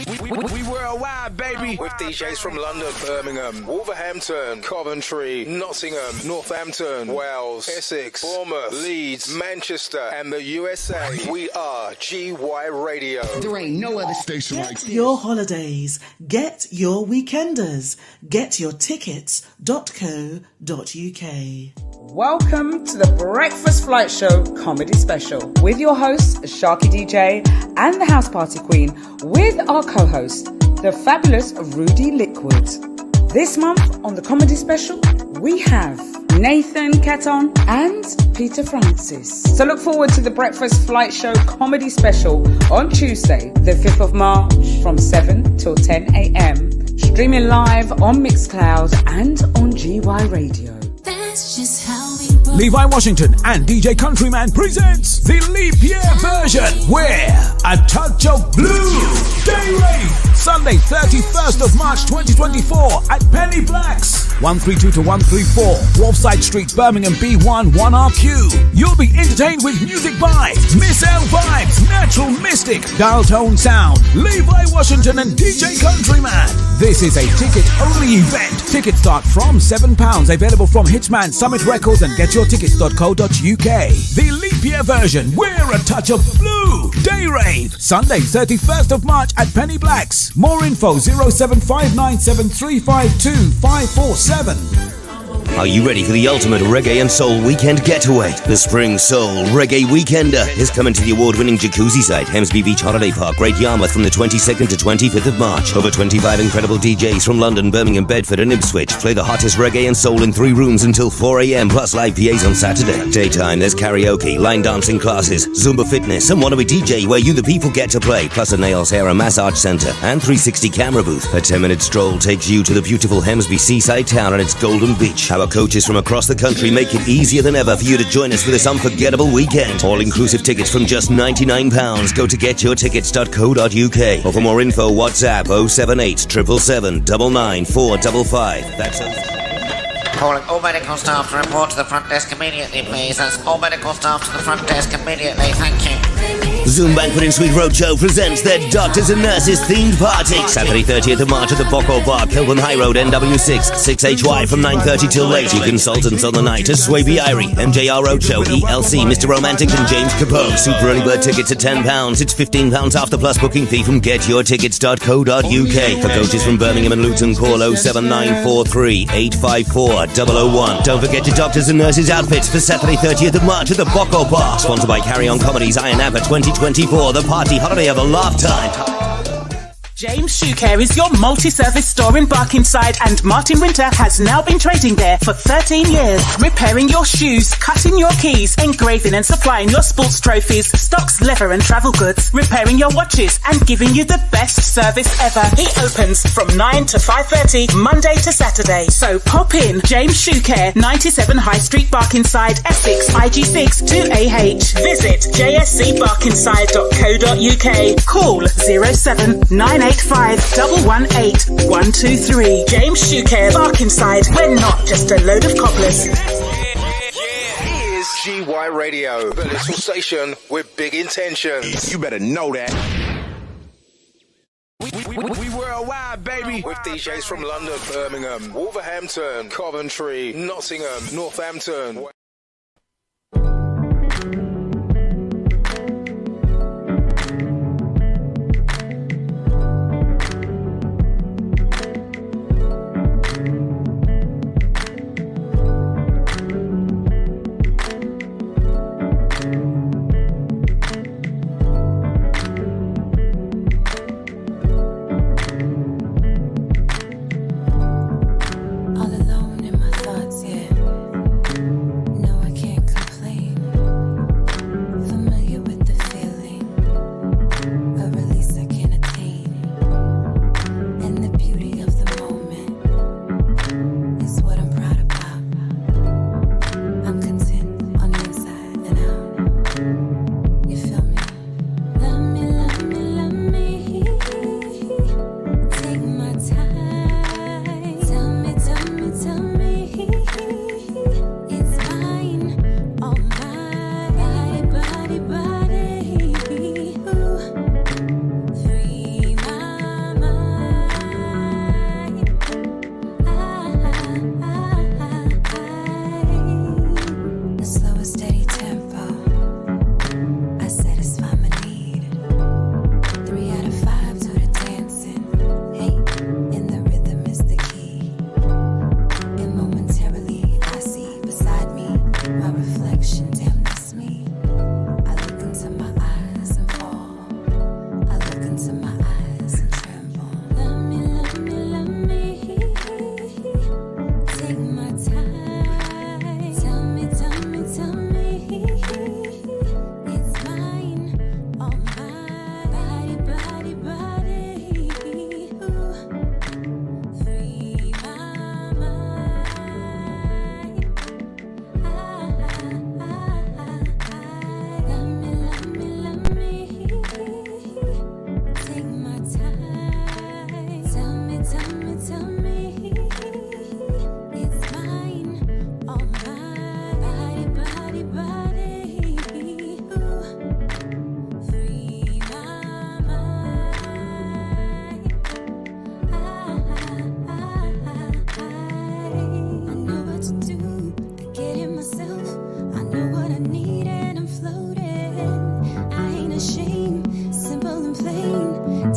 We worldwide, baby. With DJs from London, Birmingham, Wolverhampton, Coventry, Nottingham, Northampton, Wales, Essex, Bournemouth, Leeds, Manchester, and the USA. We are GY Radio. There ain't no other station like this. Get your holidays. Get your weekenders. Get your tickets.co.uk. Welcome to the Breakfast Flight Show Comedy Special with your host, SharkyDJ, and the House Party Queen, with our co-host, the fabulous Rudy Liquid. This month on the Comedy Special, we have Nathan Caton and Peter Francis. So look forward to the Breakfast Flight Show Comedy Special on Tuesday, the 5th of March from 7 till 10 a.m. Streaming live on Mixcloud and on GY Radio. That's just how we roll. Levi Washington and DJ Countryman presents the leap year version where a touch of blue day rate Sunday 31st of March 2024 at Penny Blacks 132 to 134 Wharfside Street, Birmingham B1 1RQ. You'll be entertained with music by Miss L Vibes, Natural Mystic, Dial Tone Sound, Levi Washington and DJ Countryman. This is a ticket-only event. Tickets start from £7. Available from Hitman, Summit Records and getyourtickets.co.uk. The leap year version, We're a Touch of Blue. Day Rave, Sunday 31st of March at Penny Blacks. More info 07597352547. Are you ready for the ultimate reggae and soul weekend getaway? The Spring Soul Reggae Weekender is coming to the award-winning jacuzzi site, Hemsby Beach Holiday Park, Great Yarmouth, from the 22nd to 25th of March. Over 25 incredible DJs from London, Birmingham, Bedford and Ipswich play the hottest reggae and soul in 3 rooms until 4 a.m, plus live PAs on Saturday. Daytime, there's karaoke, line dancing classes, Zumba fitness, and Wannabe DJ where you the people get to play, plus a nails, hair and massage centre and 360 camera booth. A 10-minute stroll takes you to the beautiful Hemsby seaside town and its golden beach. Our coaches from across the country make it easier than ever for you to join us for this unforgettable weekend. All-inclusive tickets from just £99. Go to getyourtickets.co.uk. Or for more info, WhatsApp 078 777 99455. That's Calling all medical staff to report to the front desk immediately, please. That's all medical staff to the front desk immediately. Thank you. Zoom Banquet and Suite Roadshow presents their Doctors and Nurses themed party. Saturday 30th of March at the Bocco Bar, Kilburn High Road, NW6, 6HY from 9:30 till late. Your consultants on the night are Swaby Irie, MJR Roadshow, ELC, Mr. Romantic and James Capone. Super early bird tickets at £10. It's £15 after plus booking fee from getyourtickets.co.uk. For coaches from Birmingham and Luton, call 07943 854 001. Don't forget your Doctors and Nurses outfits for Saturday 30th of March at the Bocco Bar. Sponsored by Carry On Comedies, Iron Apple 2024, the party holiday of a lifetime. James Shoe Care is your multi-service store in Barkingside, and Martin Winter has now been trading there for 13 years. Repairing your shoes, cutting your keys, engraving and supplying your sports trophies, stocks, leather and travel goods, repairing your watches and giving you the best service ever. He opens from 9 to 5:30, Monday to Saturday. So pop in. James Shoe Care, 97 High Street, Barkingside, Essex, IG6 2AH. Visit jscbarkingside.co.uk. Call 07985 118 123. James Shoe Care, Barkingside. We're not just a load of cobblers. Here's GY Radio, the little station with big intentions. You better know that. We worldwide, baby. With DJs from London, Birmingham, Wolverhampton, Coventry, Nottingham, Northampton. All alone in my thoughts, yeah.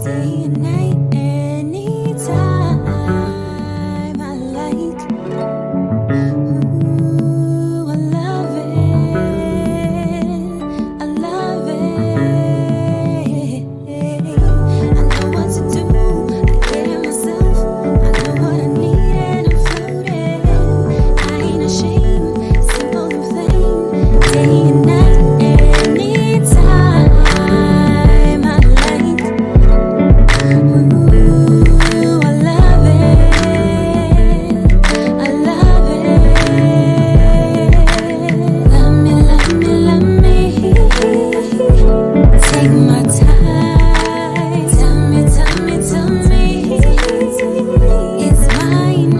day and night, anytime I like. Ooh, I love it, I love it. I know what to do, I get it myself. I know what I need and I'm floating. I ain't ashamed, simple and plain, day and night, anytime I like. Ooh, I love it, I love it. Love me, love me, love me. Take my time. Tell me, it's mine,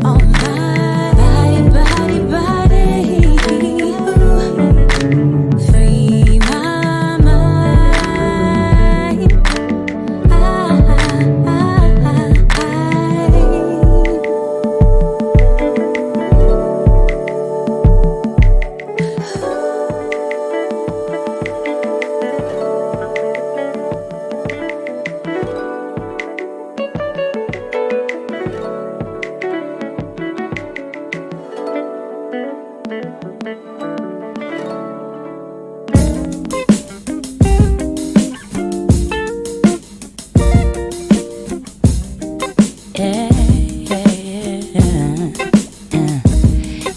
all mine. Body. Ooh. Free my mind.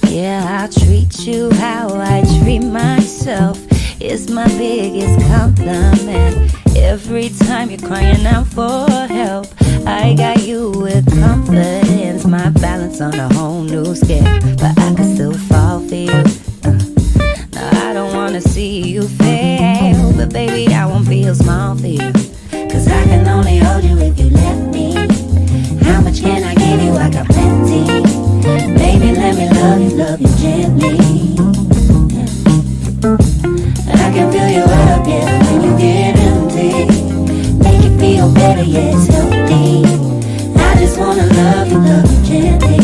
Yeah, I'll treat you how I treat myself. It's my biggest compliment. Every time you're crying out for help, I got you with confidence. My balance on a whole new scale, but I can still fall for you. No, I don't wanna see you fail, but baby, I won't feel small for you. Cause I can only hold you if you let me. How much can I give you? I got plenty. Baby, let me love you gently. I can fill you up, yeah, when you get empty. Make you feel better, yeah, it's healthy. I just wanna love you gently.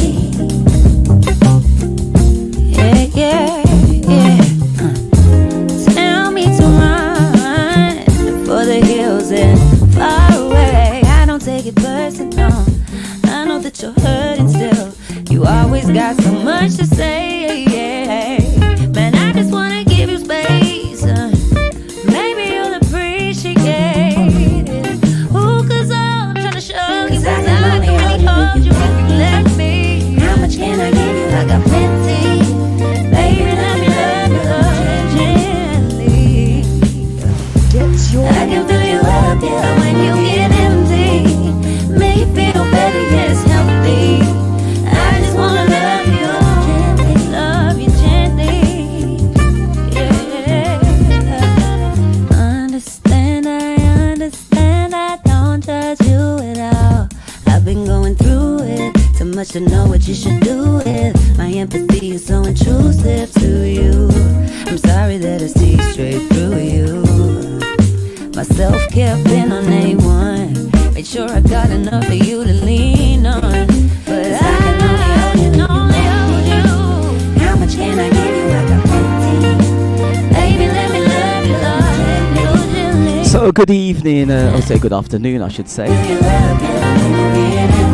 Yeah. Tell me to run for the hills and far away. I don't take it personal. I know that you're hurting still. You always got so much to say, yeah. Man, I just wanna give you space. Maybe you'll appreciate it. Ooh, cause I'm trying to show you that I can really hold you if you let me. How much can I give you? I got plenty. Baby, let me love you gently. I can fill you up, yeah, when you get empty. Make you feel better, yeah, it's healthy. I just wanna love you gently, yeah. I understand, I don't judge you at all. I've been going through it, too much to know what you should do with. My empathy is so intrusive to you. I'm sorry that I see straight through you. My self-care been on A1. Made sure I got enough for you to lean on. But I can only hold you. How much can I give you? I got plenty. Baby, let me love you. So good evening, I'll say good afternoon I should say.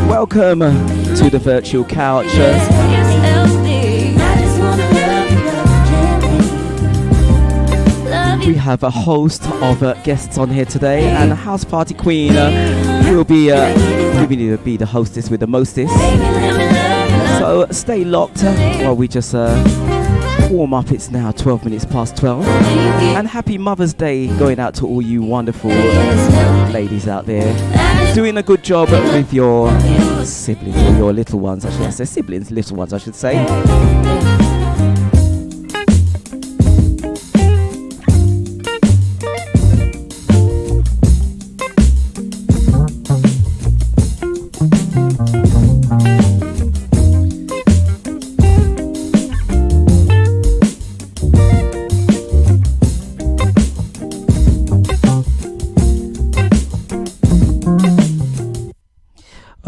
Welcome to the virtual couch. We have a host of guests on here today, and the house party queen will be the hostess with the mostest. So stay locked while we just warm up. It's now 12 minutes past 12, and happy Mother's Day going out to all you wonderful ladies out there doing a good job with your siblings or your little ones. I say siblings, little ones I should say.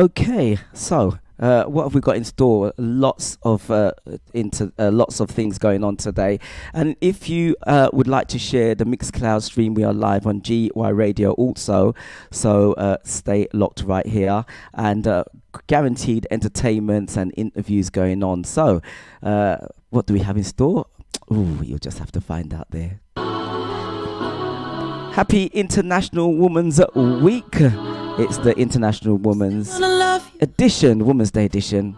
Okay, so What have we got in store? Lots of things going on today. And if you would like to share the Mixcloud stream, we are live on GY Radio also. So stay locked right here, and guaranteed entertainments and interviews going on. So what do we have in store? Ooh, you'll just have to find out there. Happy International Women's Week. It's the International Women's Edition, Women's Day Edition.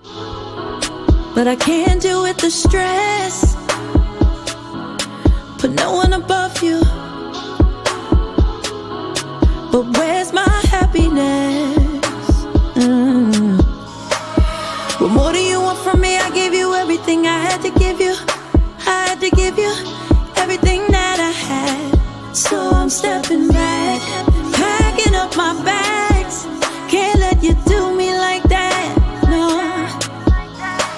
But I can't deal with the stress. Put no one above you. But where's my happiness? What more do you want from me? I gave you everything I had to give you. I had to give you everything that I had. So I'm stepping back, packing up my bags. Can't let you do me like that, no.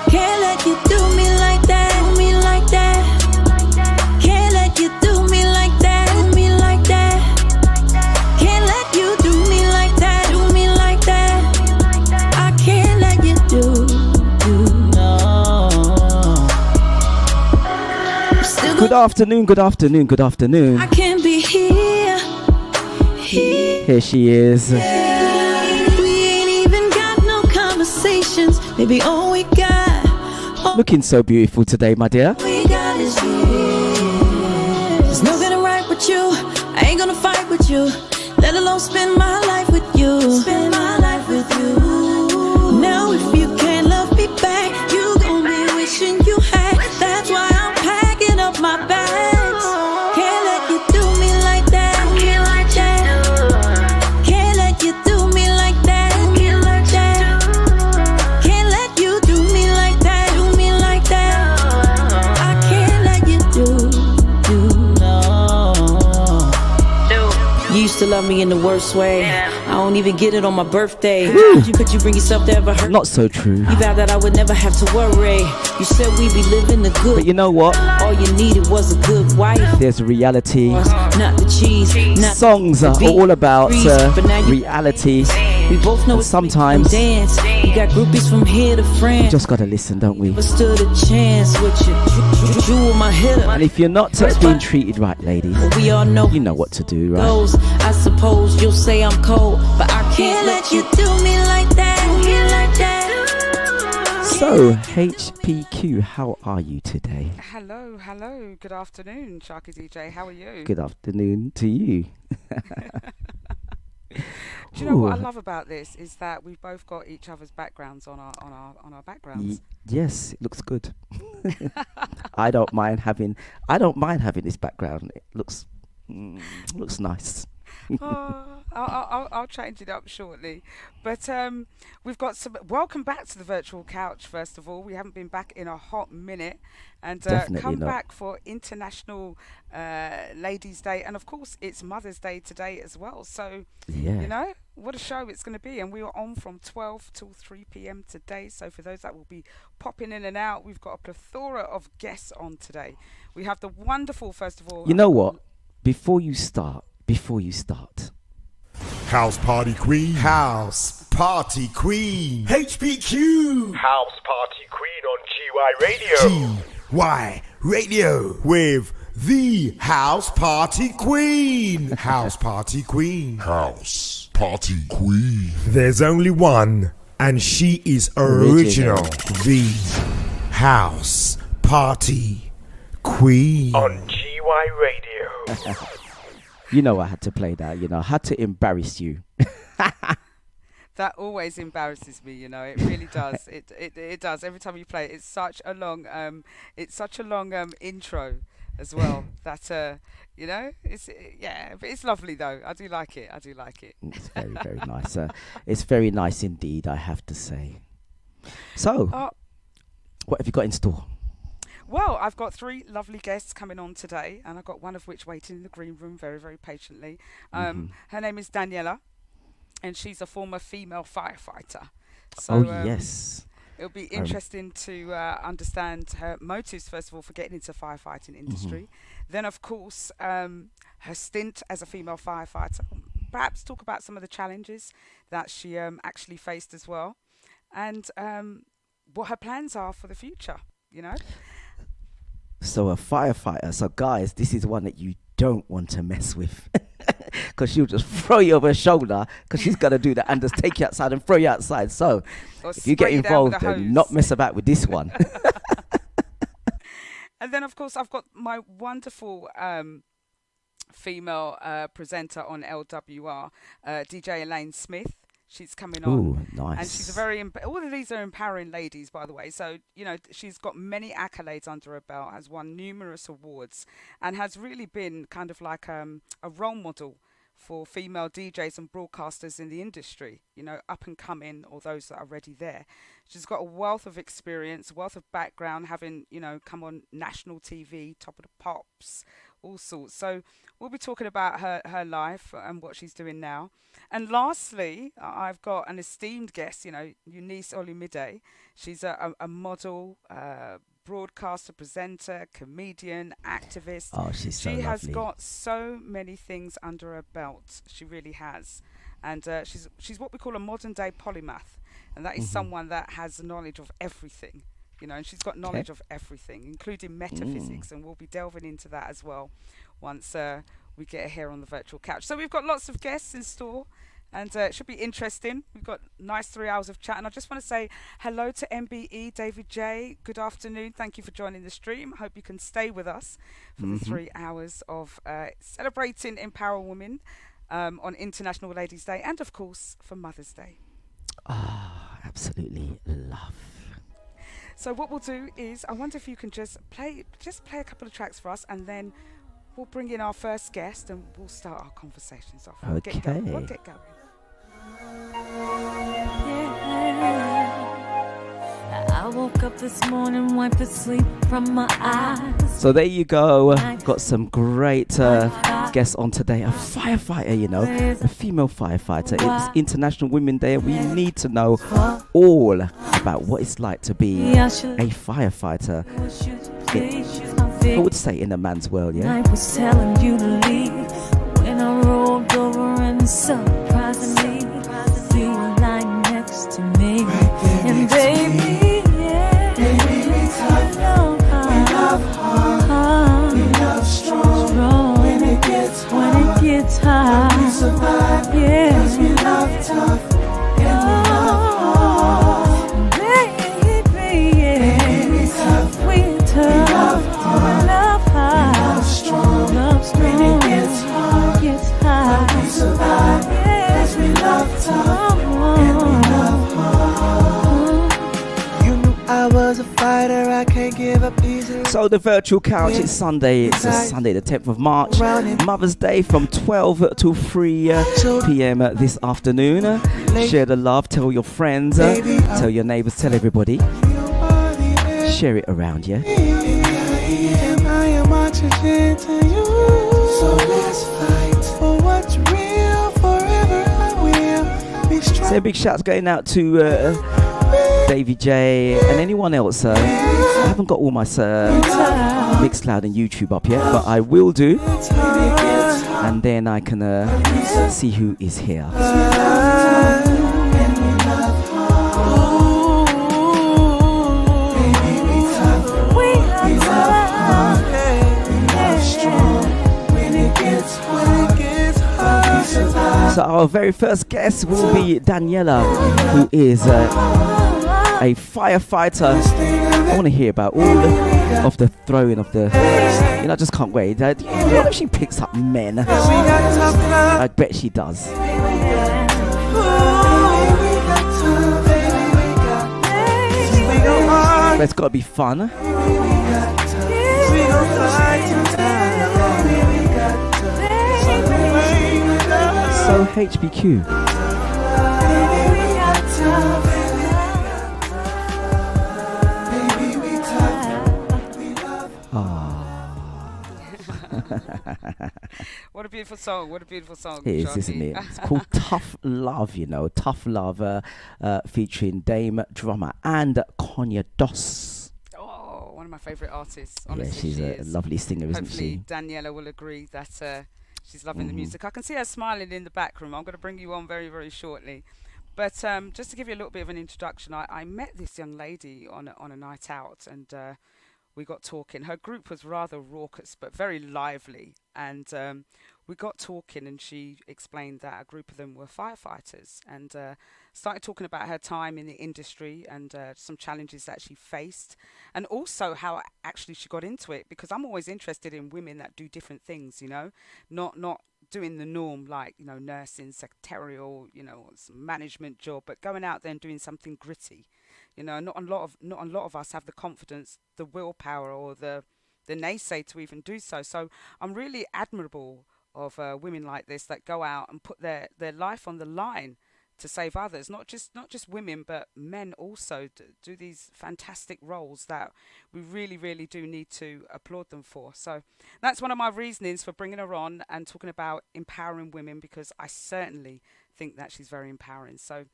Can't let you do me like that, do me like that. Can't let you do me like that, do me like that. Can't let you do me like that, do me like that. I can't let you do, no. Good afternoon, good afternoon, good afternoon. I can't be here. Here she is. We ain't even got no conversations. Maybe all we got. Looking so beautiful today, my dear. We got is you. There's no getting right with you. I ain't gonna fight with you. Let alone spend my life with you. Spend my life with you. Now if you can't love me back, you gon' be wishing you had. That's why I'm packing up my bags. Can't let you do me like that. Can't like that. Can't let you do me like that. Can't like that. Can't let you do me like that. Do me like that. I can't let you do no. You used to love me in the worst way. I don't even get it on my birthday. Could you bring yourself to ever hurt? Not so true. You vowed that I would never have to worry. You said we'd be living the good. But you know what? All you needed was a good wife. There's a reality. Not the cheese. Not Songs are all about reality. We both know sometimes dance. You got groupies from here to France. Just gotta listen, don't we? Never stood a chance with you. Jewel my hitter. And if you're not being treated right, lady, we all know you know what to do, right? I suppose you'll say I'm cold, but I can't let you do me like that. Like that. So, HPQ, how are you today? Hello. Good afternoon, SharkyDJ. How are you? Good afternoon to you. Do you know what I love about this is that we've both got each other's backgrounds on our backgrounds. Yes, it looks good. I don't mind having this background. It looks nice. I'll change it up shortly, but we've got some. Welcome back to the virtual couch. First of all, we haven't been back in a hot minute, and come back for International Ladies' Day, and of course it's Mother's Day today as well. So you know what a show it's going to be, and we are on from 12 till 3 p.m. today. So for those that will be popping in and out, we've got a plethora of guests on today. We have the wonderful, first of all. You know what? Before you start. House Party Queen. House Party Queen. HPQ. House Party Queen on GY Radio. GY Radio. With the House Party Queen. House Party Queen. House Party Queen. There's only one, and she is original. The House Party Queen. On GY Radio. You know I had to play that, I had to embarrass you. That always embarrasses me, it really does. It does. Every time you play it, it's such a long intro as well. That but it's lovely though. I do like it. It's very, very nice. It's very nice indeed, I have to say. So, what have you got in store? Well, I've got 3 lovely guests coming on today, and I've got one of which waiting in the green room very, very patiently. Her name is Daniela, and she's a former female firefighter. So, yes. It'll be interesting to understand her motives, first of all, for getting into the firefighting industry. Then, of course, her stint as a female firefighter. Perhaps talk about some of the challenges that she actually faced as well. and what her plans are for the future, you know. So a firefighter. So guys, this is one that you don't want to mess with. Because she'll just throw you over her shoulder because she's going to do that and just take you outside and throw you outside. So Or if you get spray you down with involved, a then hose. not mess about with this one. And then, of course, I've got my wonderful female presenter on LWR, DJ Elaine Smith. She's coming on. Ooh, nice. And she's a very, all of these are empowering ladies, by the way. So, you know, she's got many accolades under her belt, has won numerous awards, and has really been kind of like a role model for female DJs and broadcasters in the industry, you know, up and coming, or those that are already there. She's got a wealth of experience, wealth of background, having, you know, come on national TV, Top of the Pops, all sorts. So we'll be talking about her life and what she's doing now. And lastly, I've got an esteemed guest, you know, Eunice Olumide. She's a model, broadcaster, presenter, comedian, activist. Oh, she's so She has lovely. got so many things under her belt. She really has. And she's what we call a modern day polymath. And that is someone that has knowledge of everything, you know, and she's got knowledge of everything, including metaphysics. And we'll be delving into that as well once we get her here on the virtual couch. So we've got lots of guests in store. And it should be interesting. We've got nice 3 hours of chat. And I just want to say hello to MBE, David J. Good afternoon. Thank you for joining the stream. I hope you can stay with us for the 3 hours of celebrating Empower Women on International Ladies' Day and, of course, for Mother's Day. Ah, absolutely love. So what we'll do is, I wonder if you can just play a couple of tracks for us, and then we'll bring in our first guest and we'll start our conversations off. We'll get going. We'll get going. I woke up this morning, wiped the sleep from my eyes. So there you go. Got some great guests on today. A firefighter, you know, a female firefighter. It's International Women's Day, and we need to know all about what it's like to be a firefighter. I would say in a man's world, yeah. I was telling you to leave when I rolled over and surprisingly you were lying next to me. And baby, yeah, we love hard, we love strong. When it gets hard, we survive. Yeah, 'cause we love tough. Baby, yeah, we tough. We love hard, love strong. When it gets hard, we survive. Yeah, 'cause we love tough. And we love hard. You knew I was a fighter, I can't give up easily. So the virtual couch, it's Sunday. It's Sunday the 10th of March. Mother's Day from 12 to 3 p.m. This afternoon. Share the love, tell your friends, tell your neighbors, tell everybody. Share it around, yeah? I am marching to you. So let's fight for what's real. Forever I will be strong. So big shouts going out to Davey J and anyone else. I haven't got all my Mixcloud and YouTube up yet, but I will do. And then I can see who is here. So our very first guest will be Daniela, who is a firefighter. I want to hear about all of the throwing of the, you know, I just can't wait. What if she picks up men? I bet she does. But it's got to be fun. So HBQ. What a beautiful song. What a beautiful song. It is, Sharky. isn't it? It's called Tough Love, you know. Tough Love featuring Dame Drummer and Konya Doss. Oh, one of my favourite artists. Honestly, Yeah, she's a lovely singer, isn't Hopefully she? Daniela will agree that she's loving the music. I can see her smiling in the back room. I'm going to bring you on very, very shortly. But just to give you a little bit of an introduction, I met this young lady on a night out, and we got talking. Her group was rather raucous, but very lively. And we got talking, and she explained that a group of them were firefighters, and started talking about her time in the industry and some challenges that she faced, and also how actually she got into it. Because I'm always interested in women that do different things, not doing the norm, like nursing, secretarial, some management job, but going out there and doing something gritty. Not a lot of us have the confidence, the willpower, or the naysay to even do so. So I'm really admirable of women like this that go out and put their life on the line to save others. Not just women, but men also do these fantastic roles that we really, really do need to applaud them for. So that's one of my reasonings for bringing her on and talking about empowering women, because I certainly think that she's very empowering. So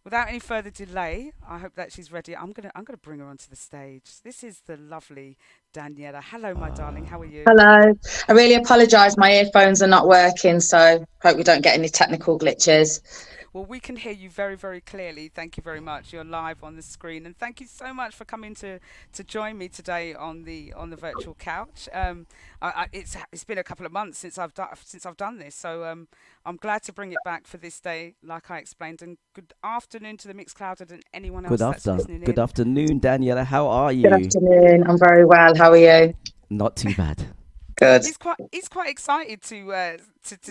without any further delay, I hope that she's ready. I'm gonna bring her onto the stage. This is the lovely Daniela. Hello, my darling. How are you? Hello. I really apologise. My earphones are not working, so hope we don't get any technical glitches. Well, we can hear you very, very clearly. Thank you very much. You're live on the screen, and thank you so much for coming to join me today on the virtual couch. It's been a couple of months since I've done this, so I'm glad to bring it back for this day, like I explained. And good afternoon to the Mixcloud and anyone else that's listening in. Good afternoon, Daniela. How are you? Good afternoon. I'm very well. How are you? Not too bad. Good. He's quite excited to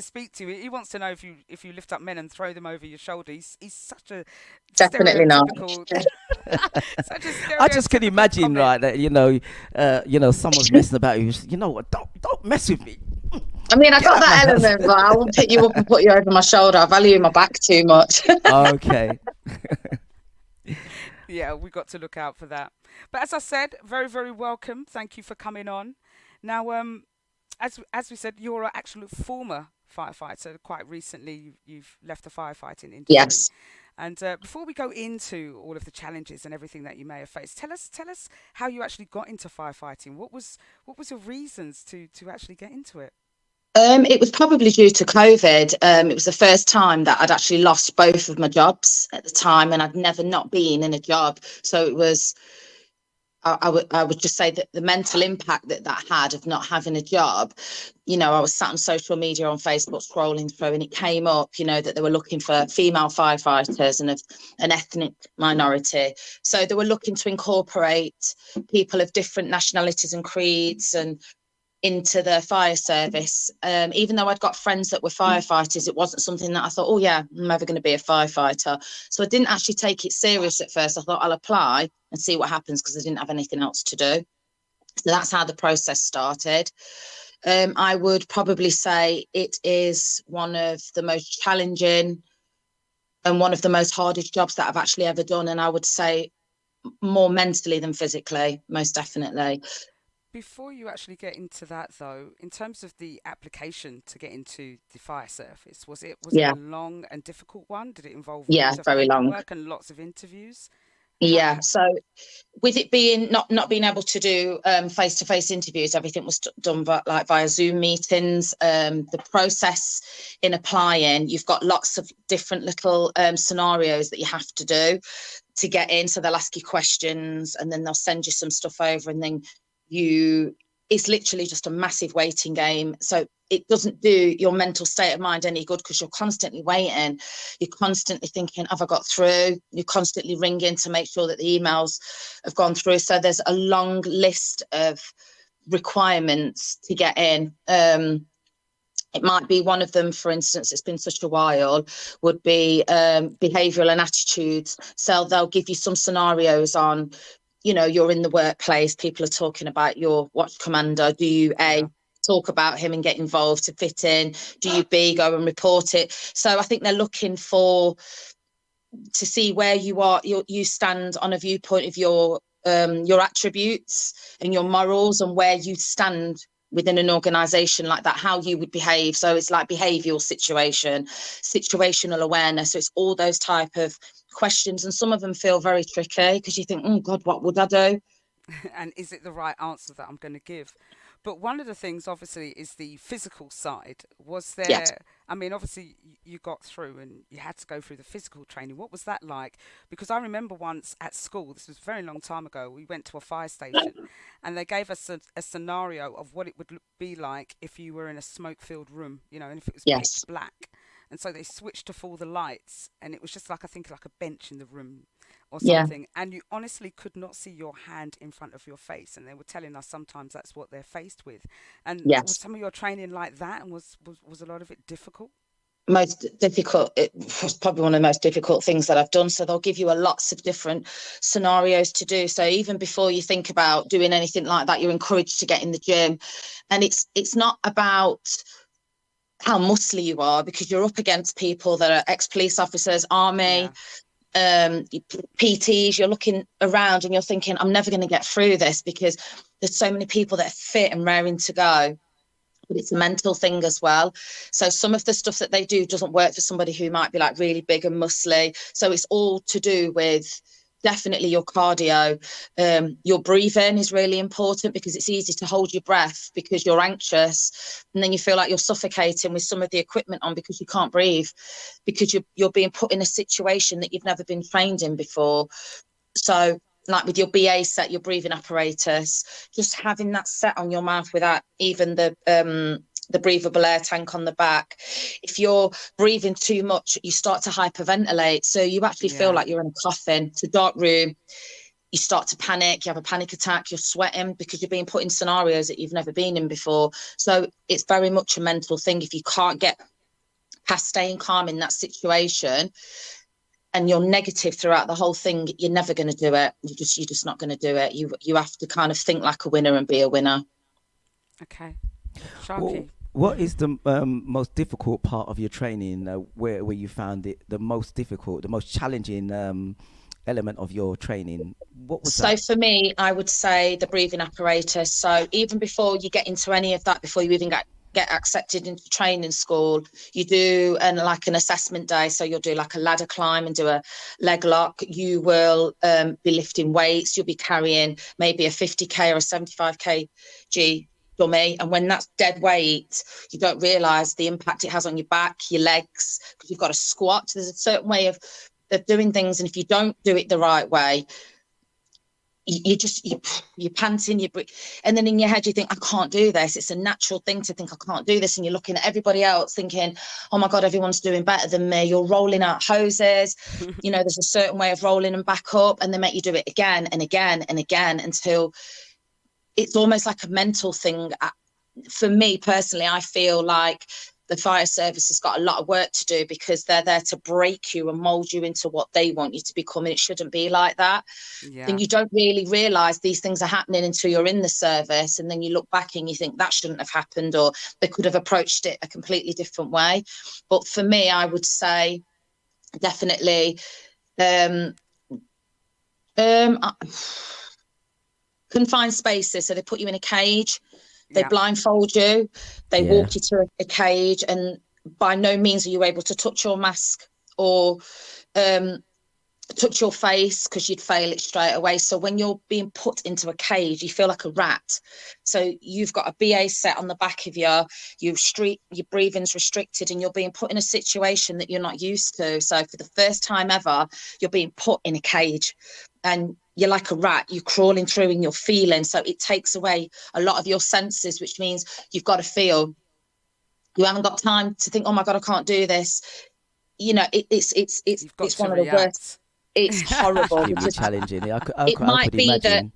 speak to you. He wants to know if you lift up men and throw them over your shoulder. He's such a definitely not. I just can imagine, right, that someone's messing about you. You know what? Don't mess with me. I mean, I got that element, but I won't pick you up and put you over my shoulder. I value my back too much. Okay. Yeah, we got to look out for that. But as I said, very, very welcome. Thank you for coming on. Now, as we said, you're an actual former firefighter. Quite recently, you've left the firefighting industry. Yes. And before we go into all of the challenges and everything that you may have faced, tell us how you actually got into firefighting. What was your reasons to actually get into it? It was probably due to COVID. It was the first time that I'd actually lost both of my jobs at the time, and I'd never not been in a job. So it was. I would just say that the mental impact that had of not having a job, I was sat on social media on Facebook scrolling through, and it came up, that they were looking for female firefighters and of an ethnic minority. So they were looking to incorporate people of different nationalities and creeds and into the fire service. Even though I'd got friends that were firefighters, it wasn't something that I thought, oh yeah, I'm never going to be a firefighter. So I didn't actually take it serious at first. I thought I'll apply and see what happens, because I didn't have anything else to do. So that's how the process started. I would probably say it is one of the most challenging and one of the most hardest jobs that I've actually ever done. And I would say more mentally than physically, most definitely. Before you actually get into that, though, in terms of the application to get into the fire service, was it a long and difficult one? Did it involve very long work and lots of interviews? Yeah. So with it being not being able to do face-to-face interviews, everything was done via Zoom meetings. The process in applying, you've got lots of different little scenarios that you have to do to get in. So they'll ask you questions, and then they'll send you some stuff over, and then it's literally just a massive waiting game. So it doesn't do your mental state of mind any good, because you're constantly waiting. You're constantly thinking, have I got through? You're constantly ringing to make sure that the emails have gone through. So there's a long list of requirements to get in. It might be one of them, for instance, it's been such a while, would be behavioural and attitudes. So they'll give you some scenarios on, you're in the workplace, people are talking about your watch commander. Do you talk about him and get involved to fit in? Do you B, go and report it? So I think they're looking to see where you are, you stand on a viewpoint of your attributes and your morals, and where you stand within an organisation like that, how you would behave. So it's like behavioural situational awareness. So it's all those type of questions, and some of them feel very tricky, because you think, oh God, what would I do? And is it the right answer that I'm going to give? But one of the things, obviously, is the physical side. Was there? Yes. I mean, obviously, you got through and you had to go through the physical training. What was that like? Because I remember once at school, this was a very long time ago, we went to a fire station and they gave us a scenario of what it would be like if you were in a smoke-filled room, you know, and if it was Yes. pitch black. And so they switched off all the lights and it was just like, I think, like a bench in the room or Yeah. something, and you honestly could not see your hand in front of your face, and they were telling us sometimes that's what they're faced with. And Yes. was some of your training like that, and was a lot of it difficult? Most difficult, it was probably one of the most difficult things that I've done. So they'll give you lots of different scenarios to do. So even before you think about doing anything like that, you're encouraged to get in the gym. And it's not about how muscly you are, because you're up against people that are ex-police officers, army, PTs. You're looking around and you're thinking, I'm never going to get through this, because there's so many people that are fit and raring to go. But it's a mental thing as well. So some of the stuff that they do doesn't work for somebody who might be like really big and muscly. So it's all to do with definitely your cardio. Your breathing is really important, because it's easy to hold your breath because you're anxious, and then you feel like you're suffocating with some of the equipment on because you can't breathe, because you're being put in a situation that you've never been trained in before. So like with your BA set, your breathing apparatus, just having that set on your mouth without even the breathable air tank on the back. If you're breathing too much, you start to hyperventilate. So you actually feel like you're in a coffin. It's a dark room. You start to panic. You have a panic attack. You're sweating because you're being put in scenarios that you've never been in before. So it's very much a mental thing. If you can't get past staying calm in that situation, and you're negative throughout the whole thing, you're never going to do it. You're just not going to do it. You have to kind of think like a winner and be a winner. Okay. Sharky. What is the most difficult part of your training? Where you found it the most difficult, the most challenging element of your training? What was that? So for me, I would say the breathing apparatus. So even before you get into any of that, before you even get accepted into training school, you do an assessment day. So you'll do like a ladder climb and do a leg lock. You will be lifting weights. You'll be carrying maybe a 50k or a 75 kg dummy, and when that's dead weight, you don't realize the impact it has on your back, your legs, because you've got to squat. There's a certain way of doing things, and if you don't do it the right way, you're panting, and then in your head you think, I can't do this. It's a natural thing to think I can't do this, and you're looking at everybody else thinking, oh my god, everyone's doing better than me. You're rolling out hoses. You know, there's a certain way of rolling them back up, and they make you do it again and again and again until it's almost like a mental thing. For me personally, I feel like the fire service has got a lot of work to do, because they're there to break you and mold you into what they want you to become, and it shouldn't be like that. And you don't really realize these things are happening until you're in the service, and then you look back and you think that shouldn't have happened, or they could have approached it a completely different way. But for me, I would say definitely confined spaces. So they put you in a cage, they blindfold you, they walk you to a cage, and by no means are you able to touch your mask or touch your face, because you'd fail it straight away. So when you're being put into a cage, you feel like a rat. So you've got a BA set on the back of you, your breathing's restricted, and you're being put in a situation that you're not used to. So for the first time ever, you're being put in a cage, and you're like a rat, you're crawling through and you're feeling. So it takes away a lot of your senses, which means you've got to feel. You haven't got time to think, oh my God, I can't do this. You know, it's one of the worst. It's horrible. It's really challenging. It might be that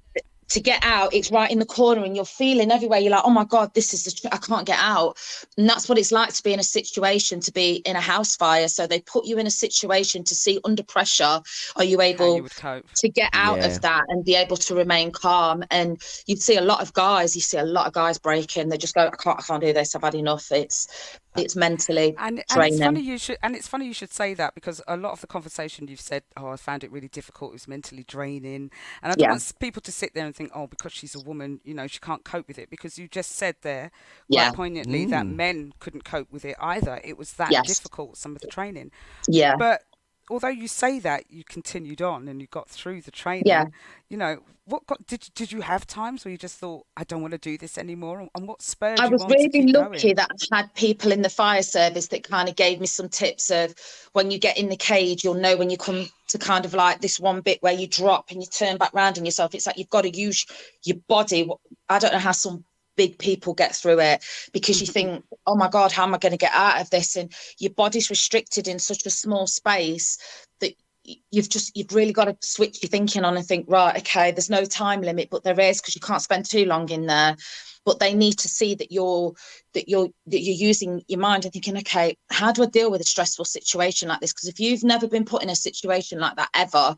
to get out, it's right in the corner and you're feeling everywhere. You're like, oh my God, this is I can't get out. And that's what it's like to be in a situation, to be in a house fire. So they put you in a situation to see under pressure, are you able to get out of that and be able to remain calm? And you see a lot of guys breaking. They just go, I can't do this. I've had enough. It's mentally and draining. It's funny you should say that, because a lot of the conversation you've said, I found it really difficult, it was mentally draining, and I don't want people to sit there and think, because she's a woman, she can't cope with it, because you just said there quite poignantly that men couldn't cope with it either. It was that difficult, some of the training. But although you say that you continued on and you got through the training, Yeah. you know, did you have times where you just thought, I don't want to do this anymore? And what spurred I you was on to really keep lucky going? that I had people in the fire service that kind of gave me some tips of when you get in the cage, you'll know when you come to kind of like this one bit where you drop and you turn back round on yourself. It's like you've got to use your body. I don't know how some big people get through it, because you think, oh my God, how am I going to get out of this? And your body's restricted in such a small space that you've really got to switch your thinking on and think, right, okay, there's no time limit, but there is, because you can't spend too long in there. But they need to see that you're using your mind and thinking, okay, how do I deal with a stressful situation like this? Because if you've never been put in a situation like that ever,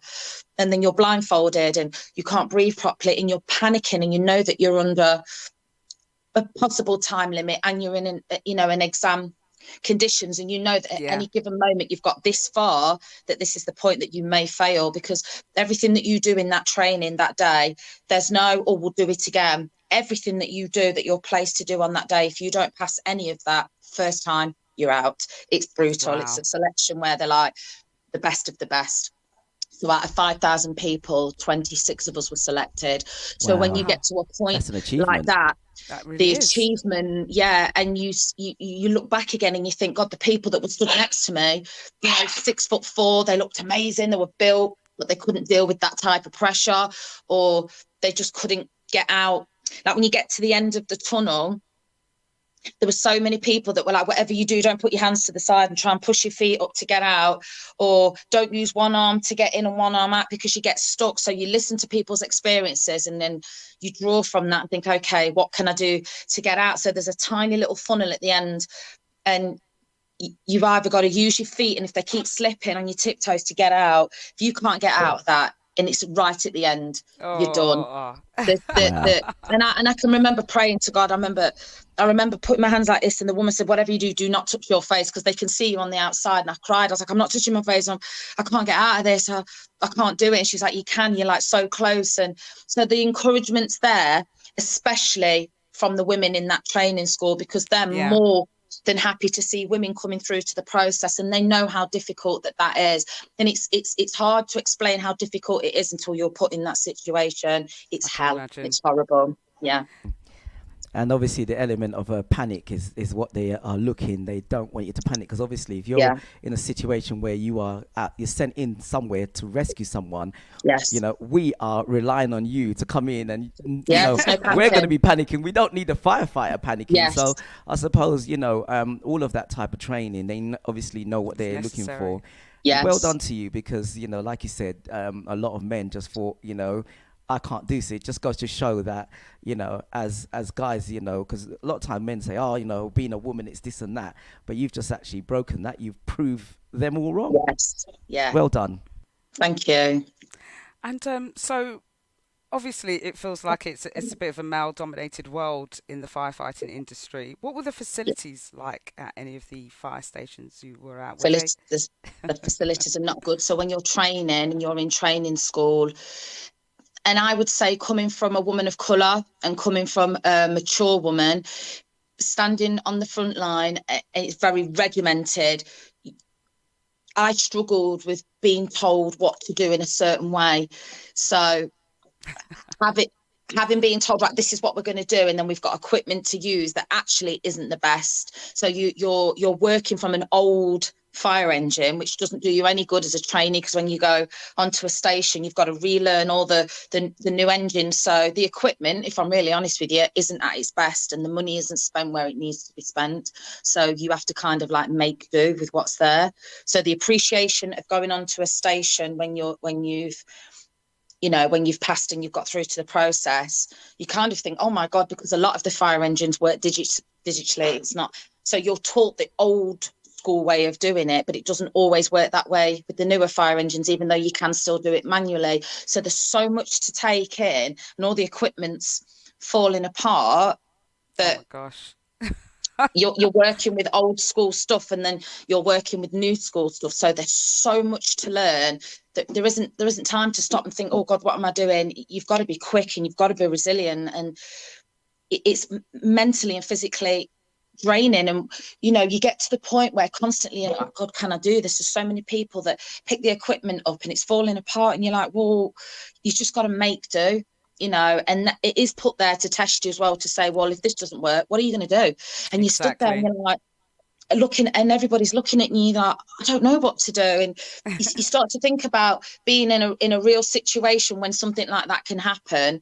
and then you're blindfolded and you can't breathe properly and you're panicking and you know that you're under a possible time limit and you're in an exam conditions, and you know that at any given moment you've got this far, that this is the point that you may fail, because everything that you do in that training that day, there's no, oh, we'll do it again. Everything that you do, that you're placed to do on that day, if you don't pass any of that first time, you're out. It's brutal. Wow. It's a selection where they're like the best of the best. So out of 5,000 people, 26 of us were selected. So when you get to a point like that, the achievement, and you look back again and you think, God, the people that were stood next to me, 6'4", they looked amazing, they were built, but they couldn't deal with that type of pressure, or they just couldn't get out. Like when you get to the end of the tunnel, there were so many people that were like, whatever you do, don't put your hands to the side and try and push your feet up to get out, or don't use one arm to get in and one arm out because you get stuck. So you listen to people's experiences and then you draw from that and think, okay, what can I do to get out? So there's a tiny little funnel at the end, and you've either got to use your feet, and if they keep slipping on your tiptoes to get out, if you can't get out of that, and it's right at the end, you're done. And I can remember praying to God. I remember putting my hands like this, and the woman said, whatever you do, do not touch your face, because they can see you on the outside. And I cried. I was like, I'm not touching my face. I can't get out of this. I can't do it. And she's like, you can. You're like so close. And so the encouragement's there, especially from the women in that training school, because they're more than happy to see women coming through to the process, and they know how difficult that is. And it's hard to explain how difficult it is until you're put in that situation. It's hell. It's horrible. Yeah. And obviously the element of panic is what they are looking. They don't want you to panic, because obviously if you're in a situation where you're sent in somewhere to rescue someone, we are relying on you to come in, and we're going to be panicking. We don't need a firefighter panicking. So I suppose all of that type of training, they obviously know what they're looking for. Well done to you, because like you said, a lot of men just thought I can't do so. It just goes to show that, as guys, because a lot of time men say, oh, being a woman, it's this and that. But you've just actually broken that. You've proved them all wrong. Yes. Yeah. Well done. Thank you. And so obviously it feels like it's a bit of a male-dominated world in the firefighting industry. What were the facilities like at any of the fire stations you were at? The facilities are not good. So when you're training and you're in training school, and I would say, coming from a woman of colour and coming from a mature woman, standing on the front line, it's very regimented. I struggled with being told what to do in a certain way. So having been told, right, this is what we're going to do, and then we've got equipment to use that actually isn't the best. So you're working from an old fire engine, which doesn't do you any good as a trainee, because when you go onto a station, you've got to relearn all the new engines. So the equipment, if I'm really honest with you, isn't at its best, and the money isn't spent where it needs to be spent. So you have to kind of like make do with what's there. So the appreciation of going onto a station when you've passed and you've got through to the process, you kind of think, oh my God, because a lot of the fire engines work digitally. It's not. So you're taught the old school way of doing it, but it doesn't always work that way with the newer fire engines, even though you can still do it manually. So there's so much to take in, and all the equipment's falling apart that oh my gosh. you're working with old school stuff, and then you're working with new school stuff. So there's so much to learn that there isn't time to stop and think, oh God, what am I doing? You've got to be quick and you've got to be resilient, and it's mentally and physically draining. And you get to the point where constantly you're like, God, can I do this? There's so many people that pick the equipment up and it's falling apart, and you're like, well, you just got to make do, and it is put there to test you as well, to say, well, if this doesn't work, what are you going to do? And you stood there and you're like looking, and everybody's looking at you, you're like, I don't know what to do. And you start to think about being in a real situation when something like that can happen.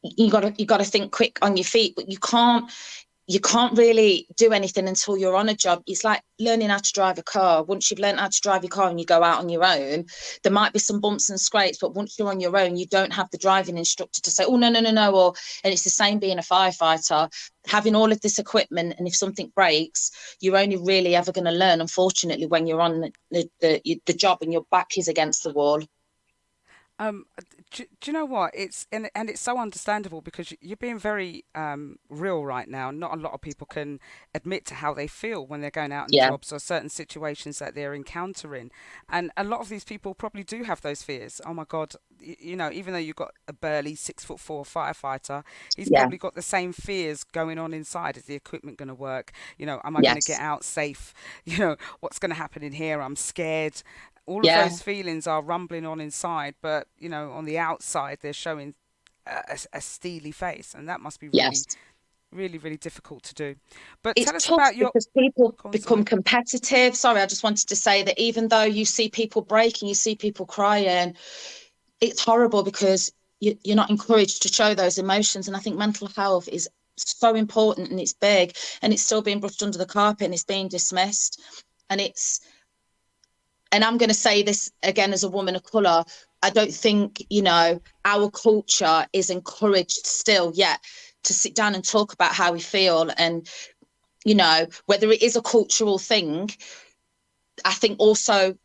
You got to think quick on your feet, but you can't really do anything until you're on a job. It's like learning how to drive a car. Once you've learned how to drive your car and you go out on your own, there might be some bumps and scrapes, but once you're on your own, you don't have the driving instructor to say, oh, no. And it's the same being a firefighter, having all of this equipment. And if something breaks, you're only really ever going to learn, unfortunately, when you're on the job and your back is against the wall. Do you know what? It's so understandable, because you're being very real right now. Not a lot of people can admit to how they feel when they're going out in jobs or certain situations that they're encountering. And a lot of these people probably do have those fears. Oh my God, even though you've got a burly 6'4" firefighter, he's probably got the same fears going on inside. Is the equipment going to work? Am I going to get out safe? What's going to happen in here? I'm scared. All of those feelings are rumbling on inside, but on the outside they're showing a steely face, and that must be really, really difficult to do. But it's tell us tough about your. Because people become competitive. Sorry, I just wanted to say that even though you see people breaking, you see people crying, it's horrible because you're not encouraged to show those emotions. And I think mental health is so important, and it's big, and it's still being brushed under the carpet, and it's being dismissed, and I'm going to say this again as a woman of colour, I don't think, our culture is encouraged still yet to sit down and talk about how we feel. And, whether it is a cultural thing, I think also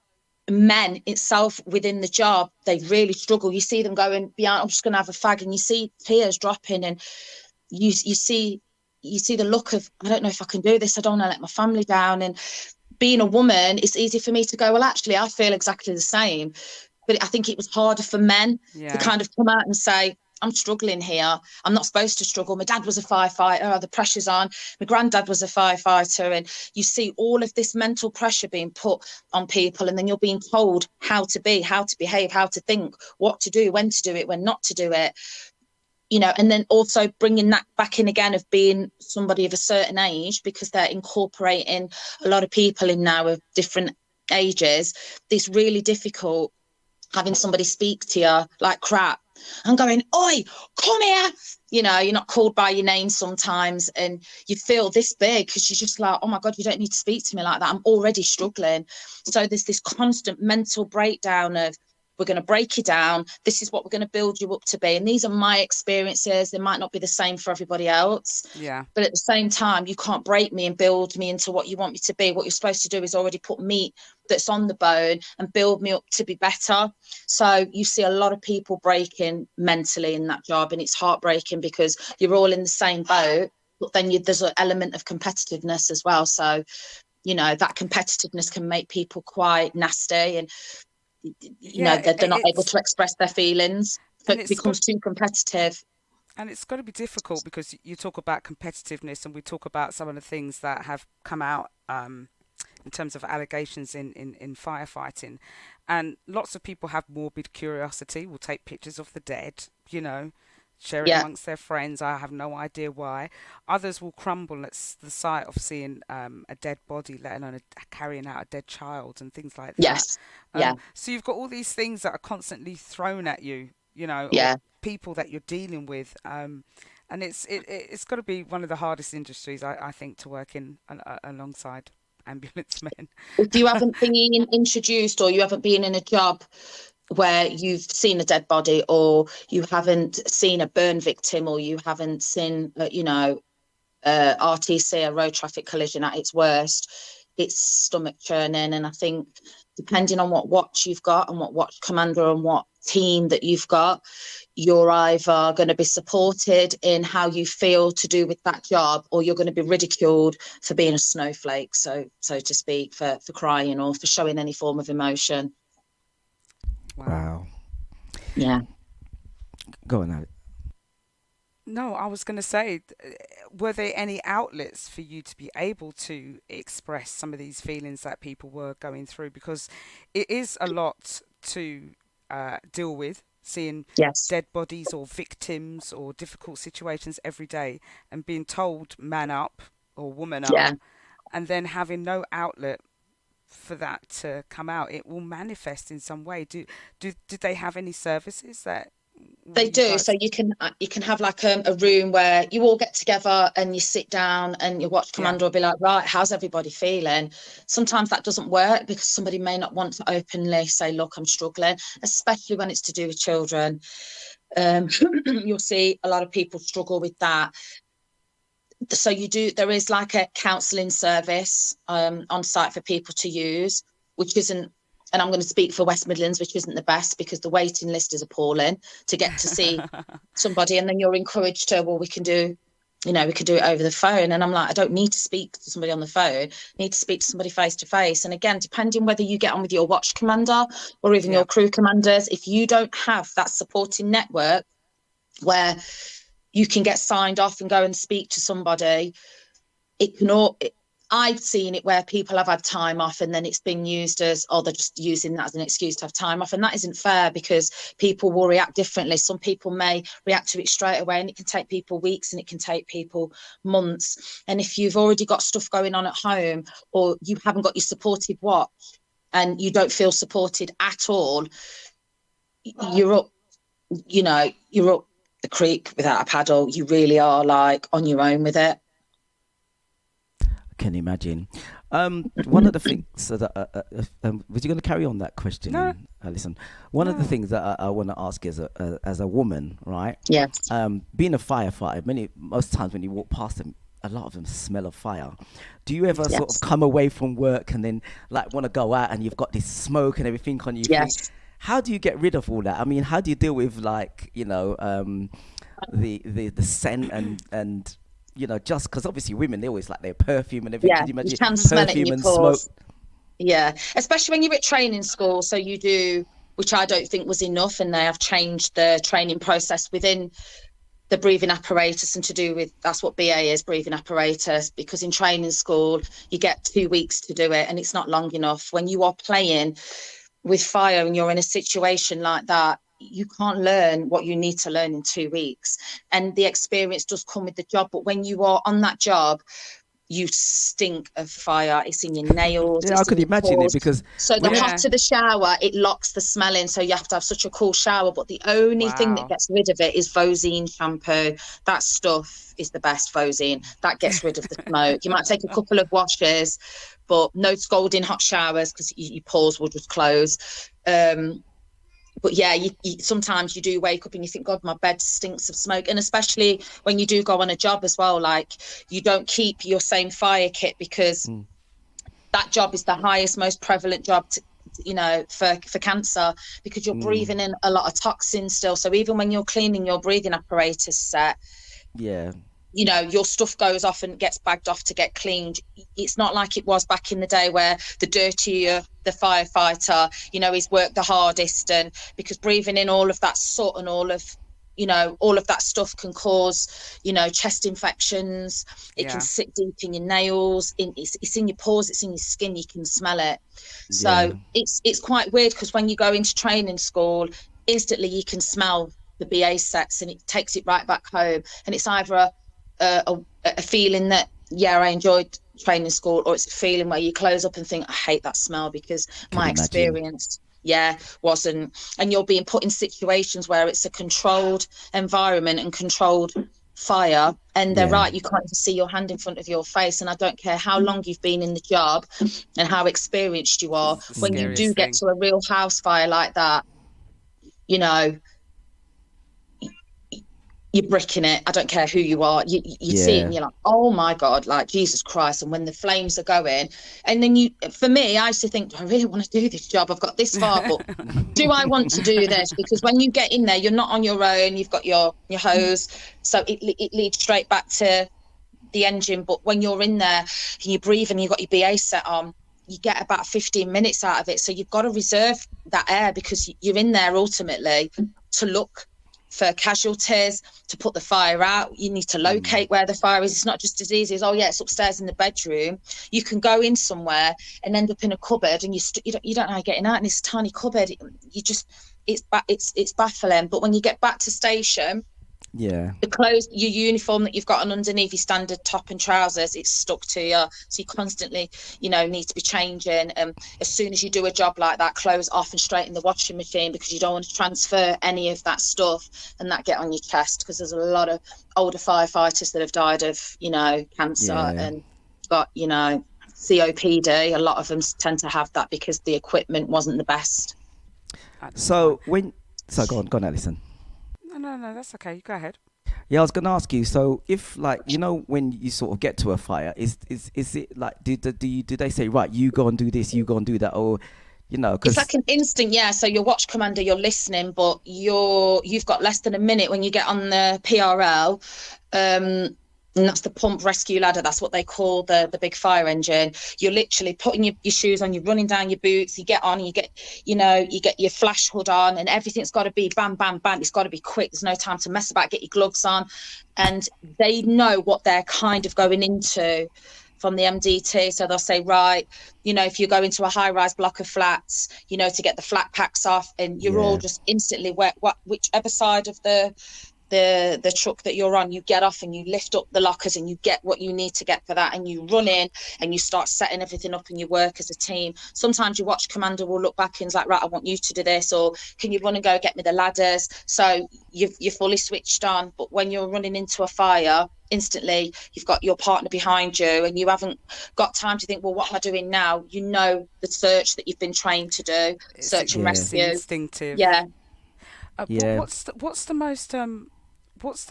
men itself within the job, they really struggle. You see them going beyond, I'm just going to have a fag, and you see tears dropping, and you see the look of, I don't know if I can do this. I don't want to let my family down. And being a woman, it's easy for me to go, well, actually, I feel exactly the same. But I think it was harder for men to kind of come out and say, I'm struggling here. I'm not supposed to struggle. My dad was a firefighter. The pressure's on. My granddad was a firefighter. And you see all of this mental pressure being put on people. And then you're being told how to be, how to behave, how to think, what to do, when to do it, when not to do it. And then also bringing that back in again of being somebody of a certain age, because they're incorporating a lot of people in now of different ages. It's really difficult having somebody speak to you like crap and going, oi, come here. You're not called by your name sometimes, and you feel this big because you're just like, oh my God, you don't need to speak to me like that. I'm already struggling. So there's this constant mental breakdown of, we're going to break you down. This is what we're going to build you up to be. And these are my experiences. They might not be the same for everybody else. Yeah. But at the same time, you can't break me and build me into what you want me to be. What you're supposed to do is already put meat that's on the bone and build me up to be better. So you see a lot of people breaking mentally in that job. And it's heartbreaking because you're all in the same boat. But then there's an element of competitiveness as well. So, that competitiveness can make people quite nasty, and they're not able to express their feelings. So it becomes too competitive. And it's got to be difficult because you talk about competitiveness, and we talk about some of the things that have come out in terms of allegations in firefighting. And lots of people have morbid curiosity, will take pictures of the dead, share it amongst their friends. I have no idea why. Others will crumble at the sight of seeing a dead body, let alone carrying out a dead child and things like that. Yes. So you've got all these things that are constantly thrown at you, or people that you're dealing with. And it's got to be one of the hardest industries, I think, to work in alongside ambulance men. If you haven't been introduced, or you haven't been in a job where you've seen a dead body, or you haven't seen a burn victim, or you haven't seen, RTC, a road traffic collision at its worst, it's stomach churning. And I think depending on what watch you've got and what watch commander and what team that you've got, you're either going to be supported in how you feel to do with that job, or you're going to be ridiculed for being a snowflake, so to speak, for crying or for showing any form of emotion. Wow. Yeah. Go on, Alex. No, I was going to say, were there any outlets for you to be able to express some of these feelings that people were going through? Because it is a lot to deal with, seeing Yes. dead bodies or victims or difficult situations every day, and being told man up or woman up, Yeah. and then having no outlet for that to come out. It will manifest in some way. Did they have any services that They you do. guys? So you can have like a room where you all get together and you sit down and your watch commander will be like, right, how's everybody feeling? Sometimes that doesn't work because somebody may not want to openly say, look, I'm struggling, especially when it's to do with children. You'll see a lot of people struggle with that. So there is like a counselling service on site for people to use, which isn't, and I'm going to speak for West Midlands, which isn't the best because the waiting list is appalling to get to see somebody. And then you're encouraged to, well, we can do it over the phone. And I'm like, I don't need to speak to somebody on the phone. I need to speak to somebody face to face. And again, depending whether you get on with your watch commander or even your crew commanders, if you don't have that supporting network where you can get signed off and go and speak to somebody, I've seen it where people have had time off and then it's been used as, oh, they're just using that as an excuse to have time off. And that isn't fair because people will react differently. Some people may react to it straight away and it can take people weeks and it can take people months. And if you've already got stuff going on at home or you haven't got your supported watch and you don't feel supported at all, you're up the creek without a paddle. You really are like on your own with it. Can imagine. One of the things that was you going to carry on that question? No. Listen, one of the things that I want to ask is as a woman, right? Yes. Being a firefighter, most times when you walk past them, a lot of them smell of fire. Do you ever sort of come away from work and then like want to go out and you've got this smoke and everything on you? Yes. How do you get rid of all that? I mean, how do you deal with like the scent and just because obviously women, they always like their perfume and everything. Yeah, Could you imagine you can smell it in your and pores. smoke? Yeah, especially when you're at training school. So you do, which I don't think was enough, and they have changed the training process within the breathing apparatus and to do with, that's what BA is, breathing apparatus, because in training school, you get 2 weeks to do it and it's not long enough. When you are playing with fire and you're in a situation like that, you can't learn what you need to learn in 2 weeks. And the experience does come with the job. But when you are on that job, you stink of fire. It's in your nails. Yeah, I could imagine pores. it because So the hotter the shower, it locks the smell in. So you have to have such a cool shower. But the only thing that gets rid of it is Vosine shampoo. That stuff is the best, Vosine. That gets rid of the smoke. You might take a couple of washes, but no scalding hot showers because your pores will just close. But yeah, you sometimes you do wake up and you think, God, my bed stinks of smoke. And especially when you do go on a job as well, like you don't keep your same fire kit because that job is the highest, most prevalent job for cancer, because you're breathing in a lot of toxins still. So even when you're cleaning your breathing apparatus set, your stuff goes off and gets bagged off to get cleaned. It's not like it was back in the day where the dirtier the firefighter, he's worked the hardest, and because breathing in all of that soot and all of that stuff can cause, chest infections. It can sit deep in your nails, it's in your pores, it's in your skin, you can smell it. So it's quite weird because when you go into training school, instantly you can smell the BA sets and it takes it right back home. And it's either a feeling that, I enjoyed training school, or it's a feeling where you close up and think, I hate that smell because my experience wasn't. And you're being put in situations where it's a controlled environment and controlled fire, and they're right, you can't even see your hand in front of your face. And I don't care how long you've been in the job and how experienced you are, when you do get to a real house fire like that, you're bricking it. I don't care who you are. You see it and you're like, oh my God, like Jesus Christ. And when the flames are going, and then for me, I used to think, do I really want to do this job? I've got this far, but do I want to do this? Because when you get in there, you're not on your own. You've got your hose. So it leads straight back to the engine. But when you're in there and you breathe and you've got your BA set on, you get about 15 minutes out of it. So you've got to reserve that air because you're in there ultimately to look for casualties, to put the fire out. You need to locate where the fire is. It's not just as easy as, oh yeah, it's upstairs in the bedroom. You can go in somewhere and end up in a cupboard, and you don't know how you're getting out in this tiny cupboard. It's baffling. But when you get back to station, the clothes, your uniform that you've got on underneath, your standard top and trousers, it's stuck to you. So you constantly, need to be changing. As soon as you do a job like that, clothes off and straight in the washing machine, because you don't want to transfer any of that stuff and that get on your chest, because there's a lot of older firefighters that have died of, cancer and got, COPD. A lot of them tend to have that because the equipment wasn't the best. So go on, Alison. No, that's okay. You go ahead. Yeah, I was going to ask you. So, if when you sort of get to a fire, is it like do they say, right, you go and do this, you go and do that, or it's like an instinct, yeah. So your watch commander, you're listening, but you've got less than a minute when you get on the PRL. And that's the pump rescue ladder. That's what they call the big fire engine. You're literally putting your shoes on, you're running down your boots, you get on, you get your flash hood on, and everything's got to be bam, bam, bam. It's got to be quick. There's no time to mess about. Get your gloves on. And they know what they're kind of going into from the MDT. So they'll say, right, if you go into a high-rise block of flats, to get the flat packs off, and you're all just instantly whichever side of the truck that you're on, you get off and you lift up the lockers and you get what you need to get for that, and you run in and you start setting everything up and you work as a team. Sometimes your watch commander will look back and is like, right, I want you to do this, or can you run and go get me the ladders? So you're fully switched on. But when you're running into a fire, instantly you've got your partner behind you and you haven't got time to think, well, what am I doing now? The search that you've been trained to do, search and rescue. Instinctive. Yeah. What's the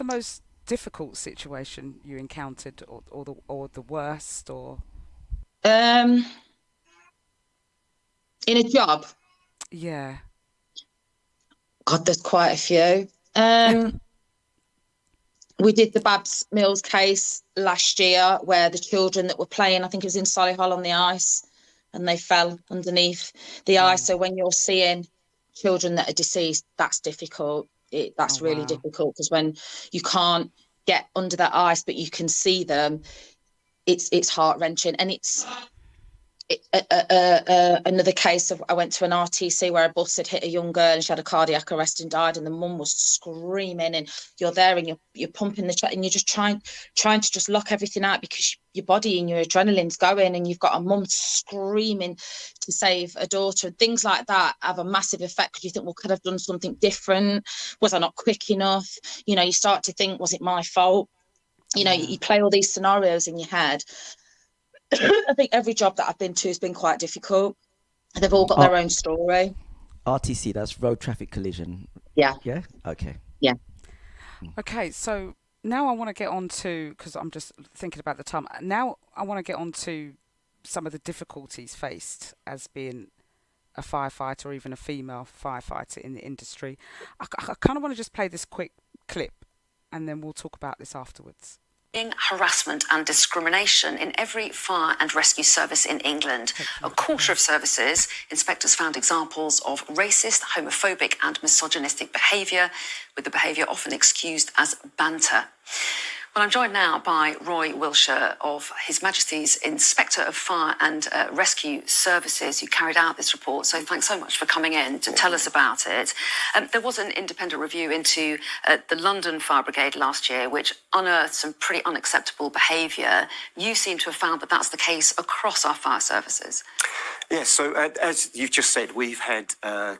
most difficult situation you encountered, or the worst, or in a job? Yeah. God, there's quite a few. We did the Babs Mills case last year, where the children that were playing, I think it was in Solihull on the ice, and they fell underneath the ice. So when you're seeing children that are deceased, that's difficult. That's really difficult, because when you can't get under that ice but you can see them, it's heart-wrenching. And it's another case of, I went to an RTC where a bus had hit a young girl and she had a cardiac arrest and died, and the mum was screaming, and you're there and you're pumping the chest and you're just trying to just lock everything out, because your body and your adrenaline's going, and you've got a mum screaming to save a daughter. Things like that have a massive effect, because you think, well, could I have done something different? Was I not quick enough? You start to think, was it my fault? You play all these scenarios in your head. I think every job that I've been to has been quite difficult. They've all got their own story. RTC, that's road traffic collision. Yeah. Yeah? Okay. Yeah. Okay, so now I want to get on to, because I'm just thinking about the time, now I want to get on to some of the difficulties faced as being a firefighter, or even a female firefighter in the industry. I kind of want to just play this quick clip, and then we'll talk about this afterwards. Harassment and discrimination in every fire and rescue service in England. A quarter of services, inspectors found examples of racist, homophobic and misogynistic behaviour, with the behaviour often excused as banter. Well, I'm joined now by Roy Wilshire of His Majesty's Inspector of Fire and Rescue Services, who carried out this report. So thanks so much for coming in to tell us about it. There was an independent review into the London Fire Brigade last year, which unearthed some pretty unacceptable behaviour. You seem to have found that that's the case across our fire services. Yes, so as you've just said, we've had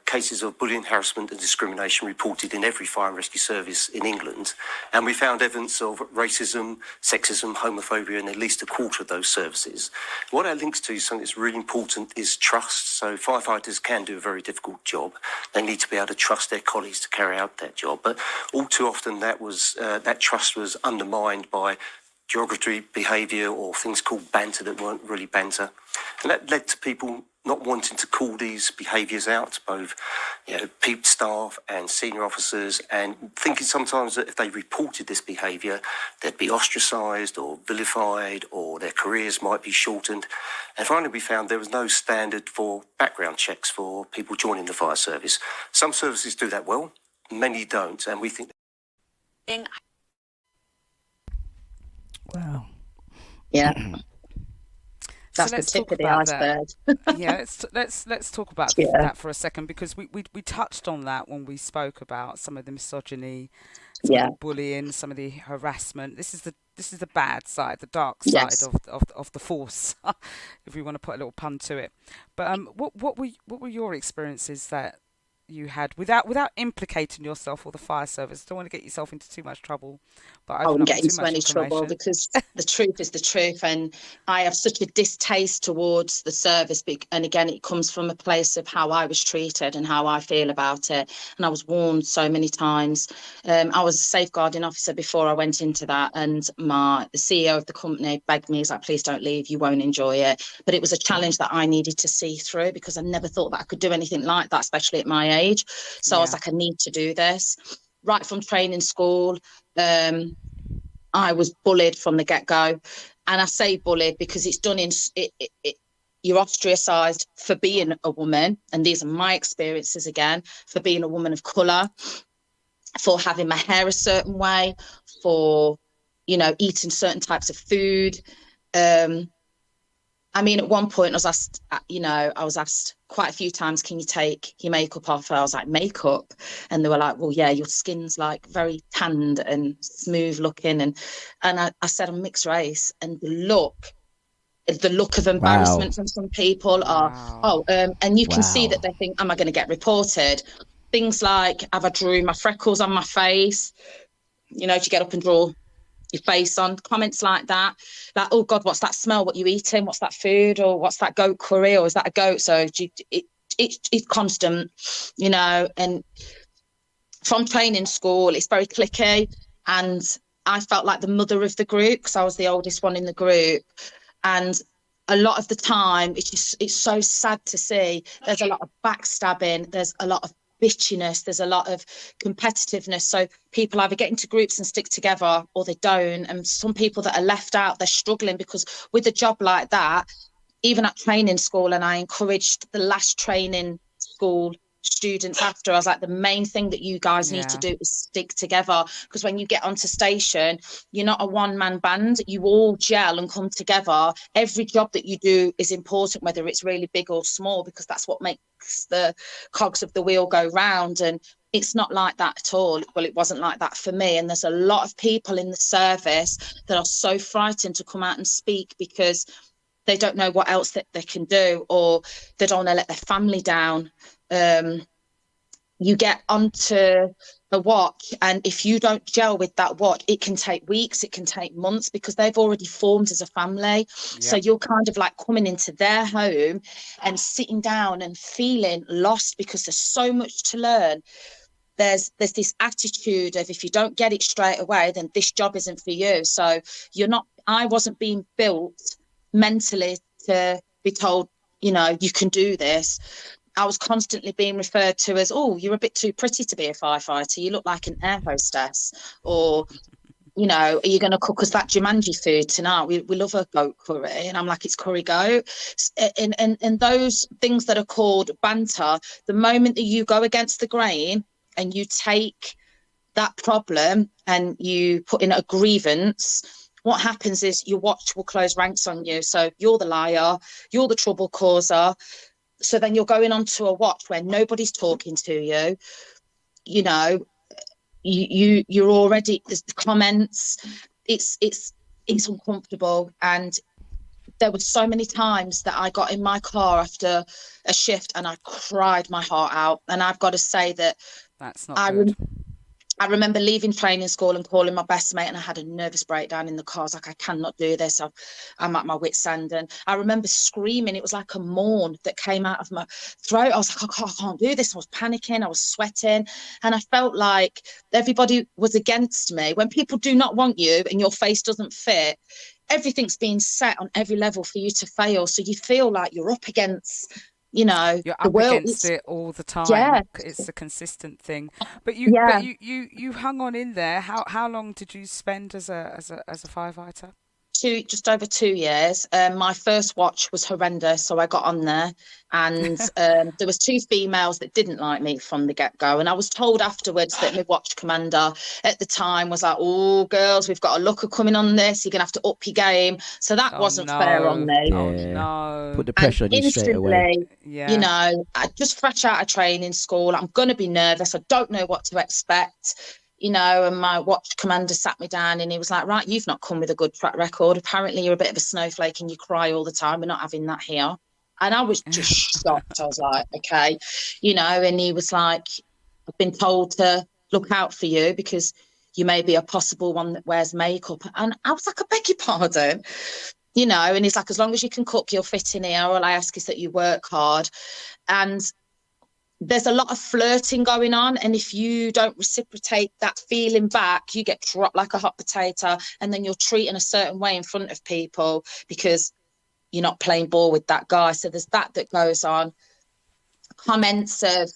cases of bullying, harassment and discrimination reported in every fire and rescue service in England, and we found evidence of racism, sexism, homophobia in at least a quarter of those services. What that links to, something that's really important, is trust. So firefighters can do a very difficult job. They need to be able to trust their colleagues to carry out that job, but all too often that trust was undermined by derogatory behaviour or things called banter that weren't really banter. And that led to people not wanting to call these behaviours out, both peep staff and senior officers, and thinking sometimes that if they reported this behaviour, they'd be ostracised or vilified, or their careers might be shortened. And finally we found there was no standard for background checks for people joining the fire service. Some services do that well, many don't, and we think. Wow. Yeah. So That's the let's tip talk of the about iceberg. that. Yeah, let's talk about Yeah. that for a second, because we touched on that when we spoke about some of the misogyny, some of Yeah. the bullying, some of the harassment. This is the bad side, the dark side Yes. of the force, if we want to put a little pun to it. But what were your experiences that you had without implicating yourself or the fire service? Don't want to get yourself into too much trouble, but I open wouldn't up get too into much any trouble information. because the truth is the truth, and I have such a distaste towards the service. And again, it comes from a place of how I was treated and how I feel about it. And I was warned so many times. I was a safeguarding officer before I went into that, and the CEO of the company begged me, he's like, please don't leave, you won't enjoy it. But it was a challenge that I needed to see through, because I never thought that I could do anything like that, especially at my age. So I was like, I need to do this. Right from training school, I was bullied from the get-go. And I say bullied because it's done in you're ostracized for being a woman, and these are my experiences again, for being a woman of color, for having my hair a certain way, for eating certain types of food. I mean, at one point I was asked quite a few times, can you take your makeup off? And I was like, makeup? And they were like, well, yeah, your skin's like very tanned and smooth looking. And I said, I'm mixed race. And the look of embarrassment from some people and you can see that they think, am I going to get reported? Things like, have I drew my freckles on my face? Do you get up and draw your face on? Comments like that, like, oh God, what's that smell? What you eating? What's that food? Or what's that goat curry? Or is that a goat? So it's constant, and from training school, it's very cliquey. And I felt like the mother of the group because I was the oldest one in the group. And a lot of the time, it's so sad to see. There's a lot of backstabbing. There's a lot of bitchiness. There's a lot of competitiveness. So people either get into groups and stick together or they don't. And some people that are left out, they're struggling because with a job like that, even at training school, and I encouraged the last training school students after, I was like, the main thing that you guys need to do is stick together, because when you get onto station, you're not a one-man band. You all gel and come together. Every job that you do is important, whether it's really big or small, because that's what makes the cogs of the wheel go round. And it's not like that at all. Well, it wasn't like that for me. And there's a lot of people in the service that are so frightened to come out and speak because they don't know what else that they can do, or they don't want to let their family down. You get onto a watch, and if you don't gel with that watch, it can take weeks, it can take months, because they've already formed as a family. So you're kind of like coming into their home and sitting down and feeling lost because there's so much to learn. There's this attitude of, if you don't get it straight away, then this job isn't for you. So I wasn't being built mentally to be told, you can do this. I was constantly being referred to as, oh, you're a bit too pretty to be a firefighter. You look like an air hostess. Or, are you going to cook us that Jumanji food tonight? We love a goat curry. And I'm like, it's curry goat. And those things that are called banter, the moment that you go against the grain and you take that problem and you put in a grievance, what happens is your watch will close ranks on you. So you're the liar, you're the trouble causer. So then you're going onto a watch where nobody's talking to you. You're already, there's the comments. It's uncomfortable. And there were so many times that I got in my car after a shift and I cried my heart out. And I've got to say that that's not good. I remember leaving training school and calling my best mate, and I had a nervous breakdown in the car. I was like, I cannot do this. I'm at my wit's end. And I remember screaming. It was like a mourn that came out of my throat. I was like, I can't do this. I was panicking. I was sweating. And I felt like everybody was against me. When people do not want you and your face doesn't fit, everything's being set on every level for you to fail. So you feel like you're up against, you're the up world. against it all the time. Yeah. It's a consistent thing. But you hung on in there. How long did you spend as a firefighter? just over 2 years. My first watch was horrendous, so I got on there, and there was 2 females that didn't like me from the get-go, and I was told afterwards that my watch commander at the time was like, "Oh, girls, we've got a looker coming on this. You're gonna have to up your game." So that wasn't fair on me. Yeah. Put the pressure on you straight away. You know, I just fresh out of training school, I'm gonna be nervous. I don't know what to expect. You know, and my watch commander sat me down and he was like, "Right, you've not come with a good track record. Apparently you're a bit of a snowflake and you cry all the time. We're not having that here." And I was just shocked. I was like, okay, you know, and he was like, "I've been told to look out for you because you may be a possible one that wears makeup." And I was like, "I beg your pardon." You know, and he's like, "As long as you can cook, you'll fit in here. All I ask is that you work hard." And there's a lot of flirting going on, and if you don't reciprocate that feeling back, you get dropped like a hot potato, and then you're treating a certain way in front of people because you're not playing ball with that guy. So there's that goes on. Comments of,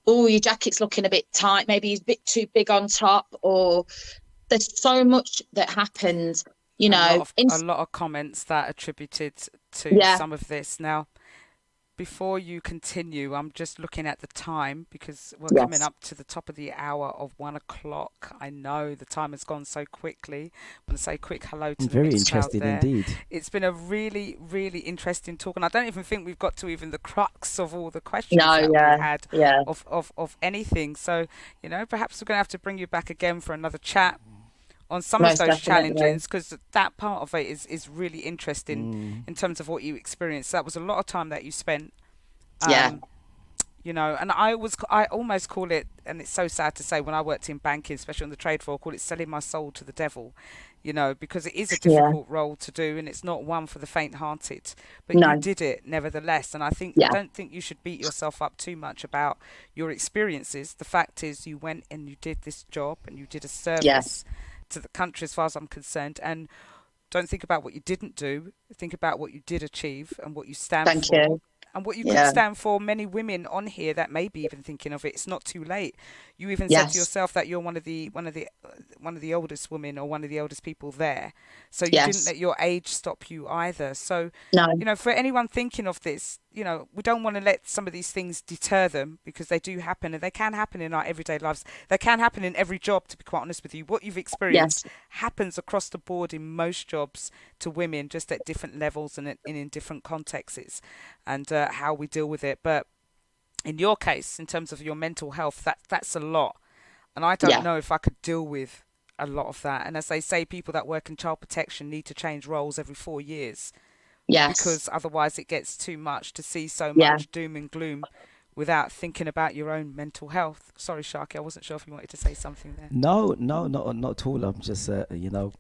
"Oh, your jacket's looking a bit tight, maybe he's a bit too big on top," or there's so much that happens, you know. A lot of comments that attributed to some of this. Now, before you continue, I'm just looking at the time because we're coming up to the top of the hour of 1 o'clock. I know the time has gone so quickly. I want to say a quick hello to very the mixed crowd interesting there. indeed. It's been a really, really interesting talk, and I don't even think we've got to even the crux of all the questions that we had of anything. So, you know, perhaps we're going to have to bring you back again for another chat on some of those challenges, because that part of it is really interesting in terms of what you experienced. That was a lot of time that you spent, you know, and I almost call it, and it's so sad to say, when I worked in banking, especially on the trade floor, I call it selling my soul to the devil, you know, because it is a difficult role to do, and it's not one for the faint-hearted, but you did it nevertheless. And I don't think you should beat yourself up too much about your experiences. The fact is, you went and you did this job and you did a service to the country, as far as I'm concerned, and don't think about what you didn't do. Think about what you did achieve and what you stand for. And what you could stand for. Many women on here that may be even thinking of it. It's not too late. You even said to yourself that you're one of the oldest women or one of the oldest people there. So you didn't let your age stop you either. So you know, for anyone thinking of this, you know, we don't want to let some of these things deter them, because they do happen, and they can happen in our everyday lives. They can happen in every job, to be quite honest with you. What you've experienced happens across the board in most jobs to women, just at different levels and in different contexts, and how we deal with it. But in your case, in terms of your mental health, that's a lot. And I don't know if I could deal with a lot of that. And as they say, people that work in child protection need to change roles every 4 years. Because otherwise it gets too much to see so much doom and gloom without thinking about your own mental health. Sorry, Sharky, I wasn't sure if you wanted to say something there. No, not at all. I'm just, you know,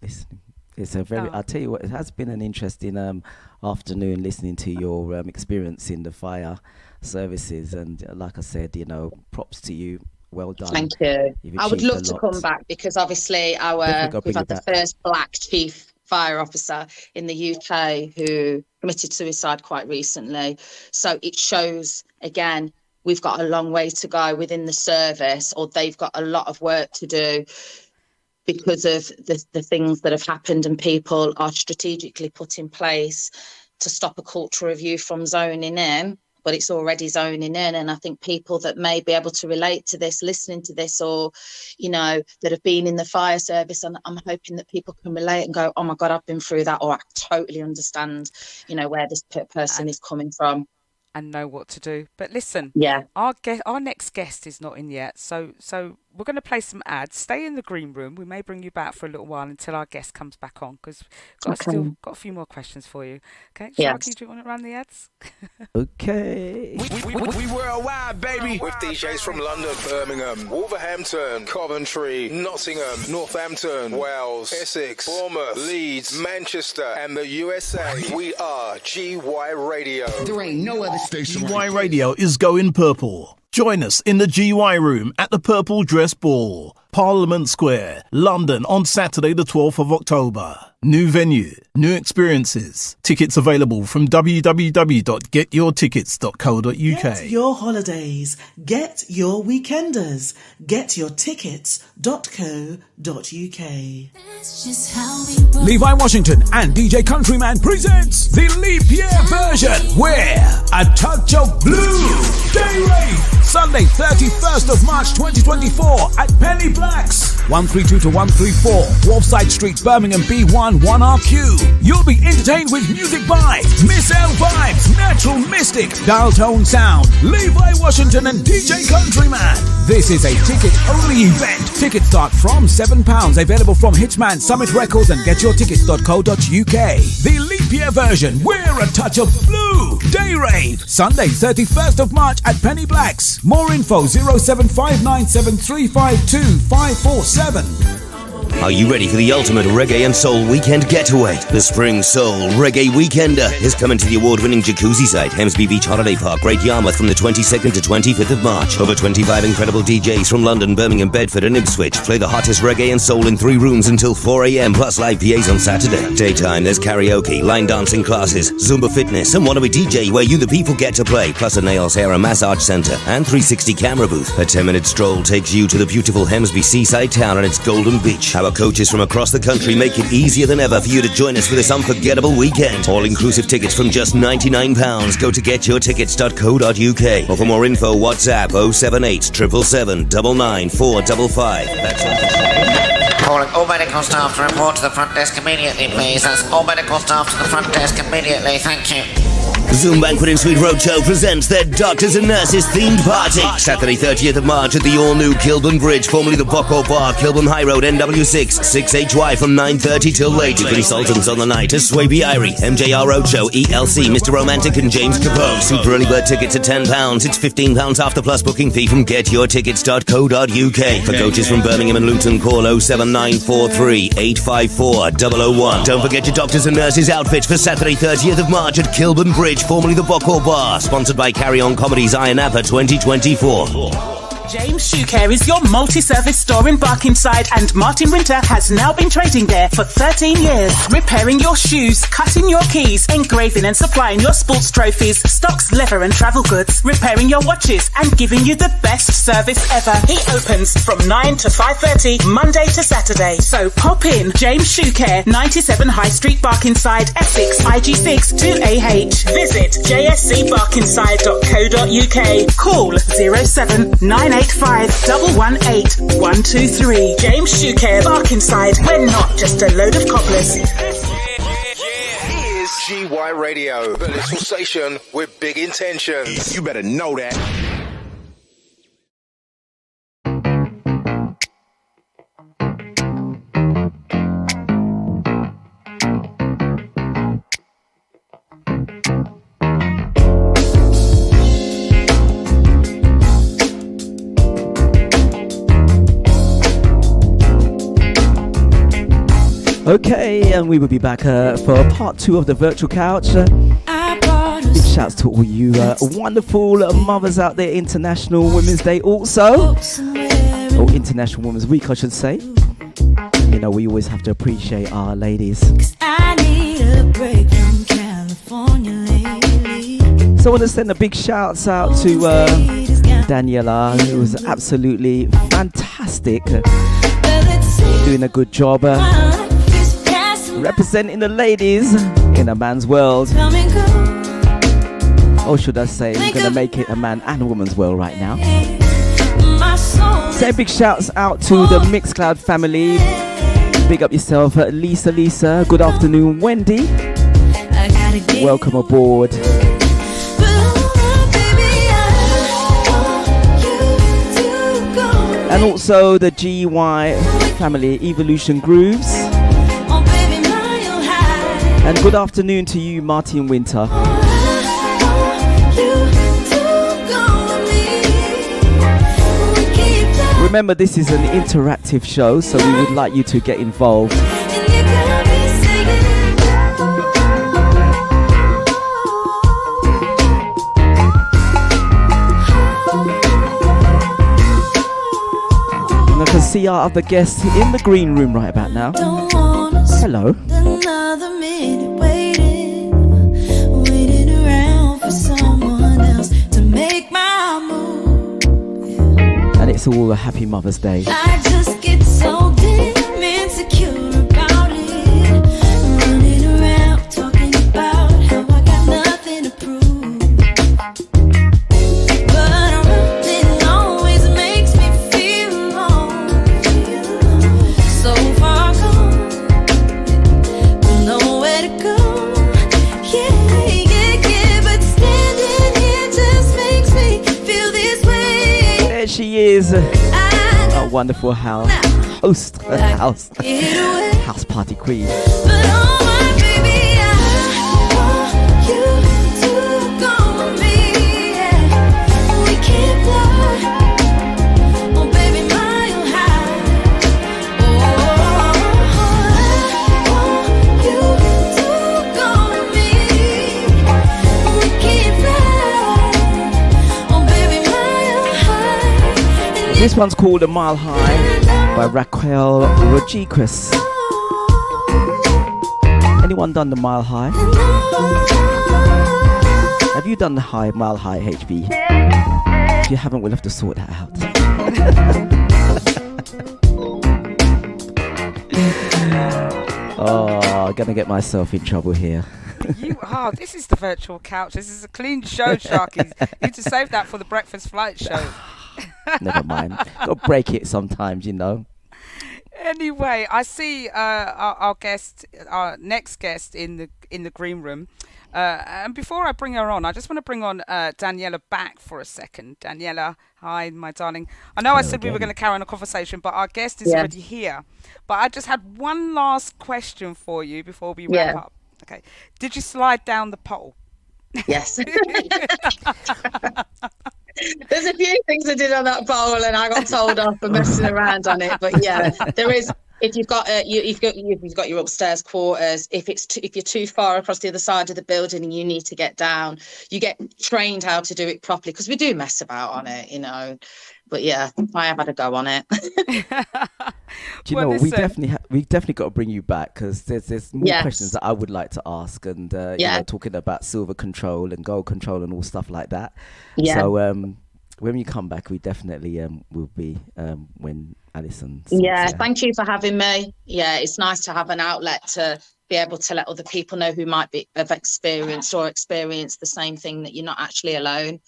it's a very, I'll tell you what, it has been an interesting afternoon listening to your experience in the fire services. And like I said, you know, props to you. Well done. Thank you. I would love to come back, because obviously we've had the first black chief fire officer in the UK who committed suicide quite recently. So it shows, again, we've got a long way to go within the service, or they've got a lot of work to do because of the things that have happened, and people are strategically put in place to stop a culture of youth from zoning in. But it's already zoning in. And I think people that may be able to relate to this, listening to this, or, you know, that have been in the fire service, and I'm hoping that people can relate and go, "Oh my God, I've been through that," or "I totally understand, you know, where this person is coming from." And know what to do. But listen, our next guest is not in yet, so we're going to play some ads. Stay in the green room. We may bring you back for a little while until our guest comes back on, because still got a few more questions for you. Okay, Sharky, do you want to run the ads? Okay. We worldwide, baby. With DJs from London, Birmingham, Wolverhampton, Coventry, Nottingham, Northampton, Wales, Essex, Bournemouth, Leeds, Manchester, and the USA. We are GY Radio. There ain't no other station. GY Radio is going purple. Join us in the GY Room at the Purple Dress Ball, Parliament Square, London on Saturday the 12th of October. New venue, new experiences. Tickets available from www.getyourtickets.co.uk. Get your holidays. Get your weekenders. Getyourtickets.co.uk. Levi Washington and DJ Countryman presents the Leap Year version where A Touch of Blue Day Rave Sunday 31st of March 2024 at Penny Blacks 132 to 134 Wharfside Street, Birmingham B1 1RQ. You'll be entertained with music by Miss L Vibes, Natural Mystic, Dial Tone Sound, Levi Washington and DJ Countryman. This is a ticket-only event. Tickets start from £7. Available from Hitchman, Summit Records and getyourtickets.co.uk. The Leap Year version, We're a Touch of Blue. Day Rave, Sunday 31st of March at Penny Blacks. More info 07597352547. Are you ready for the ultimate reggae and soul weekend getaway? The Spring Soul Reggae Weekender is coming to the award-winning jacuzzi site, Hemsby Beach Holiday Park, Great Yarmouth, from the 22nd to 25th of March. Over 25 incredible DJs from London, Birmingham, Bedford and Ipswich play the hottest reggae and soul in 3 rooms until 4 a.m, plus live PAs on Saturday. Daytime, there's karaoke, line dancing classes, Zumba fitness and wannabe DJ where you the people get to play, plus a nails, hair and massage centre and 360 camera booth. A 10-minute stroll takes you to the beautiful Hemsby seaside town and its golden beach. Our coaches from across the country make it easier than ever for you to join us for this unforgettable weekend. All-inclusive tickets from just £99. Go to getyourtickets.co.uk or for more info, WhatsApp 078 777 99455. That's all. Calling all medical staff to report to the front desk immediately, please. That's all medical staff to the front desk immediately. Thank you. Zoom Banquet and Suite Roadshow presents their Doctors and Nurses themed party. Saturday 30th of March at the all-new Kilburn Bridge, formerly the Bocco Bar, Kilburn High Road, NW6, 6HY from 9:30 till late. With consultants on the night are Swaby Irie, MJR Roadshow, ELC, Mr. Romantic and James Capone. Super early bird tickets at £10. It's £15 after plus booking fee from getyourtickets.co.uk. For coaches from Birmingham and Luton, call 07943 854 001. Don't forget your Doctors and Nurses outfits for Saturday 30th of March at Kilburn Bridge, formerly the Bocco Bar, sponsored by Carry On Comedy's Iron Apple 2024. James Shoe Care is your multi-service store in Barkingside, and Martin Winter has now been trading there for 13 years. Repairing your shoes, cutting your keys, engraving and supplying your sports trophies, stocks, leather and travel goods, repairing your watches and giving you the best service ever. He opens from 9 to 5:30 Monday to Saturday. So pop in. James Shoe Care, 97 High Street, Barkingside, Essex, IG6 2AH. Visit jscbarkingside.co.uk. Call 07985 118 123. James Shoe Care, Barkingside. We're not just a load of cobblers. Here's GY Radio, the little station with big intentions. You better know that. Okay, and we will be back for part 2 of the virtual couch. Big shouts to all you wonderful mothers out there. International Women's Day also, or International Women's Week I should say. You know, we always have to appreciate our ladies. I need a break from California lately. So I want to send a big shouts out to Daniela, who was absolutely fantastic, doing a good job. Representing the ladies in a man's world. Or should I say, we're going to make it a man and woman's world right now. Say big shouts out to the Mixcloud family. Big up yourself, Lisa. Good afternoon, Wendy. Welcome aboard. And also the GY family, Evolution Grooves. And good afternoon to you, Martin Winter. Remember, this is an interactive show, so we would like you to get involved. see our other guests in the green room right about now. Hello. Another minute waiting around for someone else to make my move. And it's all a happy Mother's Day. I just get so damn insecure about it. Running around talking about how I got nothing to prove. She is a wonderful house party queen. This one's called A Mile High by Raquel Rodriguez. Anyone done the Mile High? Have you done the Mile High, HB? If you haven't, we'll have to sort that out. Oh, gonna get myself in trouble here. This is the virtual couch. This is a clean show, Sharky. You need to save that for the breakfast flight show. Never mind. Gotta break it sometimes, you know. Anyway, I see our next guest in the green room. And before I bring her on, I just want to bring on Daniela back for a second. Daniela, hi, my darling. I know I said we were going to carry on a conversation, but our guest is already here. But I just had one last question for you before we wrap up. Okay. Did you slide down the pole? Yes. There's a few things I did on that pole, and I got told off for messing around on it. But yeah, there is. If you've got you've got your upstairs quarters. If you're too far across the other side of the building and you need to get down, you get trained how to do it properly, because we do mess about on it, you know. But yeah, I have had a go on it. Do you know what? We definitely got to bring you back, because there's more questions that I would like to ask, and you know, talking about silver control and gold control and all stuff like that. Yeah. So when you come back, we definitely will be when Alison. Thank you for having me. Yeah, it's nice to have an outlet to be able to let other people know who might have experienced the same thing, that you're not actually alone,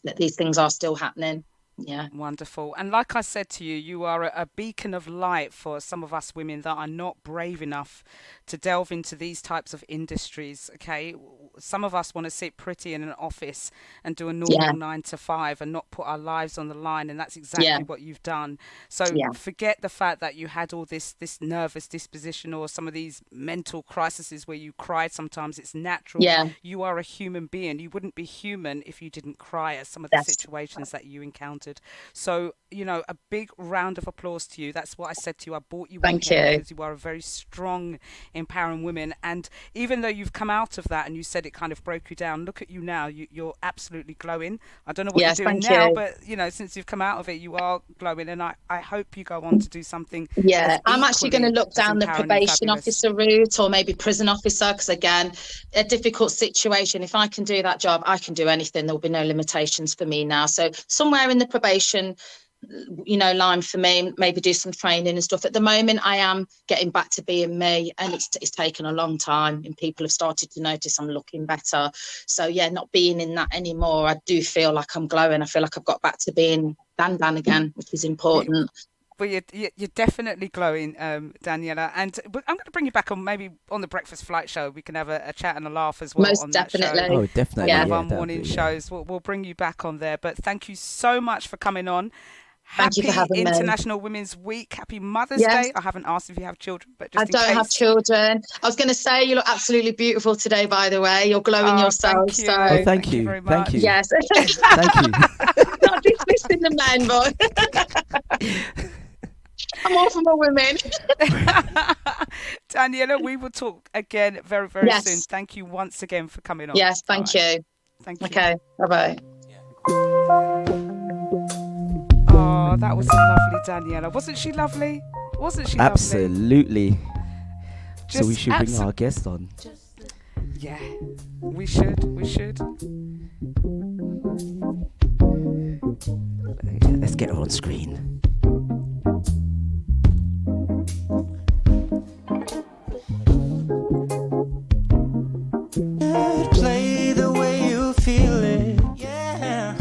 that these things are still happening. Yeah. Wonderful. And like I said to you, you are a beacon of light for some of us women that are not brave enough to delve into these types of industries. Okay. Some of us want to sit pretty in an office and do a normal 9 to 5 and not put our lives on the line. And that's exactly what you've done. So forget the fact that you had all this nervous disposition or some of these mental crises where you cried sometimes. It's natural. Yeah. You are a human being. You wouldn't be human if you didn't cry at some of the situations that you encountered. So, you know, a big round of applause to you. That's what I said to you. I brought you in here because you are a very strong, empowering woman. And even though you've come out of that and you said it kind of broke you down, look at you now. You're absolutely glowing. I don't know what you're doing now, but, you know, since you've come out of it, you are glowing. And I hope you go on to do something. Yeah, I'm actually going to look down the probation officer route, or maybe prison officer, because, again, a difficult situation. If I can do that job, I can do anything. There will be no limitations for me now. So somewhere in the probation, you know, line for me, maybe do some training and stuff. At the moment, I am getting back to being me, and it's taken a long time, and people have started to notice I'm looking better. So yeah, not being in that anymore, I do feel like I'm glowing. I feel like I've got back to being Dan again, which is important. Well, you're definitely glowing, Daniela. And I'm going to bring you back on, maybe on the Breakfast Flight Show. We can have a chat and a laugh as well. Most on definitely. That show. Oh, definitely. One of our morning shows. We'll bring you back on there. But thank you so much for coming on. Thank you for having me. International Women's Week. Happy Mother's Day. I haven't asked if you have children, but just I don't have children. I was going to say, you look absolutely beautiful today, by the way. You're glowing yourself. Thank you. So thank you very much. Thank you. Yes. Thank you. Not dismissing the men, but I'm all for my women. Daniela, we will talk again very, very soon. Thank you once again for coming on. Yes, thank you. Thank you. Okay, bye-bye. Oh, that was a lovely Daniela. Wasn't she lovely? Wasn't she lovely? Absolutely. So we Just should bring our guest on. Yeah, we should. Let's get her on screen. Play the way you feel it, yeah.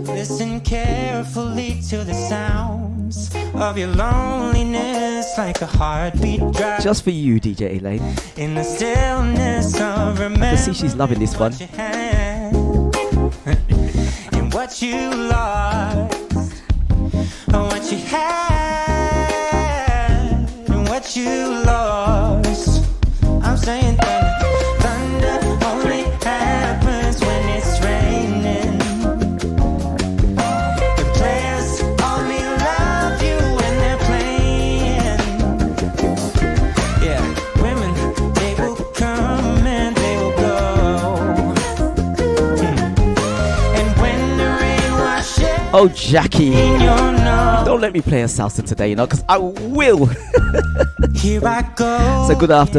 Listen carefully to the sounds of your loneliness, like a heartbeat drop. Just for you, DJ Elaine. In the stillness of I can see she's loving this one. And what you lost, or what you had, and what you lost. I'm saying thunder only happens when it's raining. The players only love you when they're playing. Yeah, women, they will come and they will go. And when the rain washes, Oh, Jackie. Don't let me play a salsa today, because I will. Here I go. So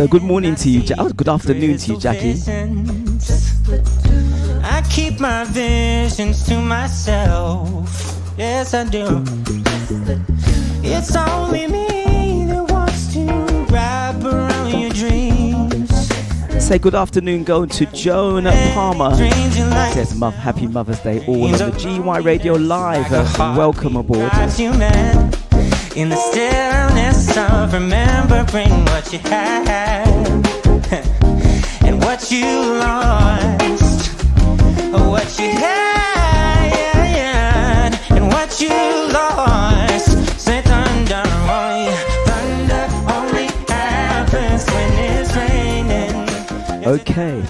good morning to you, good afternoon to you, Jackie. I keep my visions to myself. Yes, I do. It's only me that wants to wrap around your dreams. Say good afternoon going to Joan Palmer. Says happy Mother's Day all on the GY Radio Live. Welcome aboard. In the stillness of remembering what you had and what you lost, what you had and what you lost. Say thunder, oh yeah, thunder only happens when it's raining. Okay.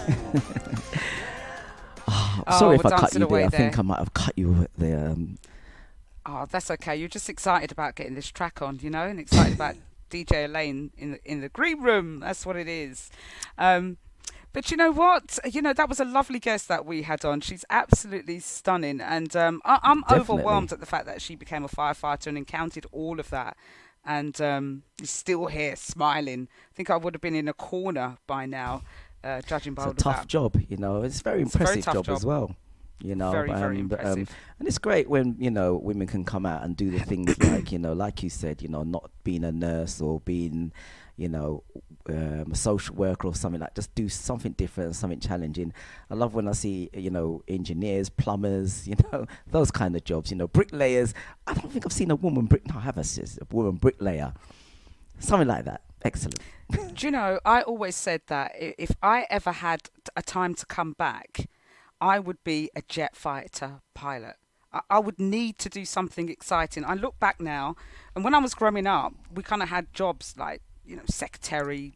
Sorry if I cut dancing you there. away I think I might have cut you there. Oh, that's okay. You're just excited about getting this track on, and excited about DJ Elaine in the green room. That's what it is. But you know what? That was a lovely guest that we had on. She's absolutely stunning, and I'm overwhelmed at the fact that she became a firefighter and encountered all of that, and is still here smiling. I think I would have been in a corner by now, judging by all of that. It's a tough job, It's a very impressive job as well. Very, very impressive. And it's great when women can come out and do the things like like you said, not being a nurse or being a social worker or something, like just do something different, something challenging. I love when I see engineers, plumbers, those kind of jobs, bricklayers. I don't think I've seen a woman I have a woman bricklayer, something like that. Excellent. Do you know, I always said that if I ever had a time to come back, I would be a jet fighter pilot. I would need to do something exciting. I look back now, and when I was growing up, we kind of had jobs like, secretary,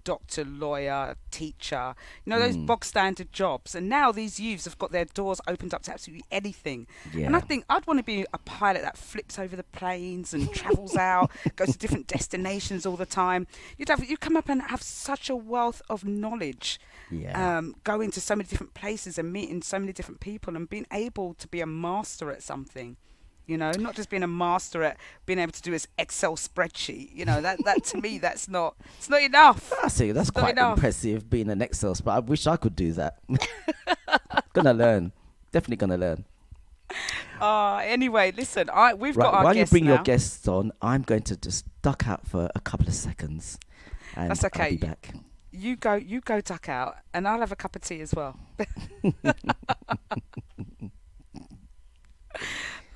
doctor, lawyer, teacher, those bog standard jobs. And now these youths have got their doors opened up to absolutely anything. Yeah. And I think I'd want to be a pilot that flips over the planes and travels out, goes to different destinations all the time. You'd come up and have such a wealth of knowledge. Yeah. Going to so many different places and meeting so many different people and being able to be a master at something. Not just being a master at being able to do his Excel spreadsheet. That to me, it's not enough. I see, that's quite impressive, being an Excel spreadsheet. I wish I could do that. Gonna learn. Definitely gonna learn. Anyway, listen, we've got our while guests you bring now. your guests on, I'm going to just duck out for a couple of seconds. And That's okay. I'll be back. You go duck out, and I'll have a cup of tea as well.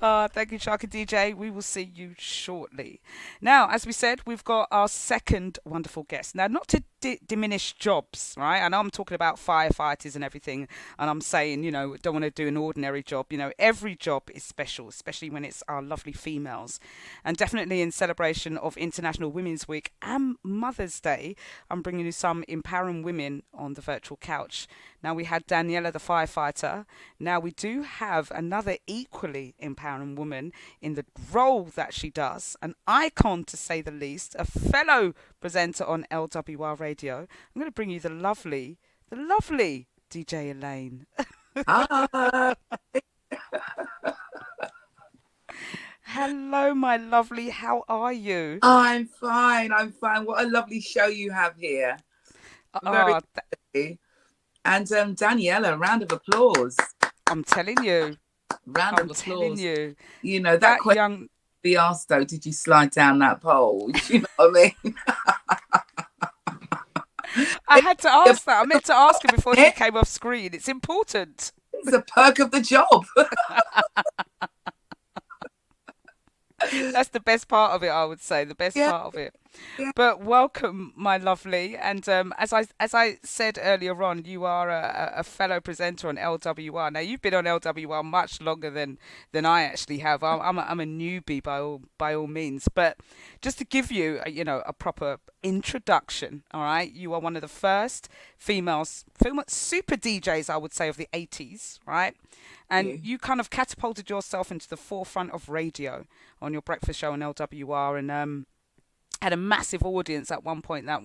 Thank you, SharkyDJ. We will see you shortly. Now, as we said, we've got our second wonderful guest. Now, not to diminish jobs, right? I know I'm talking about firefighters and everything, and I'm saying, don't want to do an ordinary job. Every job is special, especially when it's our lovely females. And definitely in celebration of International Women's Week and Mother's Day, I'm bringing you some empowering women on the virtual couch. Now, we had Daniela, the firefighter. Now, we do have another equally empowering woman in the role that she does, an icon to say the least, a fellow presenter on LWR Radio. I'm going to bring you the lovely DJ Elaine. Hello, my lovely. How are you? I'm fine. I'm fine. What a lovely show you have here. Very lovely. And Daniela, round of applause. I'm telling you. Round of applause. Telling you. You know, that question young... be asked, though, did you slide down that pole? You know what I mean? I had to ask that. I meant to ask her before she came off screen. It's important. It's a perk of the job. That's the best part of it, I would say. The best part of it. Yeah. But welcome, my lovely. And as I said earlier on, you are a fellow presenter on LWR. Now you've been on LWR much longer than I actually have. I'm a newbie by all means. But just to give you a proper introduction, all right. You are one of the first female super DJs, I would say, of the 80s, right? And you kind of catapulted yourself into the forefront of radio on your breakfast show on LWR, and had a massive audience at one point that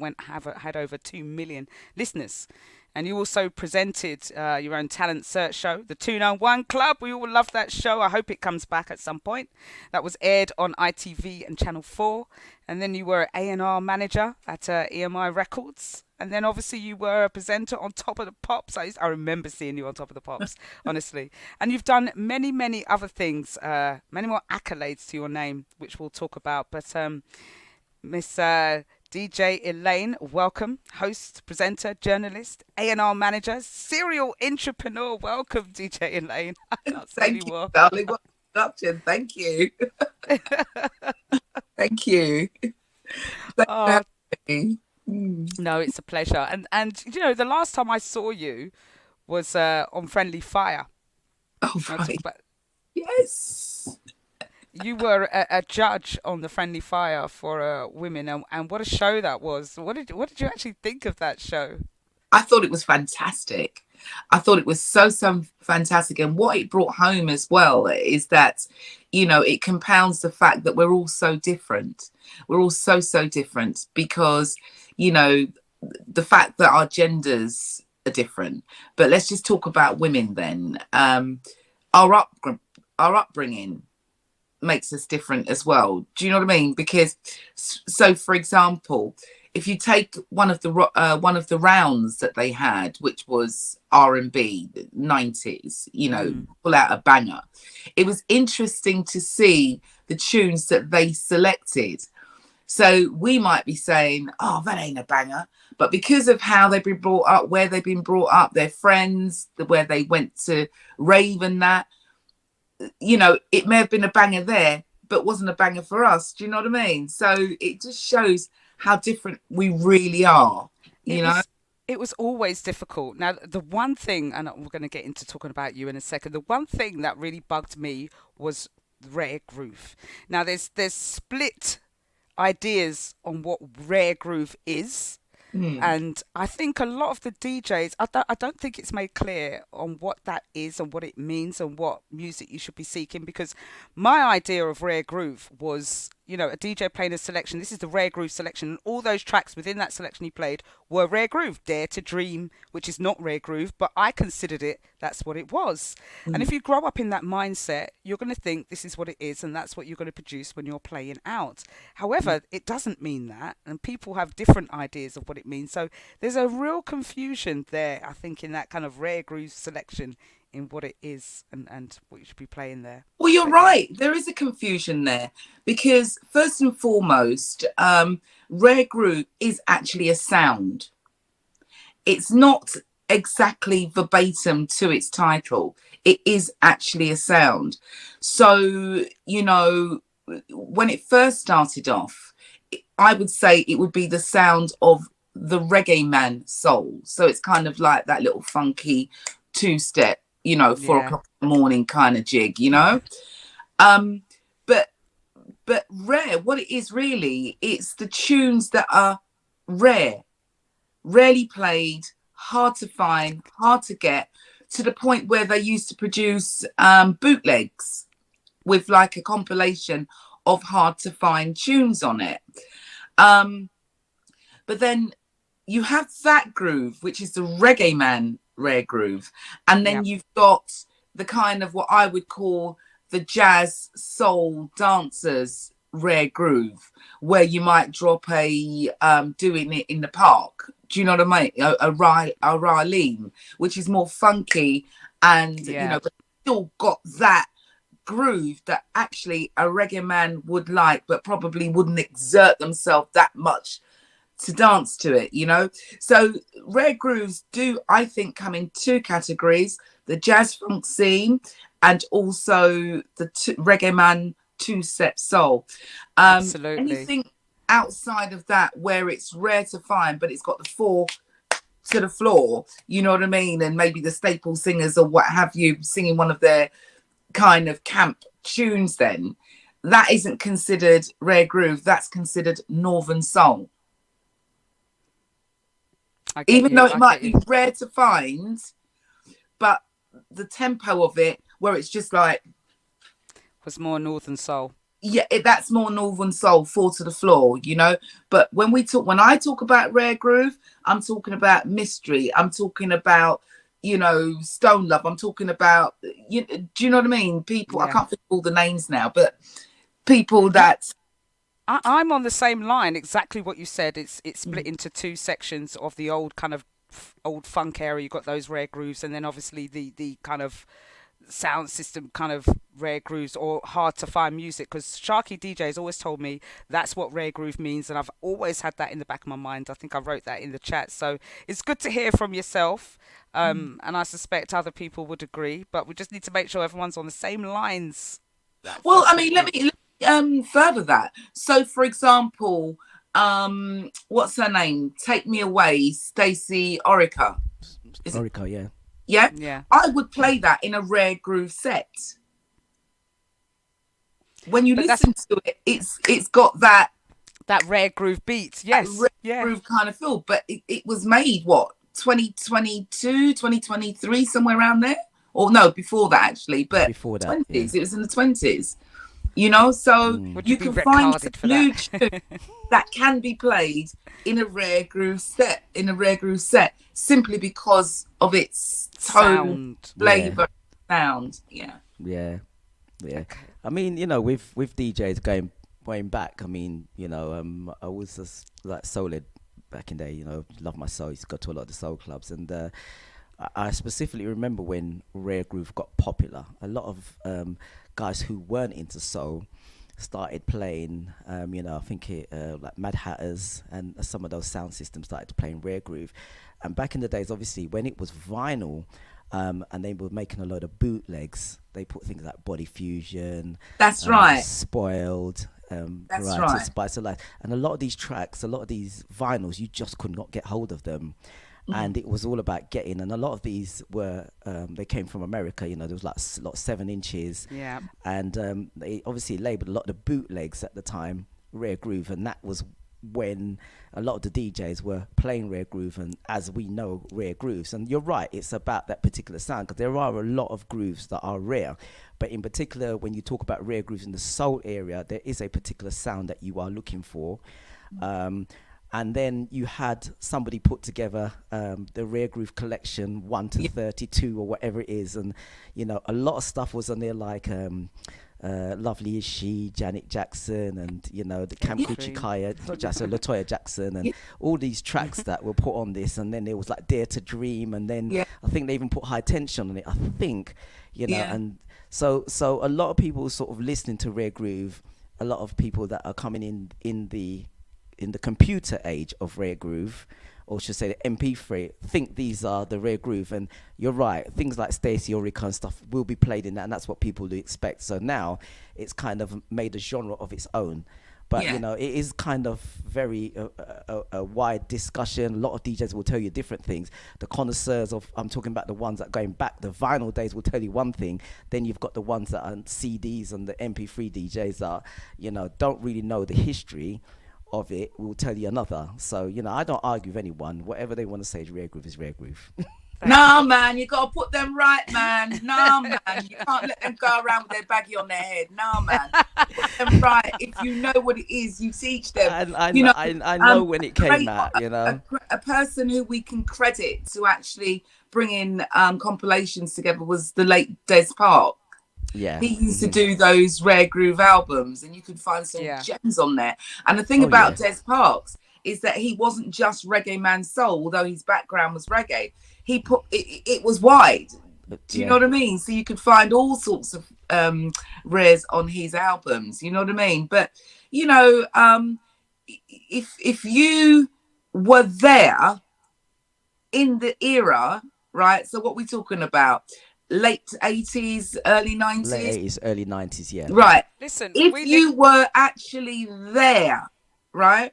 had over 2 million listeners. And you also presented your own talent search show, the 291 Club. We all love that show. I hope it comes back at some point. That was aired on ITV and Channel 4. And then you were an A&R manager at EMI Records. And then obviously you were a presenter on Top of the Pops. I remember seeing you on Top of the Pops, honestly. And you've done many, many other things, many more accolades to your name, which we'll talk about. But Miss DJ Elaine, welcome. Host, presenter, journalist, A&R manager, serial entrepreneur. Welcome, DJ Elaine. Thank you, darling. What introduction. Thank you. Thank you. No, it's a pleasure. And the last time I saw you was on Friendly Fire. Oh, right. Yes. You were a judge on the Friendly Fire for women, and what a show that was. What did you actually think of that show? I thought it was fantastic. I thought it was so fantastic. And what it brought home as well is that, it compounds the fact that we're all so different. We're all so different because, the fact that our genders are different. But let's just talk about women then. Our upbringing makes us different as well. Do you know what I mean? Because, so for example, if you take one of the rounds that they had, which was R&B, 90s, pull out a banger. It was interesting to see the tunes that they selected. So we might be saying, oh, that ain't a banger. But because of how they've been brought up, where they've been brought up, their friends, where they went to rave and that, it may have been a banger there, but wasn't a banger for us. Do you know what I mean? So it just shows how different we really are, It was always difficult. Now, the one thing, and we're going to get into talking about you in a second, the one thing that really bugged me was rare groove. Now, there's split ideas on what rare groove is. And I think a lot of the DJs, I don't think it's made clear on what that is and what it means and what music you should be seeking, because my idea of rare groove was, a DJ playing a selection. This is the rare groove selection, and all those tracks within that selection he played were rare groove. Dare to Dream, which is not rare groove, but I considered it, that's what it was. And if you grow up in that mindset, you're going to think this is what it is, and that's what you're going to produce when you're playing out. However, it doesn't mean that, and people have different ideas of what it means. So there's a real confusion there, I think, in that kind of rare groove selection, in what it is and what you should be playing there. Well, you're right. There is a confusion there because first and foremost, rare groove is actually a sound. It's not exactly verbatim to its title. It is actually a sound. So, when it first started off, I would say it would be the sound of the reggae man soul. So it's kind of like that little funky two-step, 4 o'clock in the morning kind of jig, but rare, what it is really, it's the tunes that are rarely played, hard to find, hard to get, to the point where they used to produce bootlegs with like a compilation of hard to find tunes on it. But then you have that groove, which is the reggae man rare groove, and then you've got the kind of what I would call the jazz soul dancers rare groove, where you might drop a doing it in the park. Do you know what I mean? A Ralim, which is more funky and you know, but still got that groove that actually a reggae man would like, but probably wouldn't exert themselves that much to dance to it, you know. So rare grooves do, I think, come in two categories: the jazz funk scene and also the reggae man two-step soul. Absolutely. Anything outside of that where it's rare to find, but it's got the four to the floor, you know what I mean, and maybe the staple singers or what have you singing one of their kind of camp tunes, then that isn't considered rare groove, that's considered northern soul. Even though it might be rare to find, but the tempo of it, where it's just like, was more northern soul. Yeah, that's more northern soul, fall to the floor, you know. But when I talk about rare groove, I'm talking about mystery. I'm talking about, you know, Stone Love. I'm talking about, do you know what I mean? People, I can't think of all the names now, but people that. I'm on the same line, exactly what you said. It's split into two sections of the old kind of old funk area. You've got those rare grooves, and then obviously the kind of sound system kind of rare grooves or hard to find music, because SharkyDJ has always told me that's what rare groove means, and I've always had that in the back of my mind. I think I wrote that in the chat, so it's good to hear from yourself, and I suspect other people would agree, but we just need to make sure everyone's on the same lines. Well, I mean, let me further that. So for example, what's her name, Take Me Away, Stacey Orica. Orica, yeah, I would play that in a rare groove set. When you listen to it, it's got that rare groove beat, yes, rare groove kind of feel, but it was made 2022, 2023, somewhere around there, or no, before that actually, but before that, 20s, it was in the 20s, you know. So you can find a new tune that can be played in a rare groove set, simply because of its tone, flavor, sound. Yeah. I mean, you know, with DJs going back, I mean, you know, I was just like souled back in the day, you know, love my soul. Used to go to a lot of the soul clubs, and I specifically remember when rare groove got popular. A lot of guys who weren't into soul started playing, you know, I think like Mad Hatters and some of those sound systems started playing rare groove. And back in the days, obviously, when it was vinyl, and they were making a load of bootlegs, they put things like Body Fusion. That's right. Spoiled. That's right. Spice of Life. And a lot of these tracks, a lot of these vinyls, you just could not get hold of them. And it was all about getting, and a lot of these were, they came from America, you know, there was like a lot 7 inches. Yeah. And they obviously labeled a lot of the bootlegs at the time rare groove, and that was when a lot of the DJs were playing rare groove, and as we know, rare grooves. And you're right, it's about that particular sound, because there are a lot of grooves that are rare. But in particular, when you talk about rare grooves in the soul area, there is a particular sound that you are looking for. And then you had somebody put together the Rare Groove Collection 1 to 32 or whatever it is. And, you know, a lot of stuff was on there like Lovely Is She, Janet Jackson, and, you know, the Camp Coochie Kaya, not Jackson, LaToya Jackson, and all these tracks that were put on this. And then there was like Dare to Dream. And then I think they even put High Tension on it, I think, you know. And so a lot of people sort of listening to Rare Groove, a lot of people that are coming in the computer age of rare groove, or should say the MP3, think these are the rare groove. And you're right, things like Stacey Orica and stuff will be played in that, and that's what people do expect. So now it's kind of made a genre of its own. But you know, it is kind of very a wide discussion. A lot of DJs will tell you different things. The connoisseurs of, I'm talking about the ones that going back, the vinyl days, will tell you one thing. Then you've got the ones that are on CDs and the MP3 DJs that, you know, don't really know the history of it, will tell you another. So, you know, I don't argue with anyone. Whatever they want to say is rare groove is rare groove. No, man, you got to put them right, man. No, man, you can't let them go around with their baggie on their head. No, man, put them right. If you know what it is, you teach them. I know when it came out, you know. A person who we can credit to actually bringing compilations together was the late Des Park. Yeah. He used to do those Rare Groove albums, and you could find some gems on there. And the thing about Des Parks is that he wasn't just reggae man soul, although his background was reggae. He put it was wide. Do you know what I mean? So you could find all sorts of rares on his albums. You know what I mean? But you know, if you were there in the era, right? So what we're talking about, late 80s, early 90s? Late 80s, early 90s, yeah. Right. Listen, if you were actually there, right?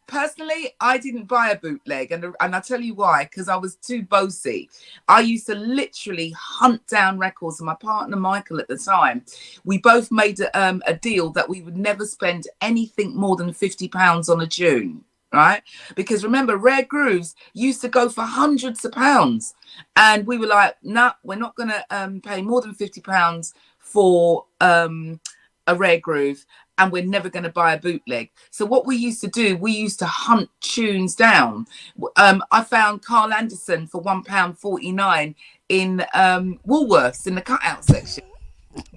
Personally, I didn't buy a bootleg, and I'll tell you why, because I was too bossy. I used to literally hunt down records, and my partner Michael at the time, we both made a deal that we would never spend anything more than £50 on a tune, right? Because remember, Rare Grooves used to go for hundreds of pounds, and we were like, nah, we're not going to pay more than £50 for a Rare Groove, and we're never going to buy a bootleg. So what we used to do, we used to hunt tunes down. I found Carl Anderson for £1.49 in Woolworths in the cutout section.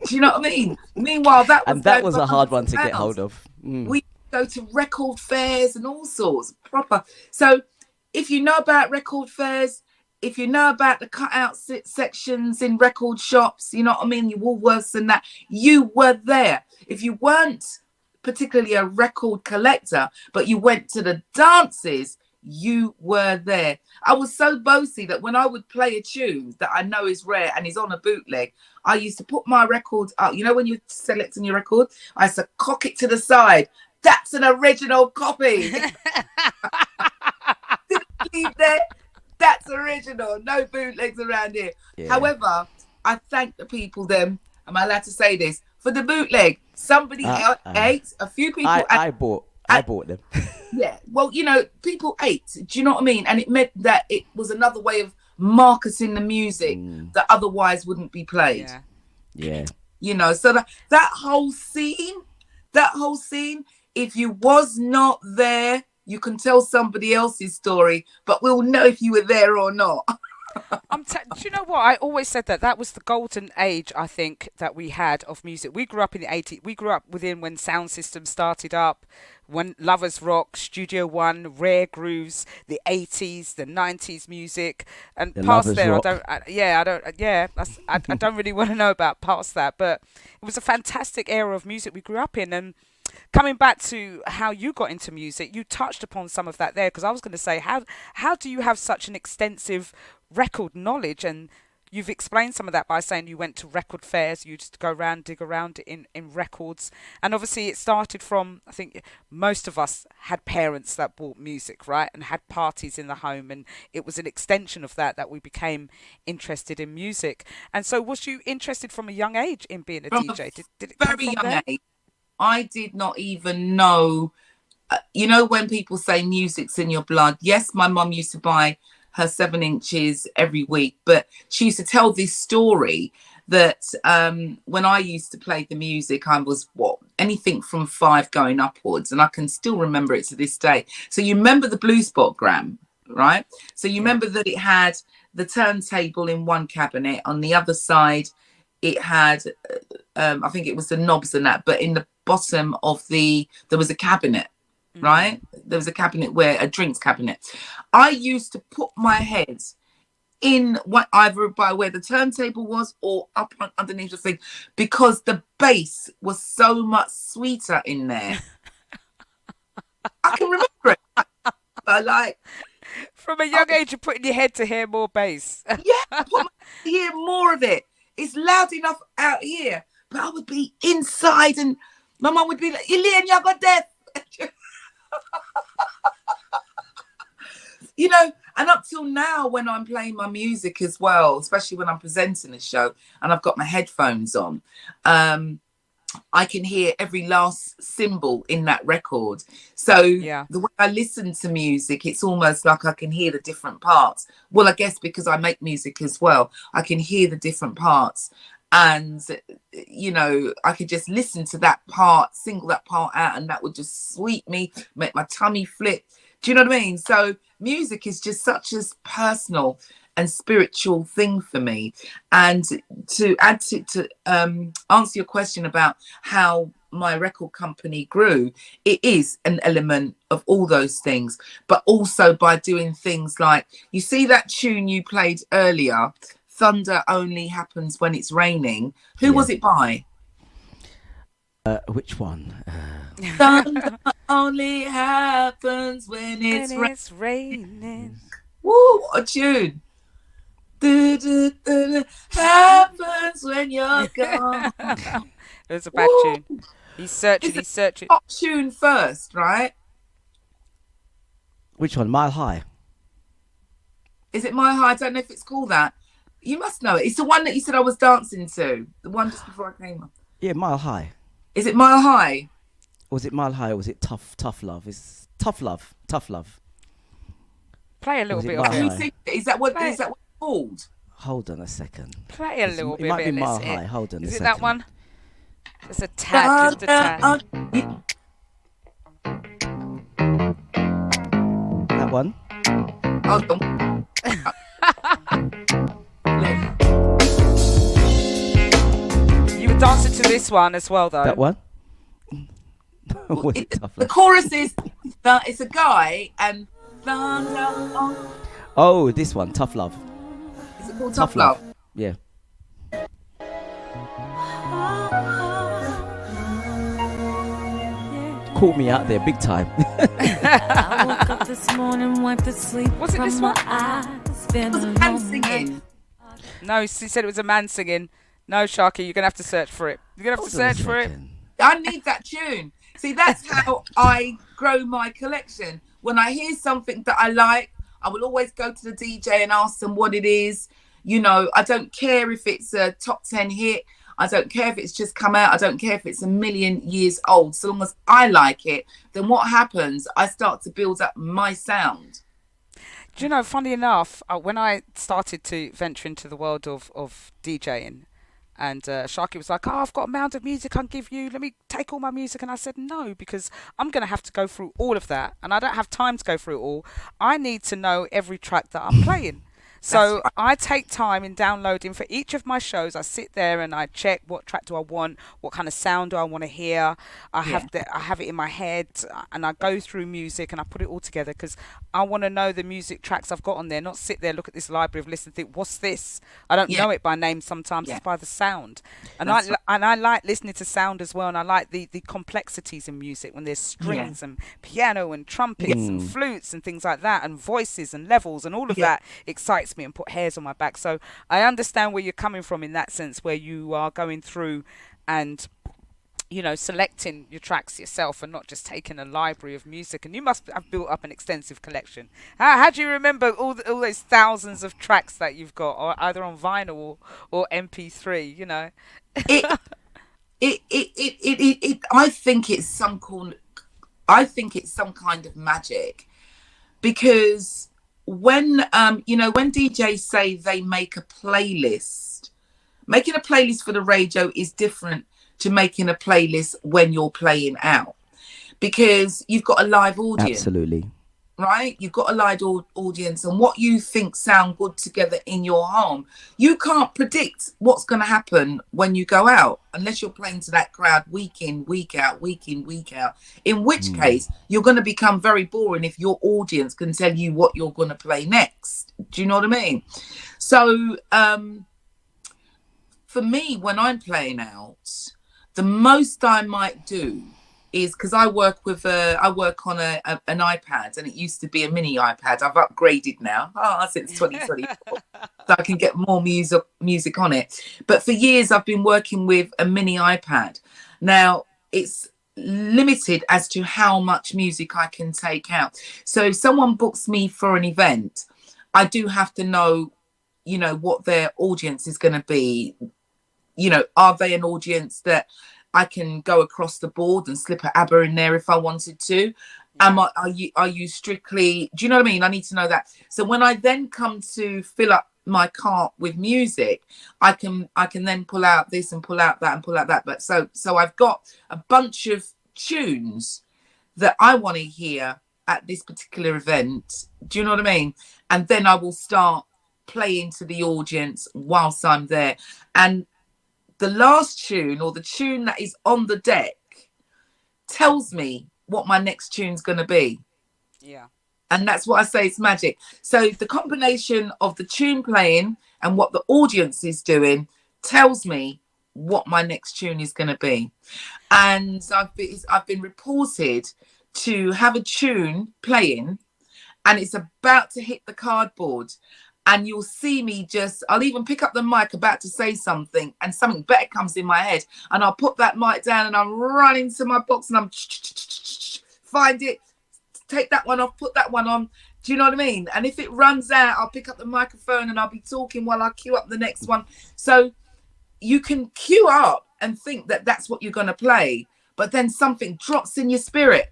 Do you know what I mean? Meanwhile, that was a hard one to get hold of. We go to record fairs and all sorts, proper. So if you know about record fairs, if you know about the cutout sections in record shops, you know what I mean, your Woolworths and that, you were there. If you weren't particularly a record collector, but you went to the dances, you were there. I was so bossy that when I would play a tune that I know is rare and is on a bootleg, I used to put my record up. You know when you're selecting your record, I used to cock it to the side. That's an original copy. Didn't leave there. That's original. No bootlegs around here. Yeah. However, I thank the people then, am I allowed to say this, for the bootleg. Somebody ate, a few people I bought them. Yeah, well, you know, people ate. Do you know what I mean? And it meant that it was another way of marketing the music that otherwise wouldn't be played. Yeah. You know, so that whole scene, if you was not there, you can tell somebody else's story, but we'll know if you were there or not. Do you know what? I always said that was the golden age, I think, that we had of music. We grew up in the 80s. We grew up within when sound systems started up, when Lovers Rock, Studio One, Rare Grooves, the 80s, the 90s music, and the past Lovers there, Rock. I don't really want to know about past that, but it was a fantastic era of music we grew up in. And coming back to how you got into music, you touched upon some of that there, because I was going to say, how do you have such an extensive record knowledge? And you've explained some of that by saying you went to record fairs, you just go around, dig around in records. And obviously it started from, I think most of us had parents that bought music, right? And had parties in the home. And it was an extension of that we became interested in music. And so was you interested from a young age in being a DJ? Did it come from there? Age. I did not even know, you know, when people say music's in your blood. Yes, my mum used to buy her 7 inches every week, but she used to tell this story that when I used to play the music, I was anything from 5 going upwards, and I can still remember it to this day. So you remember the Blue Spot Gram, right? So you remember that it had the turntable in one cabinet, on the other side it had I think it was the knobs and that, but in the bottom of there was a cabinet, right? There was a cabinet a drinks cabinet. I used to put my head in either by where the turntable was or up underneath the thing, because the bass was so much sweeter in there. I can remember it. I like from a young age, you're putting your head to hear more bass. Yeah, to hear more of it. It's loud enough out here, but I would be inside, and my mum would be like, "Elaine, you got deaf." You know, and up till now, when I'm playing my music as well, especially when I'm presenting a show and I've got my headphones on, I can hear every last symbol in that record. So the way I listen to music, it's almost like I can hear the different parts. Well, I guess because I make music as well, I can hear the different parts. And, you know, I could just listen to that part, single that part out, and that would just sweep me, make my tummy flip. Do you know what I mean? So music is just such as personal and spiritual thing for me. And to add to answer your question about how my record company grew, it is an element of all those things, but also by doing things like, you see that tune you played earlier, Thunder Only Happens When It's Raining. Who was it by? Which one? Thunder only happens when it's raining. Woo, what a tune. Do, do, do, do, happens when you're gone. It was a bad tune. He's searching. Top tune first, right? Which one? Mile High. Is it Mile High? I don't know if it's called that. You must know it. It's the one that you said I was dancing to. The one just before I came on. Yeah, Mile High. Is it Mile High? Was it Mile High or was it Tough Love? It's Tough Love. Play a little bit of it. Is that what it's called? Hold on a second. Play a little bit. It might be Mile High. High. Hold on a second. Is it that one? It's a tad. Just a tad. That one? Hold on. You were dancing to this one as well, though. That one? The chorus is it's a guy and oh, this one, Tough Love. Is it called Tough Love? Yeah. Caught me out there big time. I woke up this morning, wiped the sleep Was it this from one? my eyes. Been Was a a man long singing? night. No, he said it was a man singing. No, Sharky, you're going to have to search for it. You're going to have to search for it. I need that tune. See, that's how I grow my collection. When I hear something that I like, I will always go to the DJ and ask them what it is. You know, I don't care if it's a top 10 hit. I don't care if it's just come out. I don't care if it's 1,000,000 years old. So long as I like it, then what happens? I start to build up my sound. Do you know, funny enough, when I started to venture into the world of DJing, and Sharky was like, I've got a mound of music I can give you. Let me take all my music. And I said, no, because I'm going to have to go through all of that. And I don't have time to go through it all. I need to know every track that I'm playing. So I take time in downloading for each of my shows. I sit there and I check what track do I want, what kind of sound do I want to hear. I have it in my head, and I go through music and I put it all together because I want to know the music tracks I've got on there. Not sit there, look at this library of lists and think, what's this? I don't know it by name sometimes. It's by the sound, and I like listening to sound as well. And I like the complexities in music when there's strings and piano and trumpets and flutes and things like that, and voices and levels and all of that excites me and put hairs on my back. So I understand where you're coming from in that sense, where you are going through and, you know, selecting your tracks yourself and not just taking a library of music. And you must have built up an extensive collection. How do you remember all those thousands of tracks that you've got, or either on vinyl or MP3? You know, I think it's some kind of magic, because when when DJs say they make a playlist, making a playlist for the radio is different to making a playlist when you're playing out, because you've got a live audience. Absolutely. Right? You've got a live audience, and what you think sound good together in your home, you can't predict what's going to happen when you go out, unless you're playing to that crowd week in, week out, in which case you're going to become very boring if your audience can tell you what you're going to play next. Do you know what I mean? So for me, when I'm playing out, the most I might do is, because I work on an iPad, and it used to be a mini iPad. I've upgraded now since 2024, so I can get more music on it. But for years I've been working with a mini iPad. Now it's limited as to how much music I can take out. So if someone books me for an event, I do have to know, you know, what their audience is going to be. You know, are they an audience that I can go across the board and slip an ABBA in there if I wanted to? Are you strictly, do you know what I mean? I need to know that. So when I then come to fill up my cart with music, I can then pull out this and pull out that and pull out that. But so I've got a bunch of tunes that I want to hear at this particular event. Do you know what I mean? And then I will start play into the audience whilst I'm there. And the last tune, or the tune that is on the deck, tells me what my next tune's going to be. Yeah. And that's what I say, it's magic. So the combination of the tune playing and what the audience is doing tells me what my next tune is going to be. And I've been reported to have a tune playing and it's about to hit the cardboard, and you'll see me I'll even pick up the mic about to say something, and something better comes in my head, and I'll put that mic down and I'm running to my box and I'm find it, take that one off, put that one on. Do you know what I mean? And if it runs out, I'll pick up the microphone and I'll be talking while I queue up the next one. So you can queue up and think that that's what you're going to play, but then something drops in your spirit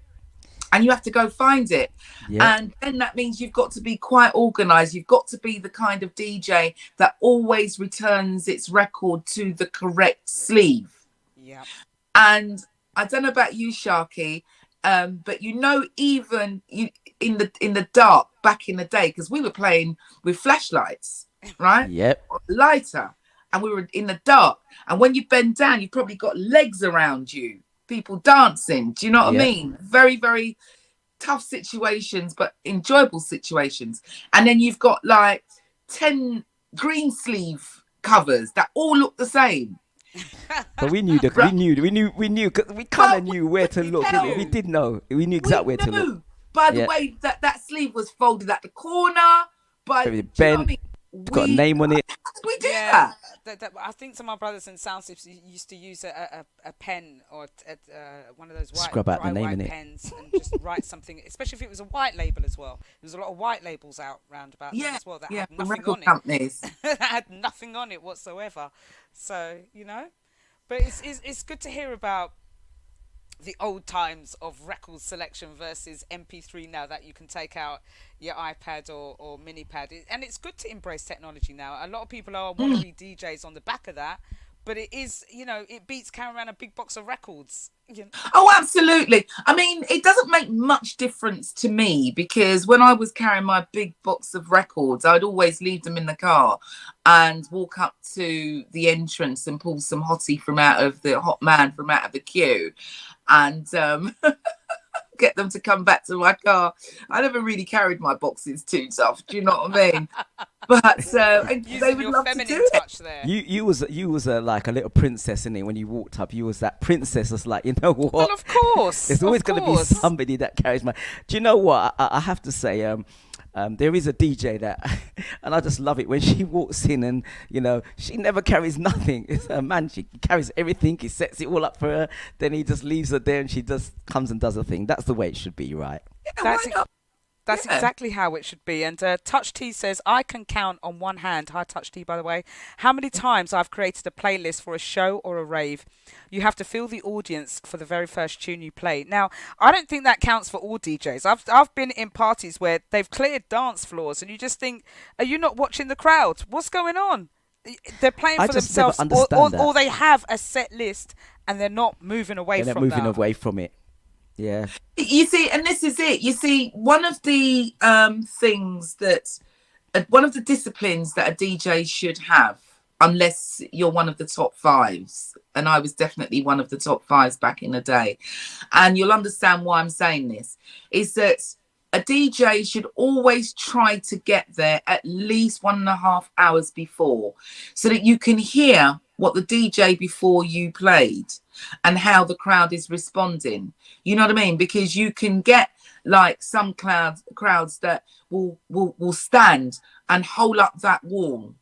and you have to go find it. Yeah. And then that means you've got to be quite organized. You've got to be the kind of DJ that always returns its record to the correct sleeve. Yeah. And I don't know about you, Sharky, but even in the dark back in the day, because we were playing with flashlights, right? Yep. Lighter, and we were in the dark. And when you bend down, you've probably got legs around you, people dancing. Do you know what I mean? Very, very tough situations, but enjoyable situations. And then you've got like 10 green sleeve covers that all look the same. But we knew because we kind of knew where to look. We did know. We knew exactly where to look. By the way, that sleeve was folded at the corner. Bent, got a name on it. We did that. I think some of my brothers in soundslips used to use a pen or one of those scrub out the name in it pens and just write something, especially if it was a white label as well. There was a lot of white labels out round about then as well that had nothing on it. Companies. That had nothing on it whatsoever. So, but it's good to hear about the old times of record selection versus MP3 now that you can take out your iPad or mini pad. And it's good to embrace technology now. A lot of people want to be DJs on the back of that, but it is, it beats carrying around a big box of records. Oh, absolutely. I mean, it doesn't make much difference to me, because when I was carrying my big box of records, I'd always leave them in the car and walk up to the entrance and pull some hottie from out of the queue and get them to come back to my car. I never really carried my boxes too tough. Do you know what I mean? But they would love to do it. There. You was like a little princess, innit? When you walked up, you was that princess. That's like, you know what? Well, of course. There's always going to be somebody that carries my. Do you know what? I have to say, there is a DJ that, and I just love it when she walks in, and she never carries nothing. It's her man. She carries everything. He sets it all up for her. Then he just leaves her there, and she just comes and does her thing. That's the way it should be, right? Yeah, That's exactly how it should be. And Touch T says, I can count on one hand, hi Touch T by the way, how many times I've created a playlist for a show or a rave. You have to feel the audience for the very first tune you play. Now, I don't think that counts for all DJs. I've been in parties where they've cleared dance floors and you just think, are you not watching the crowd? What's going on? They're playing for themselves, or they have a set list and they're not moving away from that. They're not moving away from it. Yeah. You see, and this is it. You see, one of the things that, one of the disciplines that a DJ should have, unless you're one of the top fives, and I was definitely one of the top fives back in the day, and you'll understand why I'm saying this, is that a DJ should always try to get there at least 1.5 hours before, so that you can hear what the DJ before you played and how the crowd is responding. You know what I mean? Because you can get like some crowds that will stand and hold up that wall.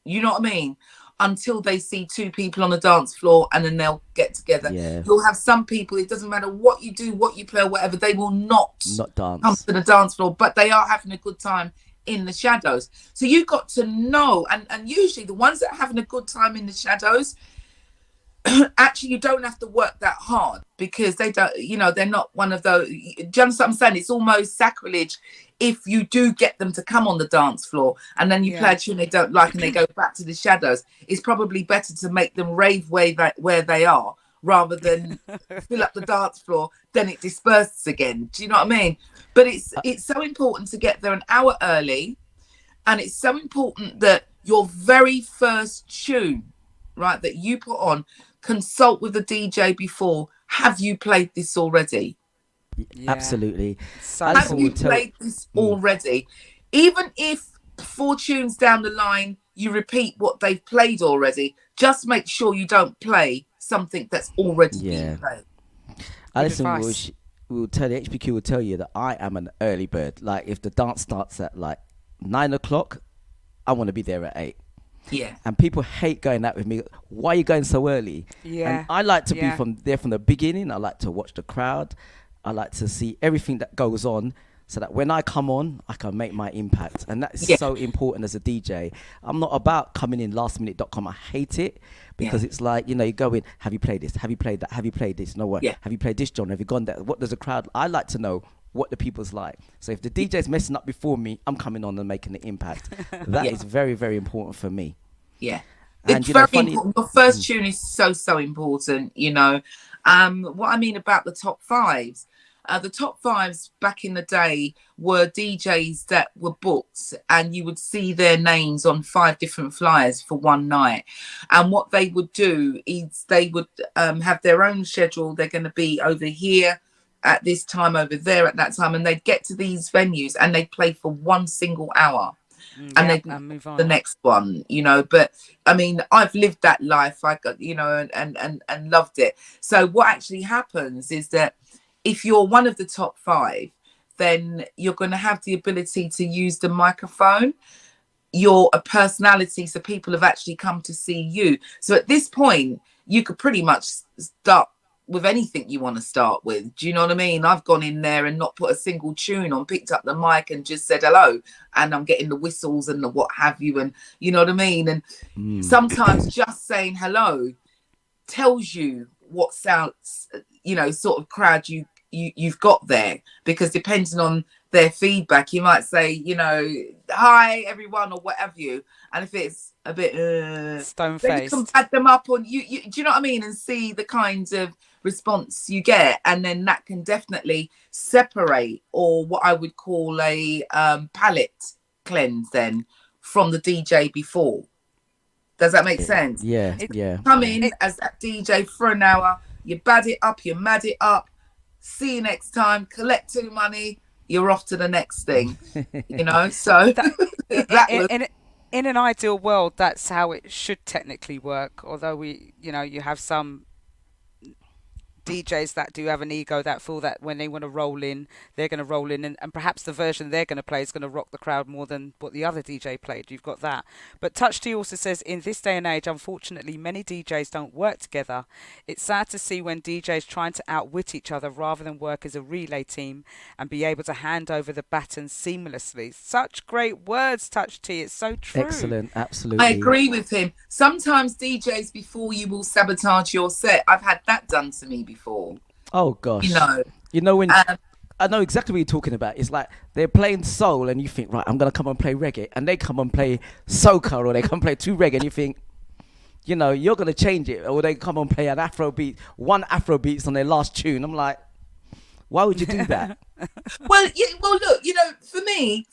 You know what I mean? Until they see two people on the dance floor, and then they'll get together. Yeah. You'll have some people, it doesn't matter what you do, what you play or whatever, they will not dance, come to the dance floor, but they are having a good time in the shadows. So you've got to know, and usually the ones that are having a good time in the shadows, actually you don't have to work that hard, because they don't, they're not one of those. Do you understand what I'm saying? It's almost sacrilege if you do get them to come on the dance floor and then you play a tune they don't like and they go back to the shadows. It's probably better to make them rave where they are, rather than fill up the dance floor, then it disperses again. Do you know what I mean? But it's so important to get there an hour early, And it's so important that your very first tune, right, that you put on, consult with the DJ before. Have you played this already? Absolutely. So Have you played this already? Even if 4 tunes down the line you repeat what they've played already, just make sure you don't play something that's already been played. Alison will tell you, HPQ will tell you that I am an early bird. Like if the dance starts at like 9 o'clock, I want to be there at 8. Yeah. And people hate going out with me. Why are you going so early? Yeah. And I like to be from the beginning. I like to watch the crowd. I like to see everything that goes on, so that when I come on, I can make my impact. And that is so important as a DJ. I'm not about coming in lastminute.com. I hate it because it's like, you go in, have you played this? Have you played that? Have you played this? No, what? Yeah. Have you played this genre? Have you gone there? What does the crowd... I like to know what the people's like. So if the DJ's messing up before me, I'm coming on and making an impact. That is very, very important for me. Yeah. And it's very important. Your first tune is so important, What I mean about the top 5s, the top 5s back in the day were DJs that were booked, and you would see their names on 5 different flyers for one night. And what they would do is they would have their own schedule. They're going to be over here at this time, over there at that time, and they'd get to these venues and they'd play for 1 single hour. And they move on the next one, but I mean, I've lived that life. I got, and loved it. So what actually happens is that if you're one of the top 5, then you're going to have the ability to use the microphone. You're a personality, so people have actually come to see you. So at this point, you could pretty much start with anything you want to start with. Do you know what I mean? I've gone in there and not put a single tune on, picked up the mic and just said hello, and I'm getting the whistles and the what have you, and you know what I mean? And sometimes just saying hello tells you what sounds, sort of crowd you've got there, because depending on their feedback, you might say, hi everyone or whatever you, and if it's a bit stone-faced, then you can add them up on you. Do you know what I mean? And see the kinds of response you get, and then that can definitely separate, or what I would call a palette cleanse then from the DJ before. Does that make sense? Yeah. Come in as that DJ for an hour, you bad it up, you mad it up, see you next time, collect 2 money, you're off to the next thing. So in an ideal world, that's how it should technically work. Although you have some DJs that do have an ego that feel that when they want to roll in, they're going to roll in, and perhaps the version they're going to play is going to rock the crowd more than what the other DJ played. You've got that. But Touch T also says, in this day and age, unfortunately, many DJs don't work together. It's sad to see when DJs trying to outwit each other rather than work as a relay team and be able to hand over the baton seamlessly. Such great words, Touch T. It's so true. Excellent. Absolutely. I agree with him. Sometimes DJs before you will sabotage your set. I've had that done to me before. Oh gosh. When I know exactly what you're talking about. It's like they're playing soul and you think, right, I'm gonna come and play reggae, and they come and play soca, or they come play 2 reggae, and you think, you're gonna change it, or they come and play an Afrobeat, 1 Afrobeats on their last tune. I'm like, why would you do that? Well, look, for me,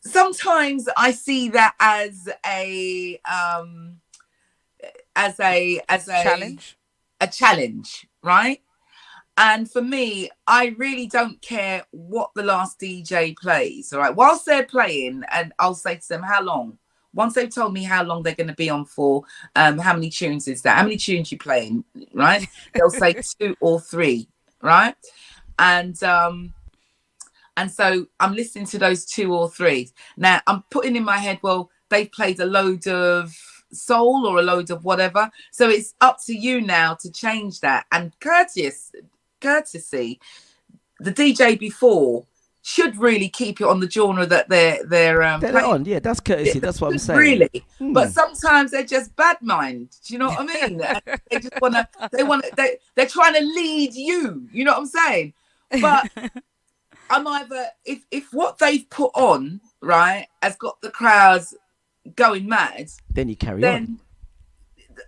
sometimes I see that as a challenge. A challenge, right? And for me, I really don't care what the last DJ plays, all right? Whilst they're playing, and I'll say to them, how long? Once they've told me how long they're going to be on for, how many tunes is that? How many tunes you playing, right? They'll say 2 or 3, right? And so I'm listening to those 2 or 3. Now, I'm putting in my head, well, they've played a load of soul or a load of whatever, so it's up to you now to change that. And courtesy, the DJ before should really keep it on the genre that they're on. Yeah, that's courtesy. That's what I'm saying. Really, but sometimes they're just bad mind. Do you know what I mean? They just they're trying to lead you. You know what I'm saying? But I'm either, if what they've put on, right, has got the crowds going mad, then you carry on.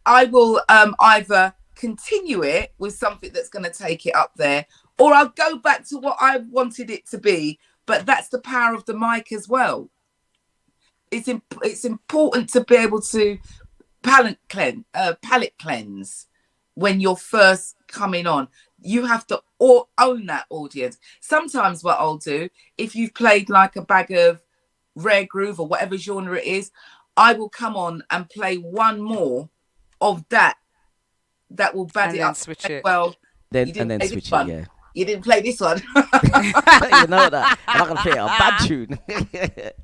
I will either continue it with something that's going to take it up there, or I'll go back to what I wanted it to be. But that's the power of the mic as well. it's important to be able to palate cleanse when you're first coming on. You have to own that audience. Sometimes what I'll do, if you've played like a bag of rare groove or whatever genre it is, I will come on and play one more of that will bad it up. Switch it. Well, and then switch it, yeah. You didn't play this one. You know that. I'm not going to play a bad tune.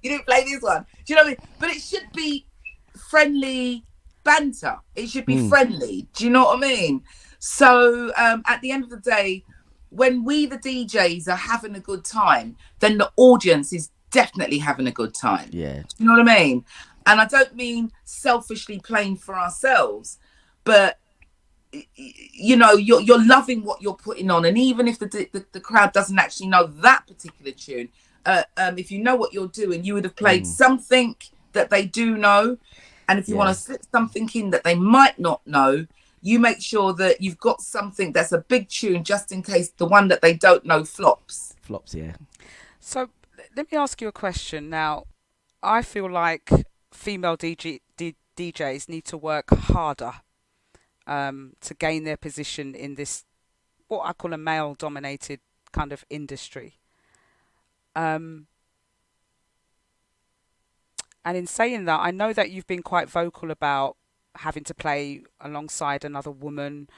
You didn't play this one. Do you know what I mean? But it should be friendly banter. It should be friendly. Do you know what I mean? So at the end of the day, when we, the DJs, are having a good time, then the audience is definitely having a good time. Yeah. Do you know what I mean? And I don't mean selfishly playing for ourselves, but you know, you're loving what you're putting on, and even if the crowd doesn't actually know that particular tune, if you know what you're doing, you would have played something that they do know, and if you want to slip something in that they might not know, you make sure that you've got something that's a big tune just in case the one that they don't know flops. Yeah. So let me ask you a question now. I feel like female DJs need to work harder to gain their position in this, what I call a male-dominated kind of industry. And in saying that, I know that you've been quite vocal about having to play alongside another woman,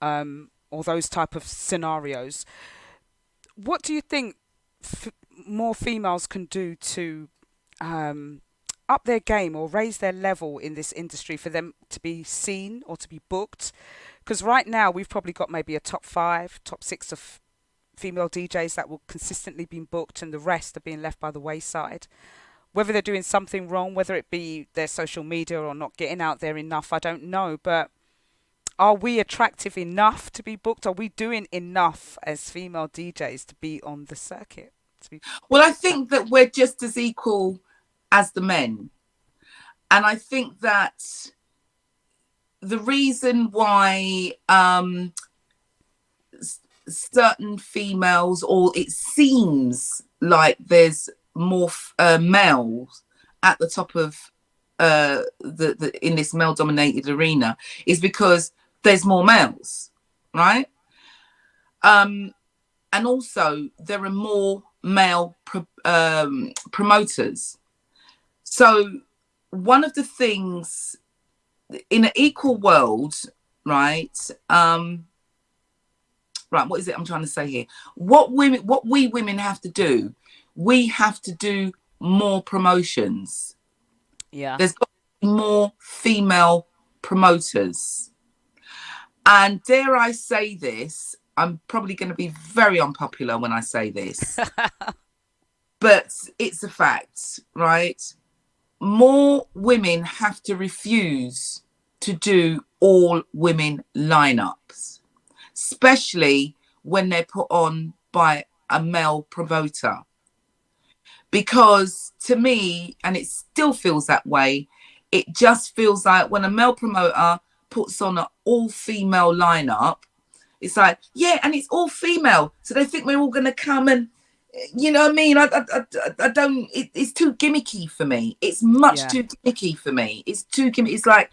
or those type of scenarios. What do you think more females can do to up their game or raise their level in this industry for them to be seen or to be booked? Because right now we've probably got maybe a top 5, top 6 of female DJs that will consistently be booked, and the rest are being left by the wayside. Whether they're doing something wrong, whether it be their social media or not getting out there enough, I don't know. But are we attractive enough to be booked? Are we doing enough as female DJs to be on the circuit? Well, I think that we're just as equal as the men. And I think that the reason why certain females, or it seems like there's more males at the top of the in this male dominated arena, is because there's more males, right? And also there are more male promoters. So one of the things in an equal world, right? Right, what is it I'm trying to say here? What we women have to do, we have to do more promotions. Yeah. There's got to be more female promoters. And dare I say this, I'm probably going to be very unpopular when I say this, but it's a fact, right? More women have to refuse to do all women lineups, especially when they're put on by a male promoter. Because to me, and it still feels that way, it just feels like when a male promoter puts on an all-female lineup, it's like, yeah, and it's all female. So they think we're all going to come and, you know what I mean? I don't, it's too gimmicky for me. It's much too gimmicky for me. It's too gimmicky. It's like,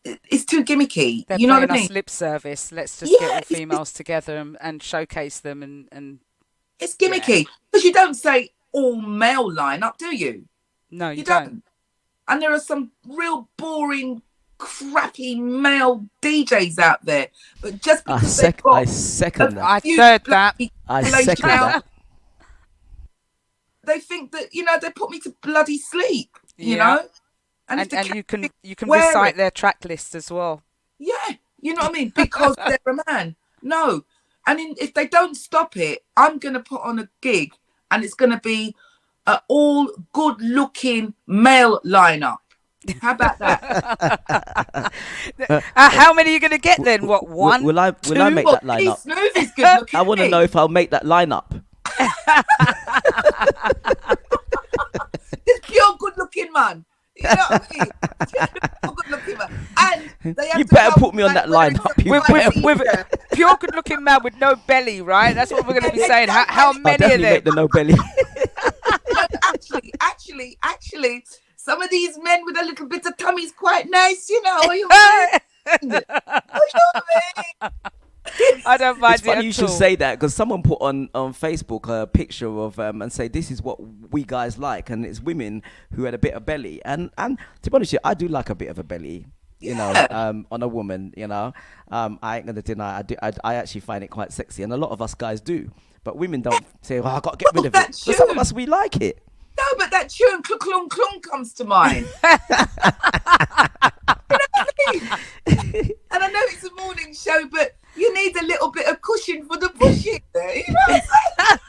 it's too gimmicky. They're you know playing what I mean? us lip service. Let's just get all females together and showcase them and it's gimmicky. Because you don't say all male lineup, do you? No, you don't. And there are some real boring, crappy male DJs out there. But just because I second that. I third that. I second that. They think that, you know, they put me to bloody sleep, you know? And you can recite their track list as well. Yeah, you know what I mean? Because they're a man. No. And if they don't stop it, I'm going to put on a gig and it's going to be an all good-looking male lineup. How about that? How many are you going to get then? What, one? Will I make that lineup? Smooth is good looking. I want to know if I'll make that lineup. This pure good-looking man. You know what I mean? Good-looking man. And they have you better put me on that lineup. With pure good-looking man with no belly, right? That's what we're going to be saying. How many I'll definitely of them? make the no belly. actually, some of these men with a little bit of tummy's quite nice, you know. You know what I mean? I don't mind It's funny it you at should all. say that because someone put on Facebook a picture of and say this is what we guys like, and it's women who had a bit of belly, and to be honest, with you, I do like a bit of a belly, you know, on a woman, you know. I ain't gonna deny I actually find it quite sexy, and a lot of us guys do, but women don't say, "Oh, I got to get rid of it." But some of us, we like it. No, but that tune "Clung Clung Clung" comes to mind. You know what I mean? And I know it's a morning show, but you need a little bit of cushion for the pushing there. You know what I'm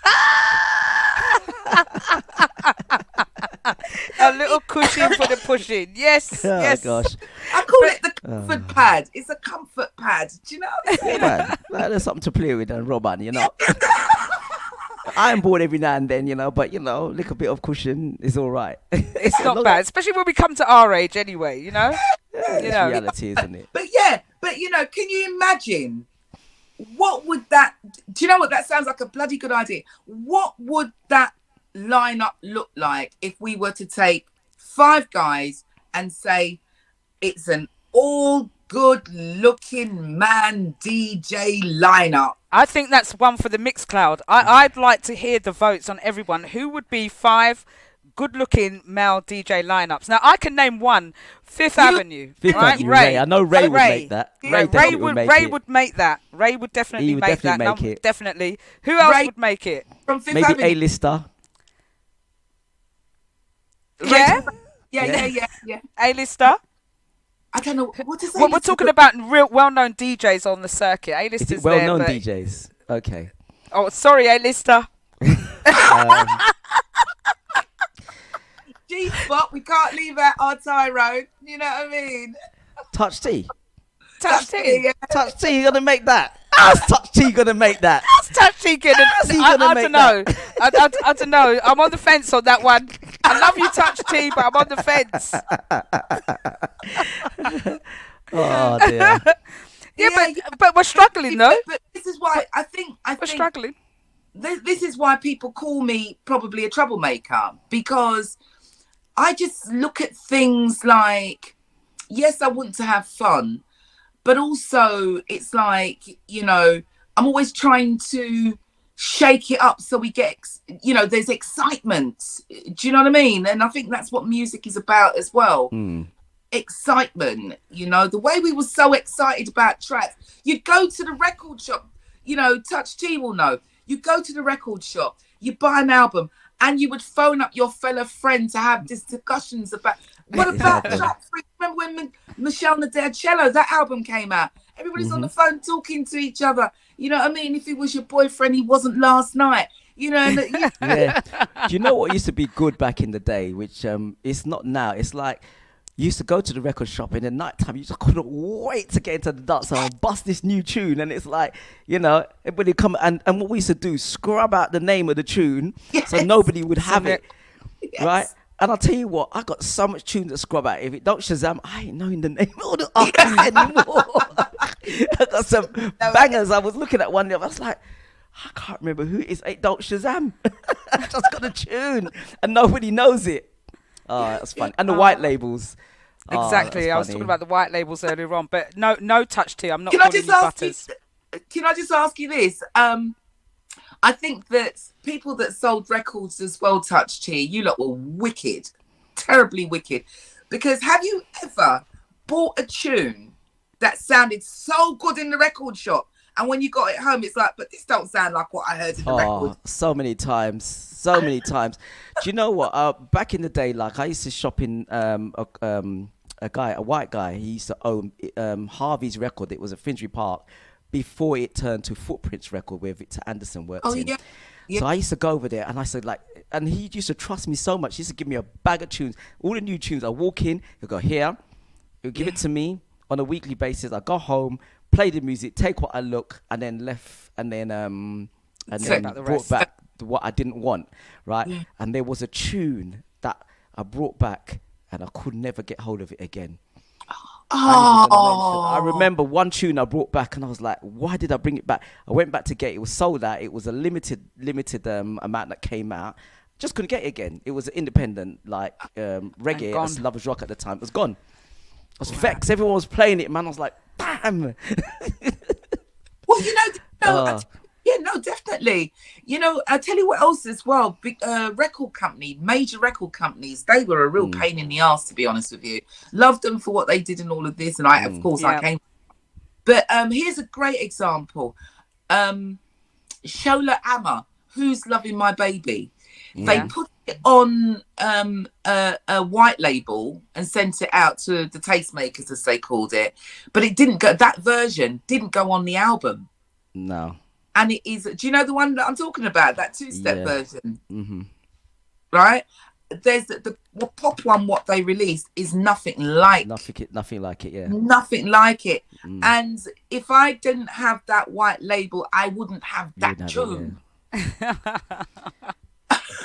saying? A little cushion for the pushing. Yes, Oh yes. gosh. I call it the comfort pad. It's a comfort pad. Do you know what I'm saying? Man, there's something to play with, and Robin, you know. I am bored every now and then, you know, but you know, a little bit of cushion is all right. It's not bad, especially when we come to our age anyway, you know? It's reality, isn't it? But you know, can you imagine what would that, do you know what, that sounds like a bloody good idea. What would that lineup look like if we were to take 5 guys and say it's an all good looking man DJ lineup? I think that's one for the Mixcloud. I'd like to hear the votes on everyone. Who would be 5 good-looking male DJ lineups? Now, I can name one, Fifth Avenue. Fifth right? Avenue, Ray. I know Ray would make that. Ray would make that. Ray would definitely would make definitely that. make it. Definitely. Who else would make it? From Fifth Maybe Avenue. A-lister. Yeah. A-lister. I don't know what is. Well, we're talking about real well-known DJs on the circuit. A-listers Is it well-known there, DJs? Okay. Oh, sorry, A-lister. G-spot. We can't leave out our Tyrone. You know what I mean? Touch T. Touch T. Yeah. Touch T, you're gonna make that. How's Touch T gonna make that? How's Touch T gonna? I make don't know. I don't know. I'm on the fence on that one. I love you, Touch T, but I'm on the fence. Oh dear. But we're struggling though. But this is why I think we're struggling. This is why people call me probably a troublemaker, because I just look at things like, yes, I want to have fun, but also it's like, you know, I'm always trying to shake it up so we get, you know, there's excitement. Do you know what I mean? And I think that's what music is about as well. Excitement, you know, the way we were so excited about tracks. You'd go to the record shop, you know, Touch T will know. You go to the record shop, you buy an album, and you would phone up your fellow friend to have these discussions about what about track 3? Remember when Michelle Cello, that album came out? Everybody's on the phone talking to each other. You know what I mean? If it was your boyfriend, he wasn't last night. You know. Yeah. Do you know what used to be good back in the day, which it's not now? It's like you used to go to the record shop in the night time. You just couldn't wait to get into the dance hall and bust this new tune. And it's like, you know, everybody come and what we used to do, scrub out the name of the tune so nobody would have it. Right? And I'll tell you what, I got so much tune to scrub out. If it don't Shazam, I ain't knowing the name of the artist anymore. I got some bangers. I was looking at one day, I was like, I can't remember who it is. It don't Shazam. I just got a tune and nobody knows it. Oh, that's fun. And the white labels. Exactly. I was talking about the white labels earlier on, but no Touch T. I'm not Can I calling just you ask butters. Can I just ask you this? I think that people that sold records as well, Touch T, you lot were wicked, terribly wicked. Because have you ever bought a tune that sounded so good in the record shop, and when you got it home, it's like, but this don't sound like what I heard in the record? So many times. Do you know what? Back in the day, like I used to shop in a white guy. He used to own Harvey's record. It was at Finsbury Park before it turned to Footprints record where Victor Anderson worked in. Yeah. So I used to go over there and I said and he used to trust me so much. He used to give me a bag of tunes, all the new tunes. I walk in, he'll go here, he'll give it to me on a weekly basis. I go home, play the music, take what I look, and then left, and then brought back what I didn't want, right? Yeah. And there was a tune that I brought back and I could never get hold of it again. I remember one tune I brought back and I was like, why did I bring it back? I went back to get it. It was sold out. It was a limited amount that came out. just couldn't get it again. It was independent, like reggae, as Lovers Rock at the time. It was gone. I was vexed. Everyone was playing it, man. I was like, bam. Well, yeah, no, definitely. You know, I tell you what else as well. Big major record companies, they were a real pain in the ass, to be honest with you. Loved them for what they did and all of this, and I came. But here's a great example. Shola Amma, Who's Loving My Baby? They put it on a white label and sent it out to the tastemakers, as they called it, but it didn't go. That version didn't go on the album. No. And it is. Do you know the one that I'm talking about? That two-step version, right? There's the pop one. What they released is nothing like it. Yeah, nothing like it. And if I didn't have that white label, I wouldn't have that tune.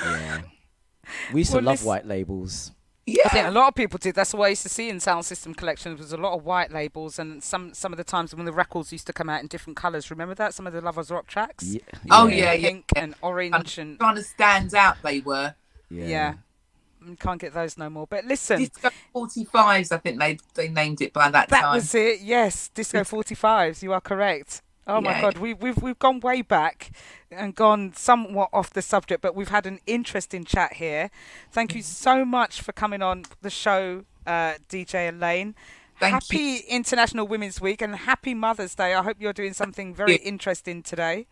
Yeah. We used to love white labels. Yeah. I think a lot of people did. That's what I used to see in sound system collections, was a lot of white labels, and some of the times when the records used to come out in different colours. Remember that? Some of the Lovers Rock tracks? Yeah. Oh, yeah. Pink and orange. And trying to stand out, they were. Yeah. Can't get those no more. But listen. Disco 45s, I think they named it by that time. That was it, yes. Disco 45s, you are correct. Oh my God, we've gone way back and gone somewhat off the subject, but we've had an interesting chat here. Thank you so much for coming on the show, DJ Elaine. Happy International Women's Week and happy Mother's Day. I hope you're doing something very interesting today.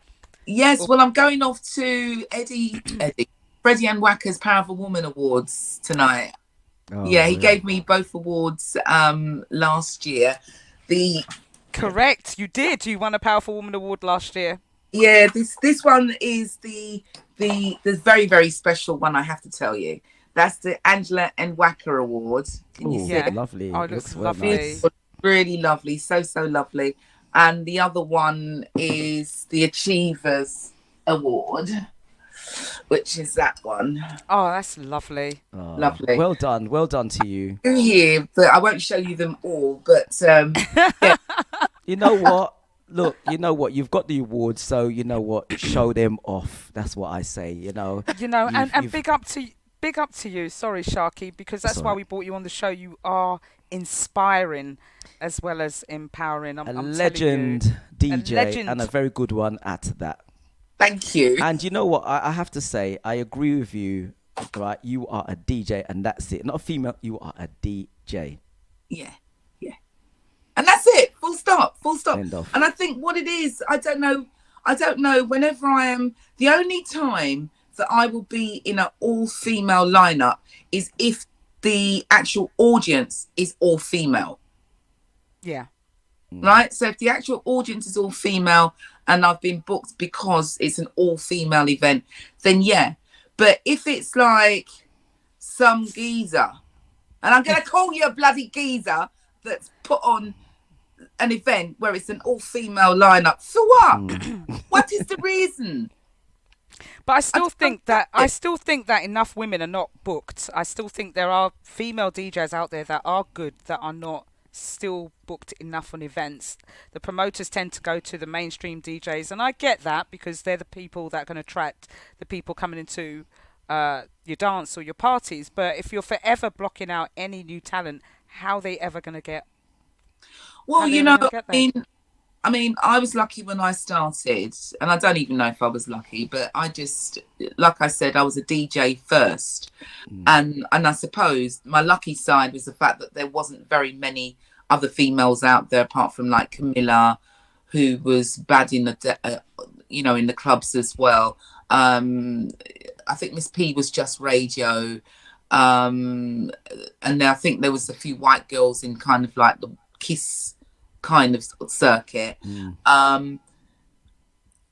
Yes, well, I'm going off to Freddie and Wacker's Powerful Woman Awards tonight. Oh, yeah, he gave me both awards last year. Correct, you did. You won a Powerful Woman Award last year. Yeah, this one is the very, very special one, I have to tell you. That's the Angela and Wacker Award. Can you see it? Lovely. Oh, it looks lovely. It's really lovely, so lovely. And the other one is the Achievers Award, which is that one. Oh, that's lovely. Oh, lovely. Well done to you. Here, but I won't show you them all. But yeah. You know what? Look, you know what? You've got the awards, so you know what? Show them off. That's what I say. You know. And big up to you. Sorry, Sharky, because that's why we brought you on the show. You are inspiring as well as empowering. I'm legend DJ, and a very good one at that. Thank you. And you know what? I have to say, I agree with you. Right? You are a DJ, and that's it. Not a female. You are a DJ. Yeah. And that's it. Full stop. End of. And I think what it is, I don't know. Whenever I am, the only time that I will be in an all-female lineup is if the actual audience is all female. Yeah. Right? So if the actual audience is all female and I've been booked because it's an all-female event, then yeah. But if it's like some geezer, and I'm going to call you a bloody geezer, that's put on an event where it's an all-female lineup, for what? What is the reason? But I still think that enough women are not booked. I still think there are female DJs out there that are good, that are not still booked enough on events. The promoters tend to go to the mainstream DJs, and I get that because they're the people that can attract the people coming into your dance or your parties. But if you're forever blocking out any new talent, how are they ever going to get? Well, you know, I mean, I was lucky when I started, and I don't even know if I was lucky, but I just, like I said, I was a DJ first. And I suppose my lucky side was the fact that there wasn't very many other females out there apart from like Camilla, who was bad in the, in the clubs as well. I think Miss P was just radio. And then I think there was a few white girls in kind of like the Kiss kind of circuit.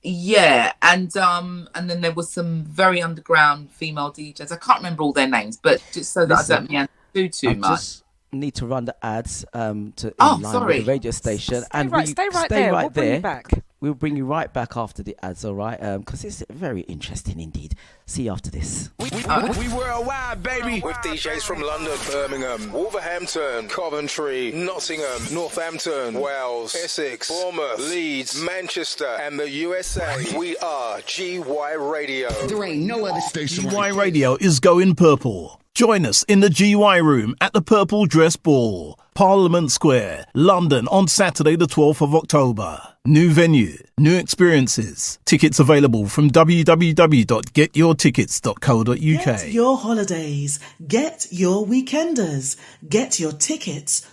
Yeah, and then there was some very underground female DJs. I can't remember all their names, but just so that I don't meander too much. Just need to run the ads to line with the radio station. Stay right there. We'll bring you back. We'll bring you right back after the ads, all right? Because it's very interesting indeed. See you after this. We worldwide, baby. With DJs from London, Birmingham, Wolverhampton, Coventry, Nottingham, Northampton, Wales, Essex, Bournemouth, Leeds, Manchester, and the USA. We are GY Radio. There ain't no other station. GY Radio is going purple. Join us in the GY room at the Purple Dress Ball, Parliament Square, London on Saturday the 12th of October. New venue, new experiences. Tickets available from www.getyourtickets.co.uk. Get your holidays. Get your weekenders. Get your tickets.co.uk.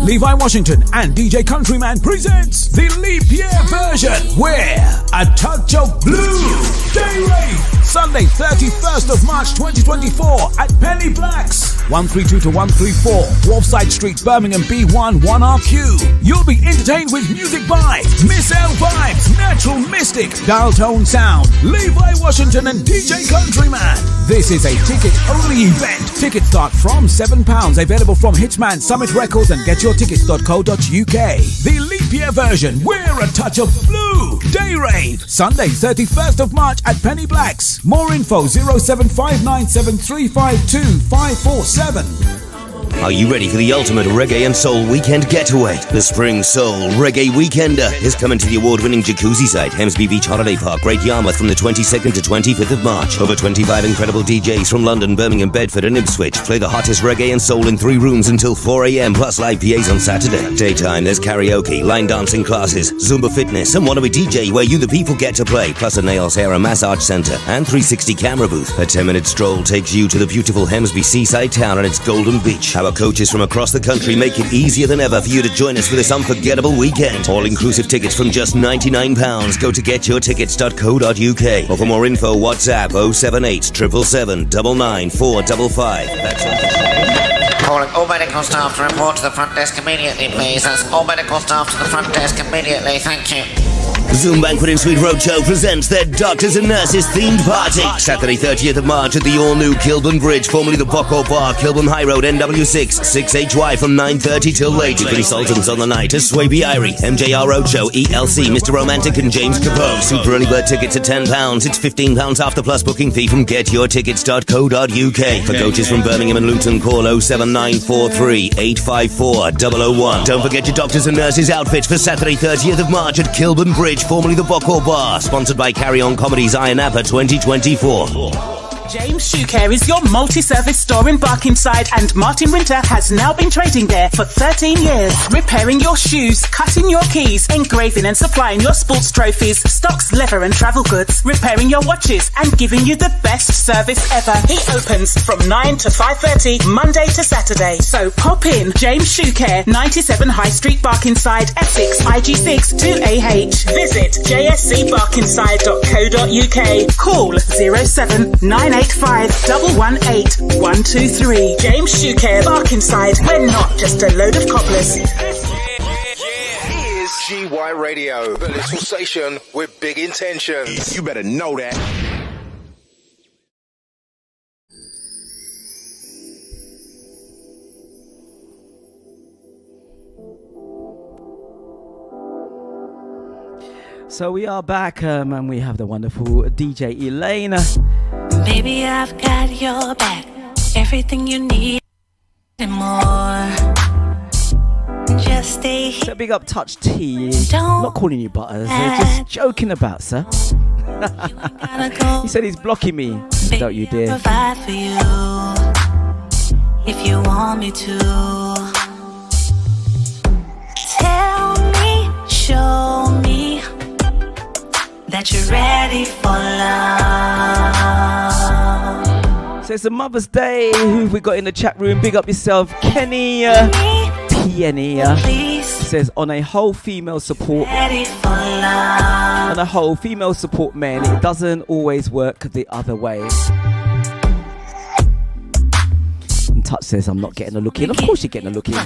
Levi Washington and DJ Countryman presents the leap year version where a touch of blue day rate. Sunday 31st of March 2024 at Penny Blacks, 132 to 134 Wharfside Street, Birmingham B1 1RQ. You'll be entertained with music by Miss L Vibes, Natural Mystic, Dial Tone Sound, Levi Washington and DJ Countryman. This is a ticket-only event. Tickets start from £7. Available from Hitman, Summit Records and getyourtickets.co.uk. The leap year version, We're a Touch of Blue. Day Rave, Sunday 31st of March at Penny Blacks. More info 07597352547. Are you ready for the ultimate reggae and soul weekend getaway? The Spring Soul Reggae Weekender is coming to the award-winning jacuzzi site, Hemsby Beach Holiday Park, Great Yarmouth, from the 22nd to 25th of March. Over 25 incredible DJs from London, Birmingham, Bedford and Ipswich play the hottest reggae and soul in 3 rooms until 4 a.m, plus live PAs on Saturday. Daytime, there's karaoke, line dancing classes, Zumba fitness, and Wannabe DJ where you the people get to play, plus a nails, hair and massage centre and 360 camera booth. A 10-minute stroll takes you to the beautiful Hemsby seaside town and its golden beach. Our coaches from across the country make it easier than ever for you to join us for this unforgettable weekend. All-inclusive tickets from just £99. Go to getyourtickets.co.uk or for more info, WhatsApp 078 777 99455. That's all. Calling all medical staff to report to the front desk immediately, please. That's all medical staff to the front desk immediately. Thank you. Zoom Banquet and Suite Roadshow presents their Doctors and Nurses themed party. Saturday 30th of March at the all-new Kilburn Bridge, formerly the Bocco Bar, Kilburn High Road, NW6, 6HY from 9:30 till late. Consultants on the night are Swaby Irie, MJR Roadshow, ELC, Mr. Romantic and James Capone. Super early bird tickets at £10. It's £15 after plus booking fee from getyourtickets.co.uk. For coaches from Birmingham and Luton, call 07943 854 001. Don't forget your Doctors and Nurses outfits for Saturday 30th of March at Kilburn Bridge, formerly the Bocco Bar, sponsored by Carry On Comedy's Iron Appa 2024. James Shoe Care is your multi-service store in Barkingside, and Martin Winter has now been trading there for 13 years. Repairing your shoes, cutting your keys, engraving and supplying your sports trophies, stocks, leather and travel goods, repairing your watches and giving you the best service ever. He opens from 9 to 5:30 Monday to Saturday. So pop in. James Shoe Care, 97 High Street, Barkingside, Essex, IG6 2AH. Visit jscbarkingside.co.uk. Call 07985 118 123. James Shoe Care, Barkingside. We're not just a load of cobblers. Here's GY Radio, the little station with big intentions. You better know that. So we are back, and we have the wonderful DJ Elaine. Baby, I've got your back. Everything you need and more. Just stay here. So big up Touch T. I'm not calling you Butters. Just joking about, sir. He said he's blocking me. Don't you dare. Provide for you if you want me to. Tell me, show me that you're ready for love. So it's a Mother's Day. Who have we got in the chat room? Big up yourself, Kenny Peony. Says on a whole female support, on a whole female support men, it doesn't always work the other way. And Touch says I'm not getting a look in. Of course you're getting a look in.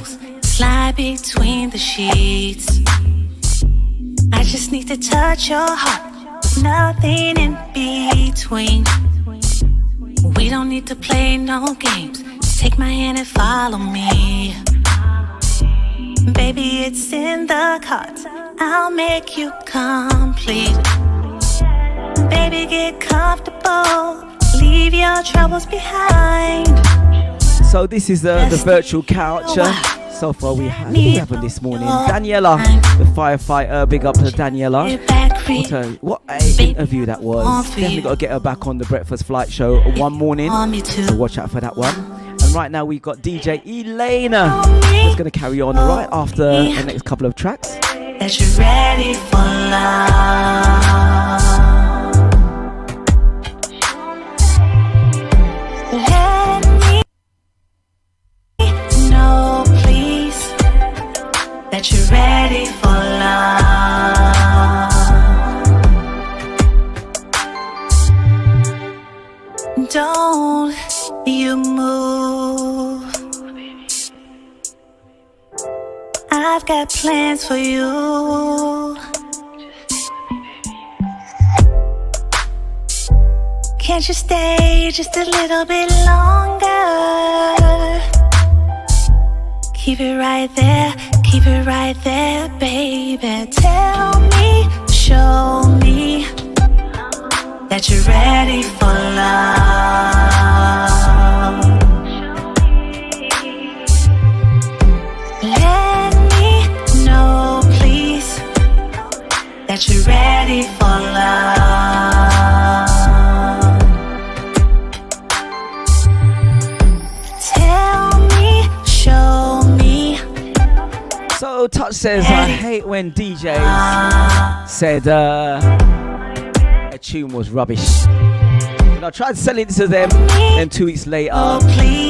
Slide between the sheets. I just need to touch your heart. Nothing in between. We don't need to play no games. Take my hand and follow me. Baby, it's in the cards. I'll make you complete. Baby, get comfortable. Leave your troubles behind. So this is the virtual couch. So far we have one this morning. Daniela, the firefighter. Big up to Daniela. What an interview that was. Definitely got to get her back on the Breakfast Flight show one morning. So watch out for that one. And right now we've got DJ Elena, who's going to carry on right after the next couple of tracks. That you're ready for love. Let me know, please, that you're ready for love. Don't you move. I've got plans for you. Can't you stay just a little bit longer? Keep it right there, baby. Tell me, show me that you're ready for love. Let me know, please, that you're ready for love. Tell me, show me. So Touch says, I hate when DJs said a tune was rubbish. And I tried selling it to them, and 2 weeks later,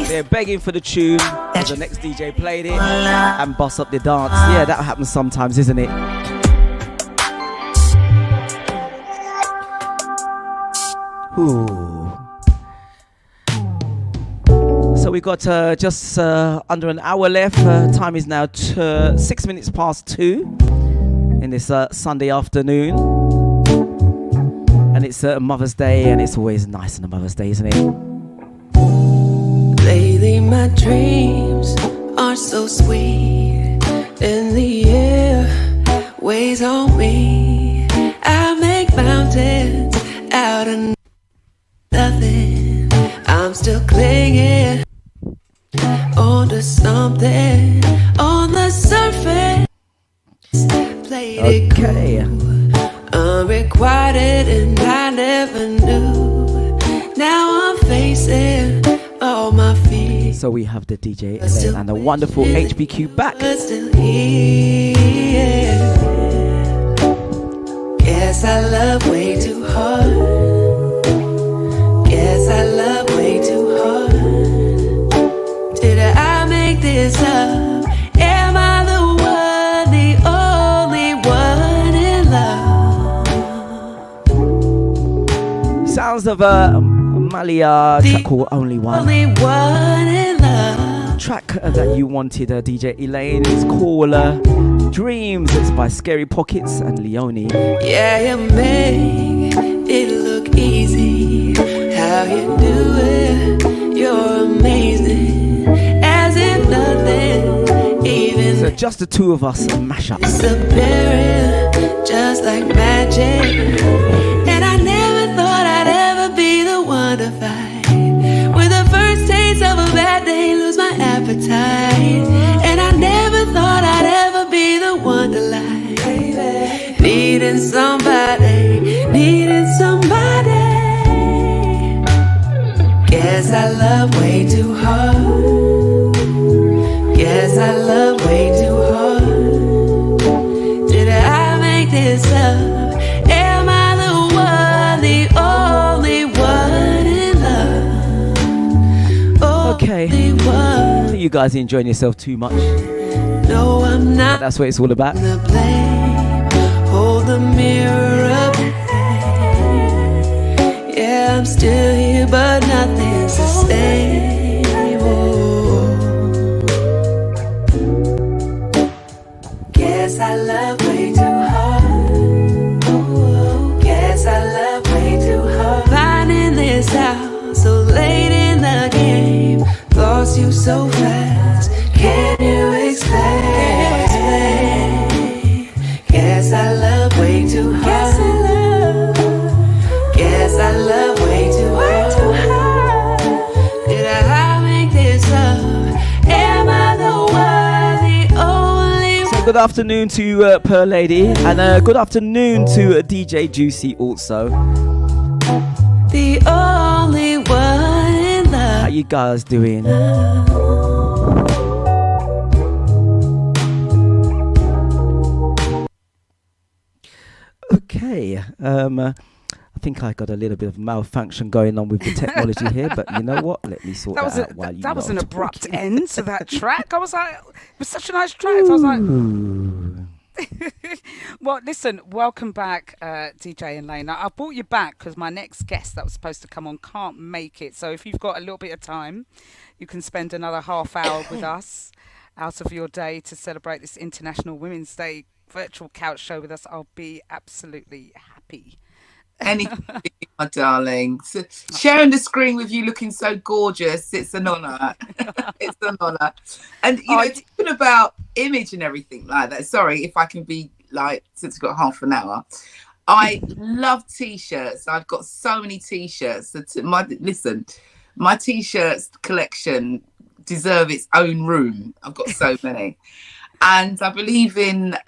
they're begging for the tune. The next DJ played it and bust up the dance. Yeah, that happens sometimes, isn't it? Ooh. So we got just under an hour left. Time is now 6 minutes past 2 in this Sunday afternoon. And it's Mother's Day, and it's always nice on a Mother's Day, isn't it? Lately my dreams are so sweet. In the air, weighs on me. I make mountains out of nothing. I'm still clinging onto something on the surface. Played it cool, unrequited, and I never knew. Now I'm facing all my fears. So we have the DJ Elaine and the wonderful HBQ back. Still here. Guess I love way too hard. Guess I love way too hard. Did I make this up? Am I the one, the only one in love? Sounds of a Malia track called Only One. Only one in love. Track that you wanted, DJ Elaine, is called Dreams. It's by Scary Pockets and Leone. Yeah, you make it look easy. How you do it, you're amazing. As if nothing even. So just the two of us mash up. Disappearing just like magic. And I never thought I'd ever be the one to fight. With the first taste of a bad day, lose my appetite. And I never thought I'd ever be the one to lie. Needing somebody, needing somebody. Guess I love way too hard. Guess I love way too hard. Did I make this up? Am I the one, the only one in love? Okay. You guys are enjoying yourself too much. No, I'm not. But that's what it's all about. Hold the mirror up. Yeah, I'm still here, but nothing's the same. Guess I love way too hard. Guess I love way too hard. Finding this out so late in the game. Lost you so fast. Can you explain? Good afternoon to Pearl Lady, and good afternoon to DJ Juicy also. The only one in love. How you guys doing? Okay, I think I got a little bit of malfunction going on with the technology here, but you know what? Let me sort that out while you. That was an abrupt end to that track. I was like, it was such a nice track. So I was like. Well, listen, welcome back, DJ and Lane. I brought you back because my next guest that was supposed to come on can't make it. So if you've got a little bit of time, you can spend another half hour with us out of your day to celebrate this International Women's Day virtual couch show with us. I'll be absolutely happy. Anything, my darling. So, sharing the screen with you looking so gorgeous, it's an honour. It's an honour. And, you know, talking about image and everything like that, sorry if I can be like, since we've got half an hour, I love T-shirts. I've got so many T-shirts. My T-shirts collection deserve its own room. I've got so many. And I believe in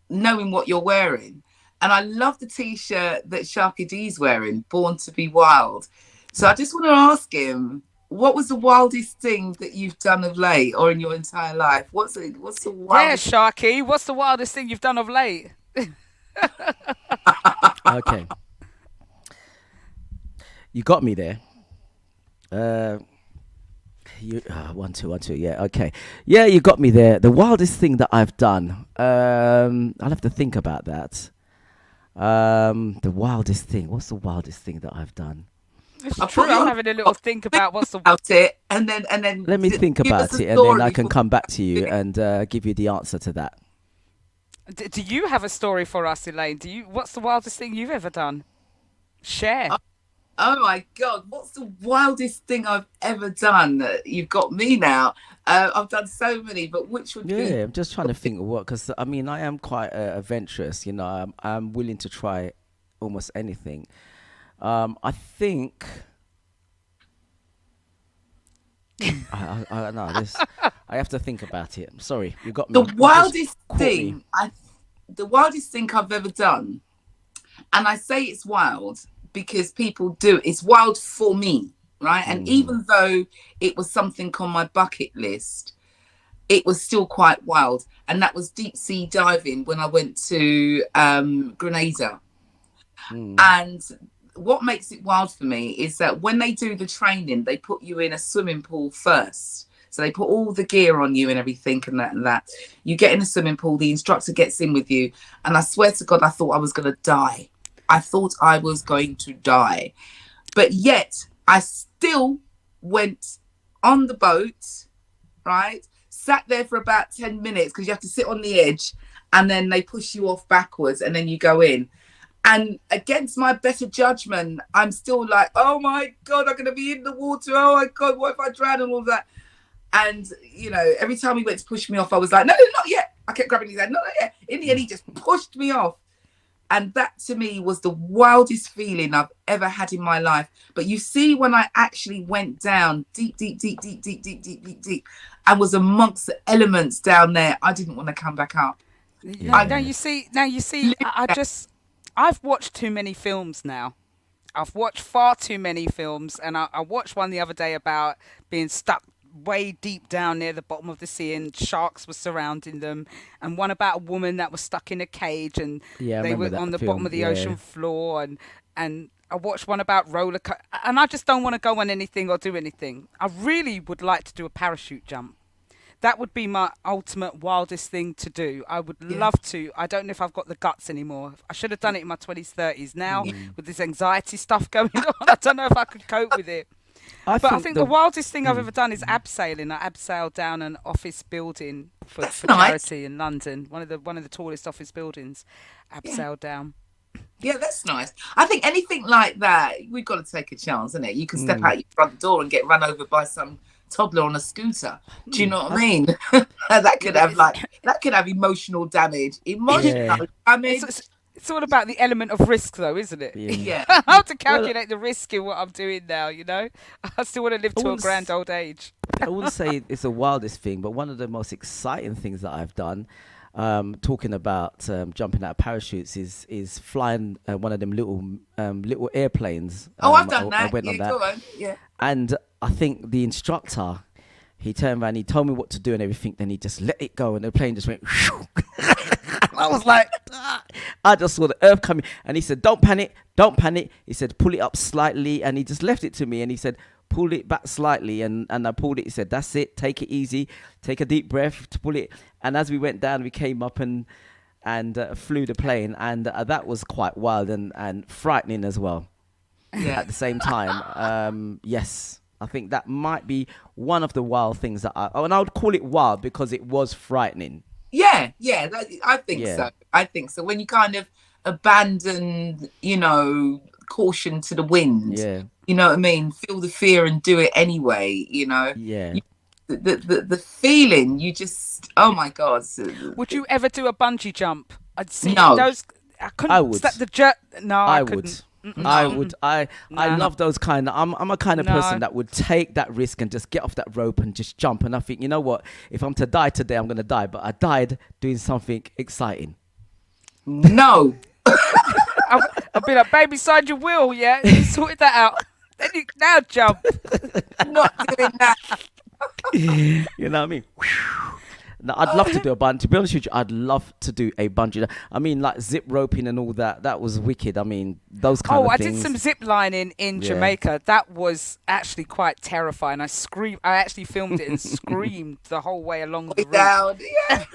knowing what you're wearing. And I love the T-shirt that SharkyD's wearing, Born to be Wild. So I just want to ask him, what was the wildest thing that you've done of late or in your entire life? What's the wildest? Yeah, Sharky, what's the wildest thing you've done of late? Okay. You got me there. One, two. Yeah, okay. Yeah, you got me there. The wildest thing that I've done. I'll have to think about that. The wildest thing. What's the wildest thing that I've done? It's true. I'm having a little think about it, and then let me think about it, and then I can come back to you and give you the answer to that. Do you have a story for us, Elaine? What's the wildest thing you've ever done? Share. Oh my God, what's the wildest thing I've ever done? You've got me now. I've done so many, but which would be? Yeah, I'm just trying to think of what, because I mean, I am quite adventurous, you know, I'm willing to try almost anything. I think, I know this, I have to think about it. I'm sorry, you got me. The wildest thing I've ever done, and I say it's wild, because people do. It's wild for me, right? And even though it was something on my bucket list, it was still quite wild. And that was deep sea diving when I went to Grenada. And what makes it wild for me is that when they do the training, they put you in a swimming pool first. So they put all the gear on you and everything and that. You get in a swimming pool, the instructor gets in with you. And I swear to God, I thought I was going to die. I thought I was going to die. But yet, I still went on the boat, right? Sat there for about 10 minutes because you have to sit on the edge and then they push you off backwards and then you go in. And against my better judgment, I'm still like, oh my God, I'm going to be in the water. Oh my God, what if I drown and all that? And, you know, every time he went to push me off, I was like, no, not yet. I kept grabbing his hand, not yet. In the end, he just pushed me off. And that to me was the wildest feeling I've ever had in my life. But you see, when I actually went down deep, and was amongst the elements down there, I didn't want to come back up. Yeah. Now you see, I've watched too many films now. I've watched far too many films, and I watched one the other day about being stuck way deep down near the bottom of the sea and sharks were surrounding them, and one about a woman that was stuck in a cage and they were on the bottom of the ocean floor, and I watched one about roller coaster, and I just don't want to go on anything or do anything. I really would like to do a parachute jump. That would be my ultimate wildest thing to do. I would love to. I don't know if I've got the guts anymore. I should have done it in my 20s, 30s. Now, with this anxiety stuff going on, I don't know if I could cope with it. I think the wildest thing I've ever done is abseiling. I abseiled down an office building for charity in London. One of the tallest office buildings. Abseiled down. Yeah, that's nice. I think anything like that, we've got to take a chance, isn't it? You can step out your front door and get run over by some toddler on a scooter. Do you know what I mean? that could have emotional damage. Damage. It's all about the element of risk, though, isn't it? Yeah. I have to calculate the risk in what I'm doing now, you know? I still want to live to a grand old age. I wouldn't say it's the wildest thing, but one of the most exciting things that I've done, talking about jumping out of parachutes, is flying one of them little airplanes. I've done that. I went on that. Go on. Yeah. And I think the instructor, he turned around, he told me what to do and everything, then he just let it go and the plane just went I was like, I just saw the earth coming, and he said, don't panic. He said, pull it up slightly, and he just left it to me, and he said, pull it back slightly, and I pulled it. He said, that's it, take it easy, take a deep breath to pull it. And as we went down, we came up and flew the plane, and that was quite wild and frightening as well. Yeah. At the same time. Yes, I think that might be one of the wild things that and I would call it wild because it was frightening. Yeah, I think so. I think so. When you kind of abandon, caution to the wind, you know what I mean? Feel the fear and do it anyway, Yeah. The feeling, you just, oh my God. Would you ever do a bungee jump? I'd see No. those. I would. No, I couldn't. I would. I love those kind of. I'm a kind of person that would take that risk and just get off that rope and just jump. And I think, you know what? If I'm to die today, I'm going to die. But I died doing something exciting. No. I'll be like, baby, sign your will, yeah? You sorted that out. Then you now jump. Not doing that. You know what I mean? Now, I'd love to do a bungee. To be honest with you, I'd love to do a bungee. I mean, like zip roping and all that. That was wicked. I mean, those kind of things. I did some zip lining in Jamaica. That was actually quite terrifying. I screamed. I actually filmed it and screamed the whole way along the route. Down. Yeah.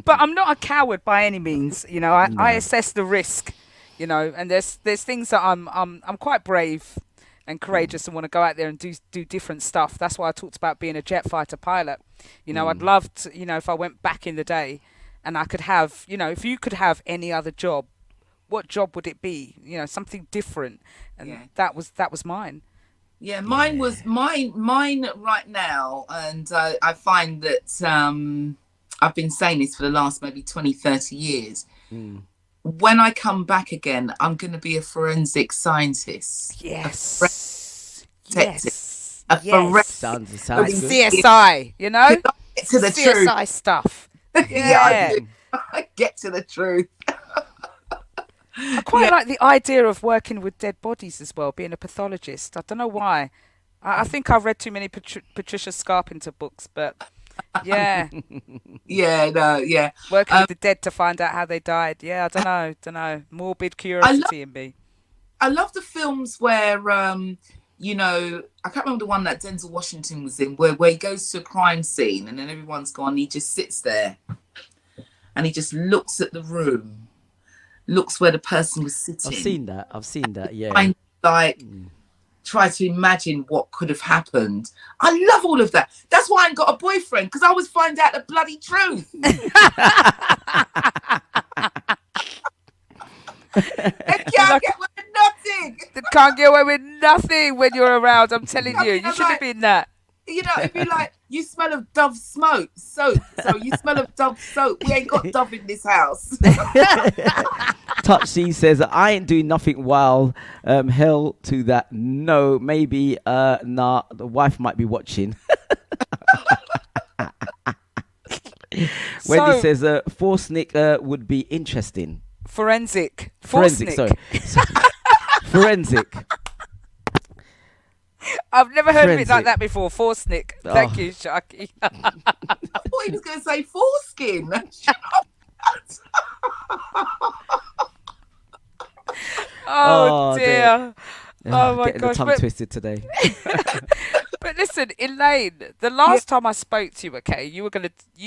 But I'm not a coward by any means. I assess the risk. And there's things that I'm quite brave and courageous and want to go out there and do different stuff. That's why I talked about being a jet fighter pilot. I'd love to, if I went back in the day and I could have, if you could have any other job, what job would it be? Something different. And that was mine. Yeah, mine right now. And I find that I've been saying this for the last maybe 20, 30 years. When I come back again, I'm going to be a forensic scientist. Yes. A forensic. Sounds CSI, Get to the CSI truth. stuff. Yeah. I get to the truth. I quite like the idea of working with dead bodies as well, being a pathologist. I don't know why. I think I've read too many Patricia Scarpenter books, but yeah. Yeah. Working with the dead to find out how they died. Yeah, I don't know. Morbid curiosity in me. I love the films where, I can't remember the one that Denzel Washington was in, where he goes to a crime scene and then everyone's gone. He just sits there and he just looks at the room, looks where the person was sitting. I've seen that. Yeah. Try to imagine what could have happened. I love all of that. That's why I ain't got a boyfriend, because I always find out the bloody truth. They can't get away with nothing. They can't get away with nothing when you're around. I'm telling you. You should have been that. It'd be like, you smell of Dove soap. So you smell of Dove soap. We ain't got Dove in this house. Touch C says, I ain't doing nothing wild. Hell to that. No, maybe. Nah, the wife might be watching. Wendy says, Forsnick would be interesting. Forensic, sorry. Forensic. I've never heard of it like that before. Forsnick. Thank you, Sharky. I thought he was going to say foreskin. Oh dear. Oh my getting gosh. the tongue twisted today. But listen, Elaine, the last time I spoke to you, okay, you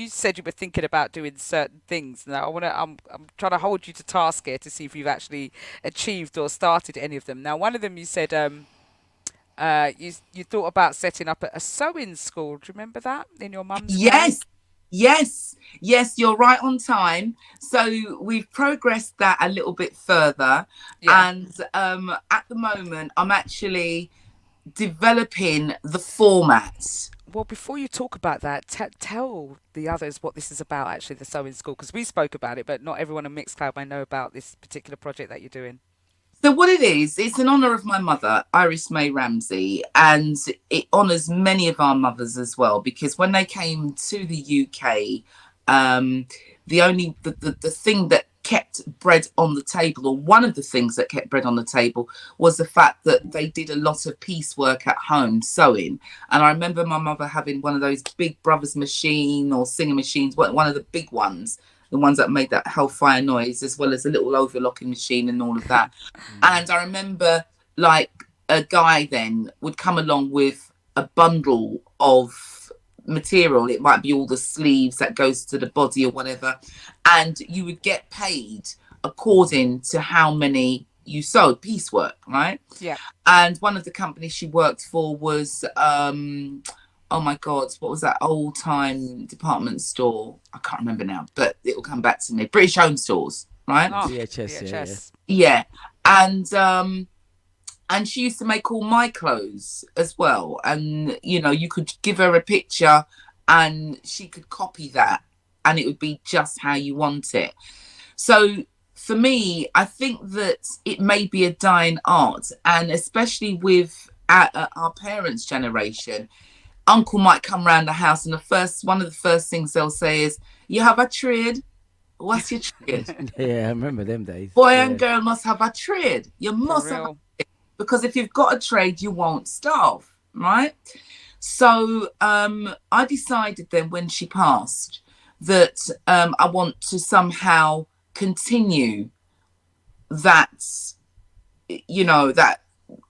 said you were thinking about doing certain things. Now I'm trying to hold you to task here to see if you've actually achieved or started any of them. Now, one of them you said you thought about setting up a sewing school. Do you remember that in your mum's house? Yes, you're right on time. So we've progressed that a little bit further. Yeah. And at the moment, I'm actually developing the format Well, before you talk about that, tell the others what this is about, actually, the Sewing School, because we spoke about it, but not everyone on Mixcloud may know about this particular project that you're doing. So what it is, it's in honour of my mother, Iris May Ramsey, and it honours many of our mothers as well, because when they came to the UK, the thing that kept bread on the table, or one of the things that kept bread on the table, was the fact that they did a lot of piecework at home, sewing. And I remember my mother having one of those big Brothers machine or Singer machines, one of the big ones, the ones that made that hellfire noise, as well as a little overlocking machine and all of that. And I remember, like, a guy then would come along with a bundle of material. It might be all the sleeves that goes to the body or whatever, and you would get paid according to how many you sewed, piecework, right? Yeah. And one of the companies she worked for was oh my God, what was that old time department store? I can't remember now, but it will come back to me. British Home Stores, right? Oh, VHS. Yeah. And she used to make all my clothes as well. And, you know, you could give her a picture and she could copy that and it would be just how you want it. So for me, I think that it may be a dying art. And especially with our parents' generation, Uncle might come round the house and one of the first things they'll say is, "You have a trade? What's your trade?" Yeah, I remember them days. Boy and girl must have a trade. You must have a trade. Because if you've got a trade, you won't starve, right? So I decided then when she passed that I want to somehow continue that, you know, that,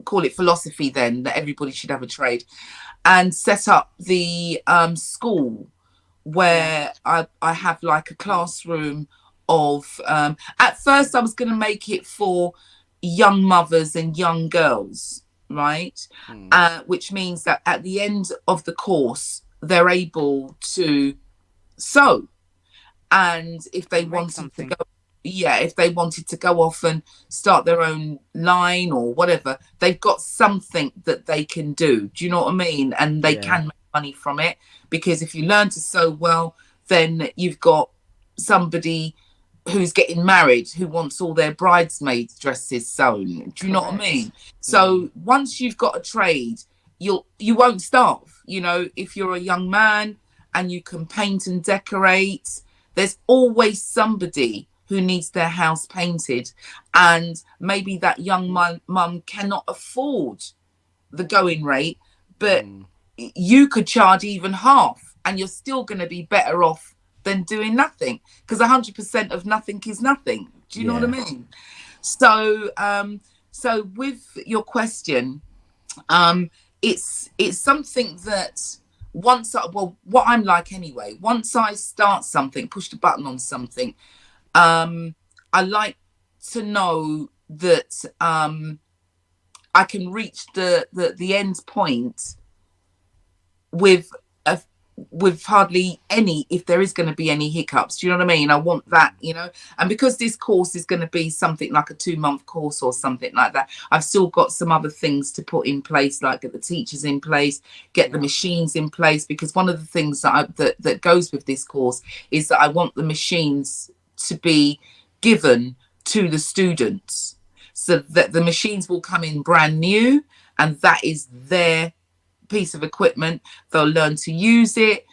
call it philosophy then, that everybody should have a trade, and set up the school where I have like a classroom of, at first I was going to make it for young mothers and young girls, right? Which means that at the end of the course, they're able to sew. And if they wanted to go, if they wanted to go off and start their own line or whatever, they've got something that they can do. Do you know what I mean? And they can make money from it, because if you learn to sew well, then you've got somebody who's getting married who wants all their bridesmaids' dresses sewn. Do you know what I mean? So once you've got a trade, you won't starve. You know, if you're a young man and you can paint and decorate, there's always somebody who needs their house painted, and maybe that young mum cannot afford the going rate, but you could charge even half and you're still going to be better off than doing nothing, because 100% of nothing is nothing. Do you know what I mean? So so with your question, it's something that once what I'm like anyway, once I start something, push the button on something, I like to know that I can reach the end point with hardly any, if there is going to be any hiccups. Do you know what I mean? I want that, you know, and because this course is going to be something like a 2-month course or something like that, I've still got some other things to put in place, like get the teachers in place, get the machines in place, because one of the things that goes with this course is that I want the machines to be given to the students, so that the machines will come in brand new and that is their piece of equipment. They'll learn to use it.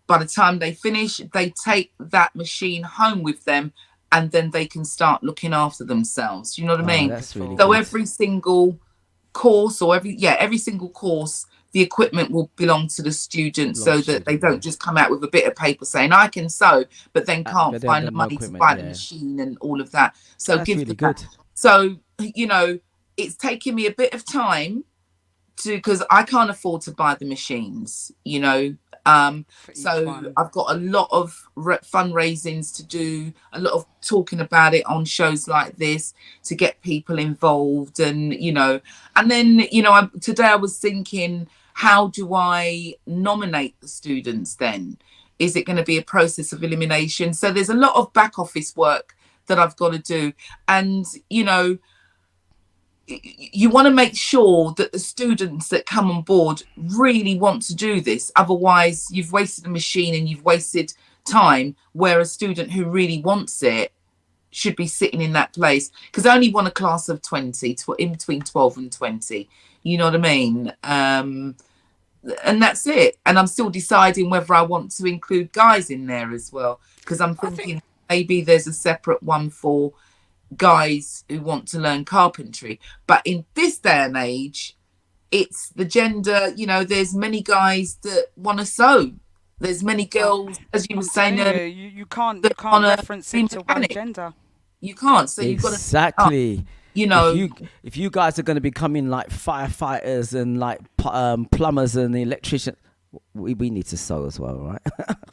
By the time they finish, they take that machine home with them, and then they can start looking after themselves. You know what I mean? That's really so good. every single course, or every single course, the equipment will belong to the students, so that they don't just come out with a bit of paper saying I can sew, but then can't find the money to buy the machine and all of that. So that's give really them good. that. So, you know, it's taking me a bit of time because I can't afford to buy the machines, you know. So I've got a lot of fundraisings to do, a lot of talking about it on shows like this to get people involved, and you know, and then you know, today I was thinking, how do I nominate the students then? Is it going to be a process of elimination? So there's a lot of back office work that I've got to do, and you know, you want to make sure that the students that come on board really want to do this. Otherwise, you've wasted a machine and you've wasted time, where a student who really wants it should be sitting in that place. Because I only want a class of 20, in between 12 and 20. You know what I mean? And that's it. And I'm still deciding whether I want to include guys in there as well. Because I'm thinking maybe there's a separate one for guys who want to learn carpentry. But in this day and age, it's the gender, you know, there's many guys that want to sew. There's many girls, as you were saying, you can't reference it to one gender. You can't. So you've got to exactly. You know, if you guys are going to be coming like firefighters and like plumbers and electricians, we need to sew as well, right?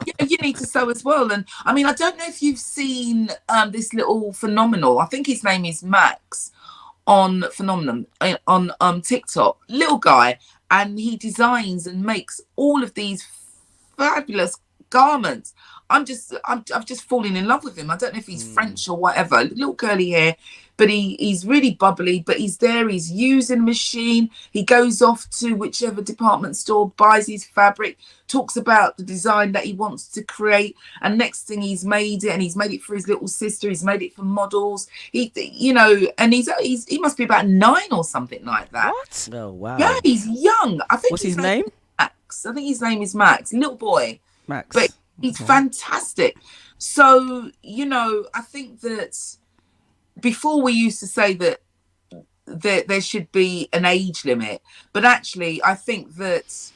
Yeah, you need to sew as well. And I mean, I don't know if you've seen this little phenomenal. I think his name is Max on Phenomenon on TikTok. Little guy, and he designs and makes all of these fabulous garments. I've just fallen in love with him. I don't know if he's French or whatever. Little curly hair, but he's really bubbly. But he's there. He's using a machine. He goes off to whichever department store, buys his fabric, talks about the design that he wants to create, and next thing he's made it, and he's made it for his little sister. He's made it for models. He must be about 9 or something like that. What? Oh wow. Yeah, he's young. I think. What's his name? Max. I think his name is Max. Little boy. Max. But he's fantastic. So, you know, I think that before we used to say that there should be an age limit, but actually I think that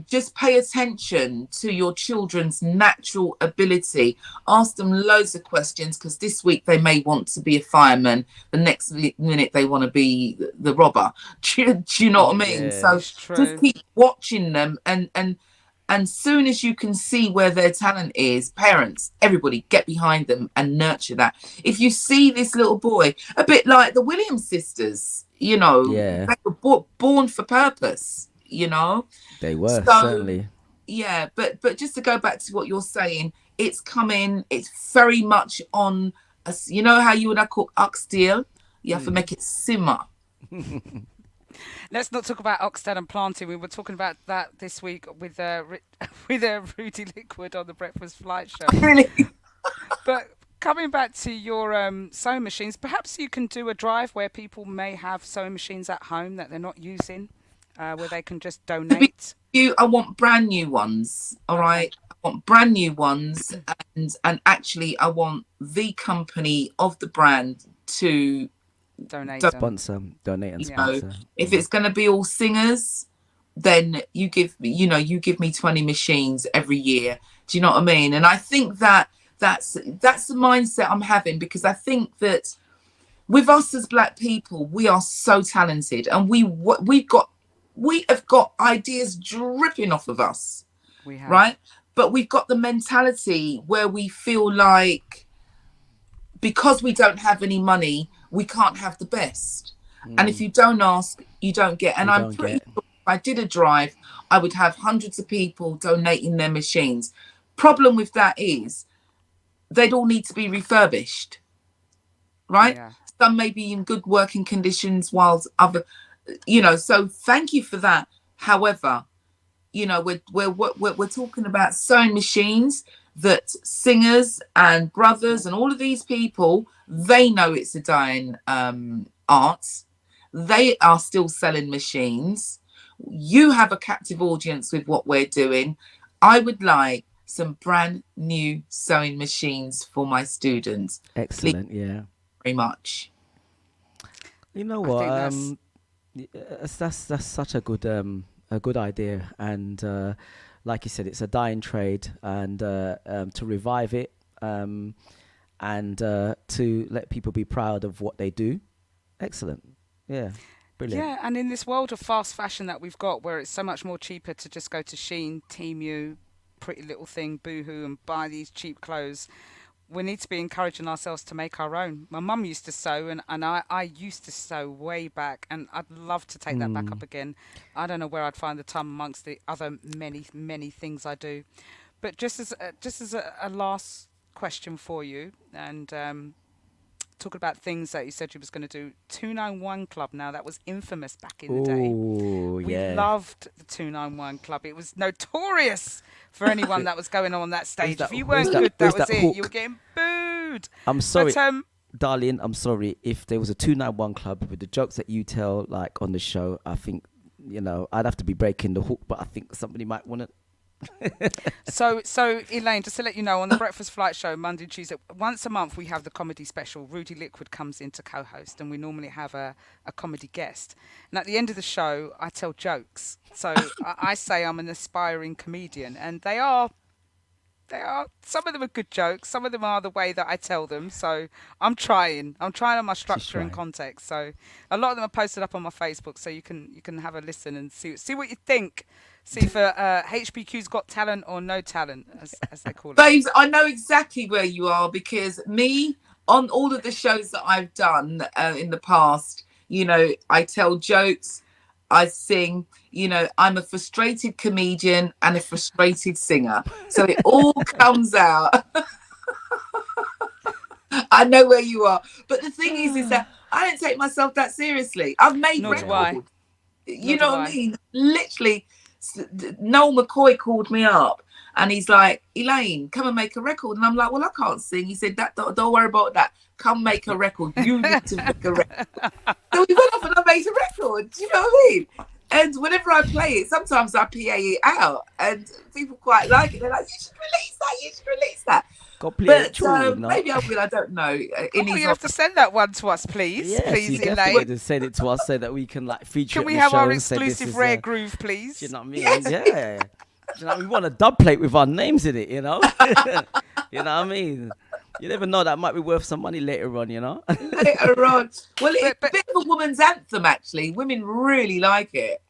just pay attention to your children's natural ability. Ask them loads of questions, because this week they may want to be a fireman, the next minute they want to be the robber. Do you know what I mean? Yeah, so just keep watching them, and soon as you can see where their talent is, parents, everybody, get behind them and nurture that. If you see this little boy, a bit like the Williams sisters, you know, they were born for purpose, you know. They were, certainly. Yeah, but just to go back to what you're saying, it's coming, it's very much on, you know how you would cook oxtail? You have to make it simmer. Let's not talk about oxtail and planting. We were talking about that this week with Rudy Liquid on the Breakfast Flight Show. Really? But coming back to your sewing machines, perhaps you can do a drive where people may have sewing machines at home that they're not using, where they can just donate. I want brand new ones, all right? I want brand new ones, and actually I want the company of the brand to donate, donate and sponsor. If it's going to be all singers, then you give me 20 machines every year. Do you know what I mean? And I think that's the mindset I'm having, because I think that with us as black people, we are so talented, and we have got ideas dripping off of us. We have. Right? But we've got the mentality where we feel like because we don't have any money, we can't have the best. And if you don't ask, you don't get. And I'm pretty sure if I did a drive, I would have hundreds of people donating their machines. Problem with that is they'd all need to be refurbished, right? Yeah. Some may be in good working conditions, whilst other, you know, so thank you for that. However, you know, we're talking about sewing machines that singers and brothers and all of these people, they know it's a dying art. They are still selling machines. You have a captive audience with what we're doing. I would like some brand new sewing machines for my students. Excellent. Please. Yeah. Very much. You know what? That's such a good idea, and like you said, it's a dying trade, and to revive it, and to let people be proud of what they do. Excellent. Yeah. Brilliant. Yeah, and in this world of fast fashion that we've got, where it's so much more cheaper to just go to Shein, Temu, Pretty Little Thing, Boohoo, and buy these cheap clothes, we need to be encouraging ourselves to make our own. My mum used to sew, and I used to sew way back, and I'd love to take that back up again. I don't know where I'd find the time amongst the other many things I do. But just as a last question for you, and talking about things that you said you was going to do. 291 Club. Now that was infamous back in the day. Oh, We yeah. loved the 291 Club. It was notorious for anyone that was going on that stage. If you weren't that- good, where's that was that it. hook? You were getting booed. I'm sorry, But, darling. I'm sorry. If there was a 291 Club with the jokes that you tell, like on the show, I think I'd have to be breaking the hook. But I think somebody might want to. So Elaine, just to let you know, on the Breakfast Flight Show, Monday and Tuesday, once a month we have the comedy special. Rudy Liquid comes in to co-host, and we normally have a comedy guest. And at the end of the show, I tell jokes. So I say I'm an aspiring comedian, and they are. Some of them are good jokes. Some of them are the way that I tell them. So I'm trying on my structure and context. So a lot of them are posted up on my Facebook, so you can have a listen and see what you think. See if HBQ's got talent or no talent, as they call it. Babes, I know exactly where you are, because me, on all of the shows that I've done in the past, I tell jokes, I sing, I'm a frustrated comedian and a frustrated singer. So it all comes out. I know where you are. But the thing is that I don't take myself that seriously. I've made records. You know what I mean? Literally, Noel McCoy called me up and he's like, Elaine, come and make a record. And I'm like, well, I can't sing. He said, don't worry about that. Come make a record. You need to make a record. So we went off and I made a record. Do you know what I mean? And whenever I play it, sometimes I PA it out and people quite like it. They're like, you should release that. Maybe I will, I don't know. You have to send that one to us, please. Yes, please, you definitely to send it to us so that we can feature. Can we it in have the show our and say this exclusive is, rare groove, please? Do you know what I mean? Yeah. Do you know, we want a dub plate with our names in it. You know. You know what I mean? You never know, that might be worth some money later on. Later on. Well, it's a bit of a woman's anthem, actually. Women really like it.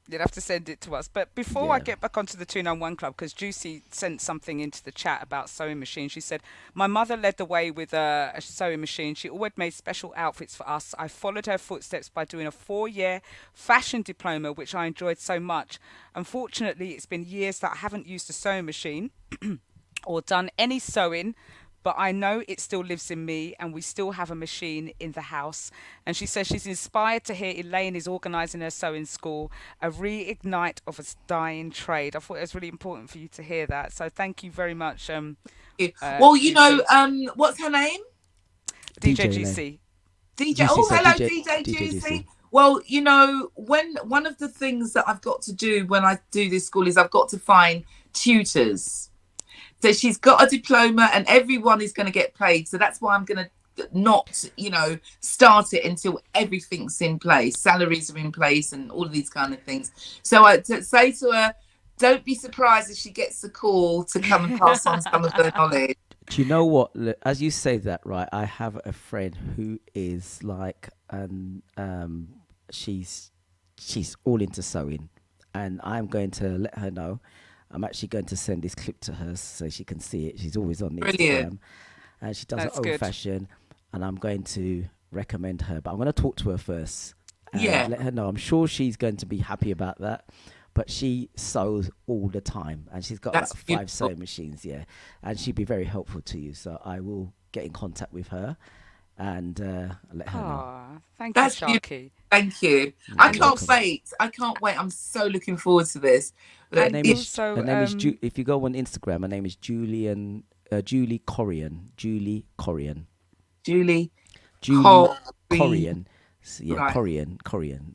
You'd have to send it to us. But before I get back onto the 291 Club, because Juicy sent something into the chat about sewing machines. She said, my mother led the way with a sewing machine. She always made special outfits for us. I followed her footsteps by doing a 4-year fashion diploma, which I enjoyed so much. Unfortunately, it's been years that I haven't used a sewing machine or done any sewing, but I know it still lives in me, and we still have a machine in the house. And she says she's inspired to hear Elaine is organising her sewing school, a reignite of a dying trade. I thought it was really important for you to hear that. So thank you very much. Well, what's her name? DJ Juicy. DJ. Oh, hello, DJ Juicy. Well, when one of the things that I've got to do when I do this school is I've got to find tutors. So she's got a diploma and everyone is going to get paid. So that's why I'm going to not, start it until everything's in place. Salaries are in place and all of these kind of things. So I say to her, don't be surprised if she gets a call to come and pass on some of her knowledge. Do you know what? Look, as you say that, right, I have a friend who is like, she's all into sewing, and I'm going to let her know. I'm actually going to send this clip to her so she can see it. She's always on the Instagram. And she does it old fashioned. And I'm going to recommend her. But I'm going to talk to her first. And let her know. I'm sure she's going to be happy about that. But she sews all the time. And she's got about 5 sewing machines, And she'd be very helpful to you. So I will get in contact with her and let her know. Thank you, Sharky. Thank you. I can't wait. I'm so looking forward to this. Her name is if you go on Instagram, her name is Julie Corian. Julie Corian. Julie Corian. Yeah, Corian. Croien.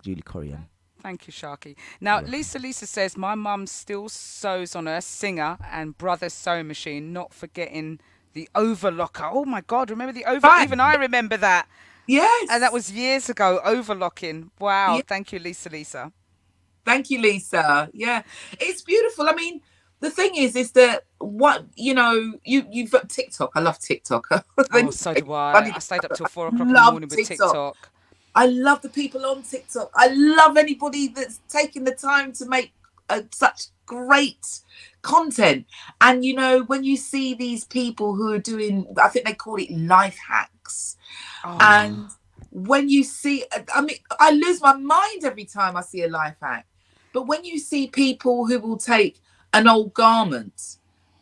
Julie Corian. Thank you, Sharky. Now, Lisa says, my mum still sews on her Singer and Brothers sewing machine, not forgetting the overlocker. Oh, my God, remember the overlocker? Right. Even I remember that. Yes. And that was years ago, overlocking. Wow. Yeah. Thank you, Lisa. Thank you, Lisa. Yeah, it's beautiful. I mean, the thing is that you've got TikTok. I love TikTok. So do I. I stayed up till 4 o'clock in the morning with TikTok. I love the people on TikTok. I love anybody that's taking the time to make such great content. And, when you see these people who are doing, I think they call it life hacks. Oh. And when you see, I lose my mind every time I see a life hack. But when you see people who will take an old garment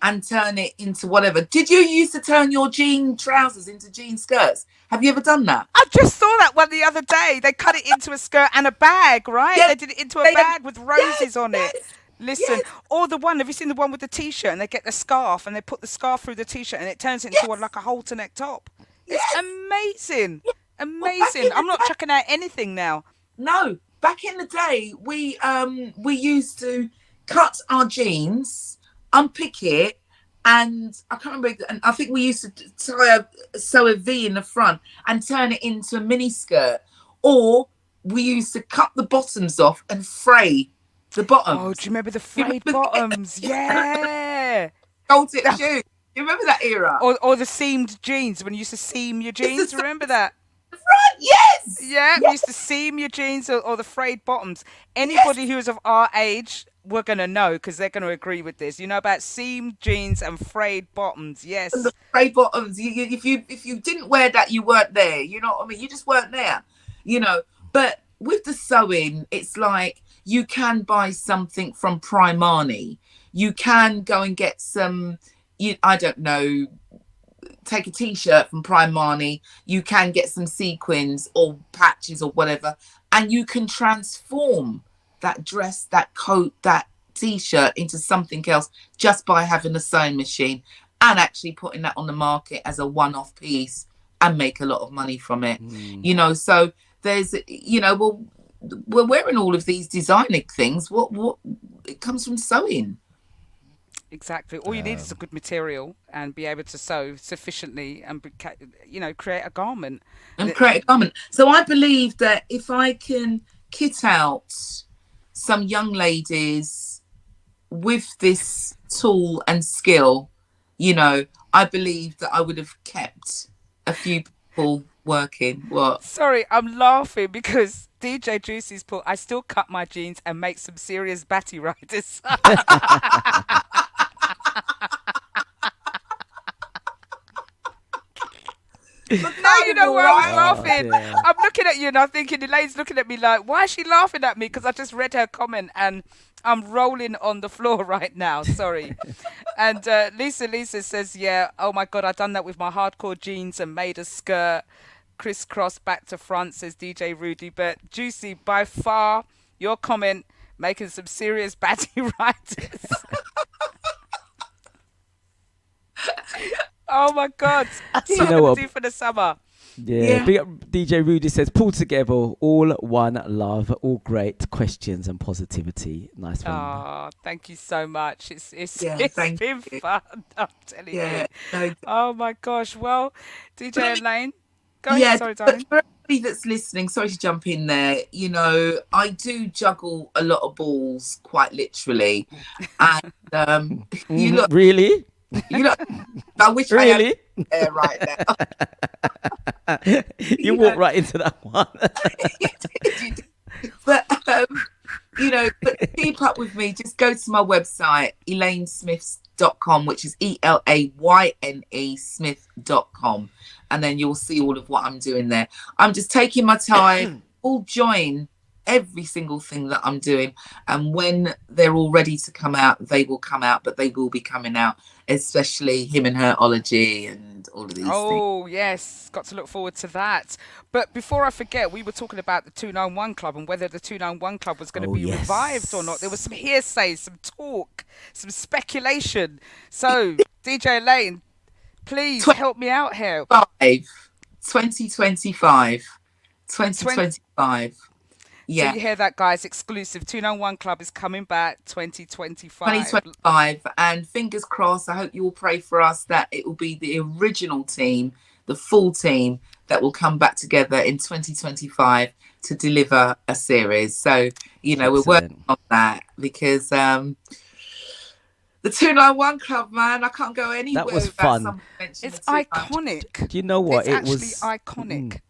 and turn it into whatever. Did you used to turn your jean trousers into jean skirts? Have you ever done that? I just saw that one the other day. They cut it into a skirt and a bag, right? Yes. They did it into a bag with roses Yes, on it. Listen, or the one, have you seen the one with the t-shirt and they get the scarf and they put the scarf through the t-shirt and it turns it into like a halter neck top? It's amazing. Amazing. I'm not chucking out anything now. No, back in the day, we used to cut our jeans, unpick it, and I can't remember. And I think we used to sew a V in the front and turn it into a mini skirt, or we used to cut the bottoms off and fray the bottoms. Oh, do you remember the frayed bottoms? Yeah. Gold tip shoes. You remember that era? Or the seamed jeans when you used to seam your jeans. Remember that? Front, yes. Yeah, we used to seam your jeans or the frayed bottoms. Anybody who's of our age, we're going to know because they're going to agree with this. You know about seamed jeans and frayed bottoms, yes. And the frayed bottoms. If you didn't wear that, you weren't there. You know what I mean? You just weren't there. You know. But with the sewing, it's like you can buy something from Primani. You can go and get some. I don't know. Take a t-shirt from Primani, you can get some sequins or patches or whatever, and you can transform that dress, that coat, that t-shirt into something else just by having a sewing machine and actually putting that on the market as a one-off piece and make a lot of money from it. You know, so there's, you know, well, we're wearing all of these designer things. What it comes from sewing. Exactly. All you need is a good material and be able to sew sufficiently and, create a garment. So I believe that if I can kit out some young ladies with this tool and skill, you know, I believe that I would have kept a few people working. What? Sorry, I'm laughing because DJ Juicy's put, I still cut my jeans and make some serious batty riders. Now you know why I was laughing. I'm looking at you and I'm thinking Elaine's looking at me like, why is she laughing at me? Because I just read her comment and I'm rolling on the floor right now. Sorry. And Lisa says, yeah, oh my God, I've done that with my hardcore jeans and made a skirt. Crisscross back to front, says DJ Rudy. But Juicy, by far, your comment making some serious batty riders. Oh my God! That's what I'm gonna do for the summer. Yeah. Big up DJ Rudy says, pull together, all one love, all great questions and positivity. Nice one. Oh, thank you so much. It's thank been you. fun. I'm telling you. No, oh my gosh. Well, DJ Elaine, go ahead. Sorry, darling. For everybody that's listening, sorry to jump in there. You know, I do juggle a lot of balls, quite literally, and you look really. You know, I wish really? I had right now. you walk right into that one. But you know, but keep up with me. Just go to my website, elainesmiths.com, which is ELAYNE Smith.com, and then you'll see all of what I'm doing there. I'm just taking my time. All join every single thing that I'm doing, and when they're all ready to come out, they will come out, but they will be coming out, especially him and her-ology and all of these things. Oh yes, got to look forward to that. But before I forget, we were talking about the 291 Club and whether the 291 Club was going to be revived or not. There was some hearsay, some talk, some speculation. So DJ Elaine, please help me out here. 2025. Yeah. So you hear that, guys? Exclusive. 291 Club is coming back 2025. 2025. And fingers crossed, I hope you will pray for us that it will be the original team, the full team that will come back together in 2025 to deliver a series. So, you know, we're working on that because the 291 Club, man, I can't go anywhere. That was fun. It's iconic. Do you know what? It's actually iconic.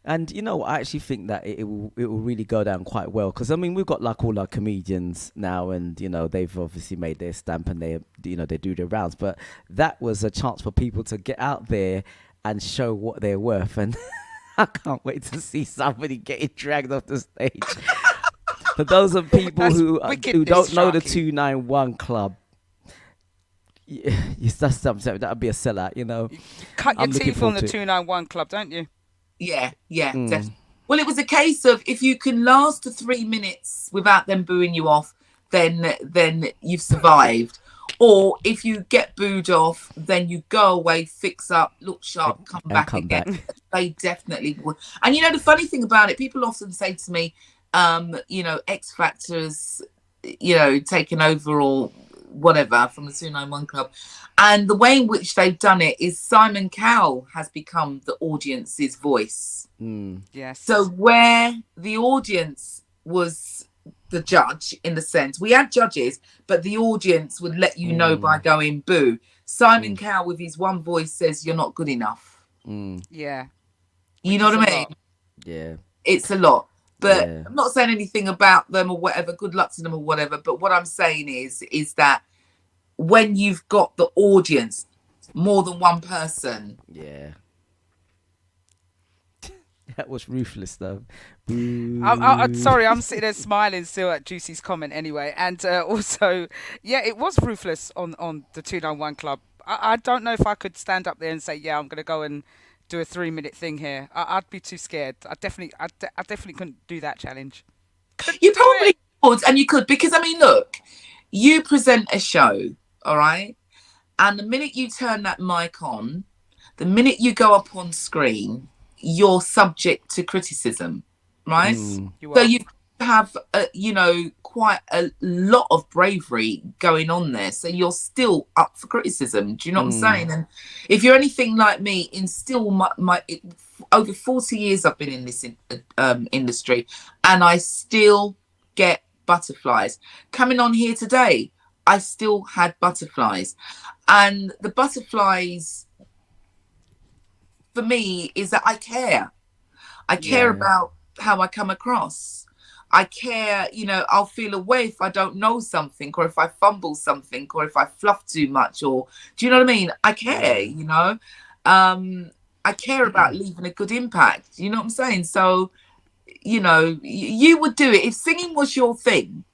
And you know, I actually think that it will really go down quite well because I mean we've got like all our comedians now, and you know they've obviously made their stamp and they do their rounds, but that was a chance for people to get out there and show what they're worth, and I can't wait to see somebody getting dragged off the stage. For those of people who don't know the 291 Club, that's something that would be a sellout, you know. Cut your I'm looking teeth on forward the to it. 291 Club, don't you? Yeah, yeah, Mm. definitely. Well, it was a case of if you can last to 3 minutes without them booing you off, then you've survived. Or if you get booed off, then you go away, fix up, look sharp, come And back come again. back. They definitely would. And you know, the funny thing about it, people often say to me, you know, X Factor's, you know, taken over or whatever from the 291 Club. And the way in which they've done it is Simon Cowell has become the audience's voice. Mm. Yes. So where the audience was the judge, in the sense, we had judges, but the audience would let you know by going boo. Simon Cowell with his one voice says you're not good enough. Yeah. You know what I mean? Yeah. It's a lot. But Yeah. I'm not saying anything about them or whatever, good luck to them or whatever. But what I'm saying is that when you've got the audience, more than one person. Yeah. That was ruthless, though. Sorry, I'm sitting there smiling still at Juicy's comment anyway. And also, yeah, it was ruthless on the 291 Club. I don't know if I could stand up there and say, yeah, I'm going to go and do a 3-minute thing here. I'd be too scared. I definitely couldn't do that challenge. You probably could, and you could, because, I mean, look, you present a show, all right? And the minute you turn that mic on, the minute you go up on screen, you're subject to criticism, right? So you have, you know, quite a lot of bravery going on there. So you're still up for criticism. Do you know what I'm saying? And if you're anything like me, in still my over 40 years I've been in this industry, and I still get butterflies. Coming on here today, I still had butterflies. And the butterflies for me is that I care. I care about how I come across. I care, you know, I'll feel away if I don't know something, or if I fumble something, or if I fluff too much, or do you know what I mean? I care, you know. I care about leaving a good impact. You know what I'm saying? So, you know, you would do it if singing was your thing,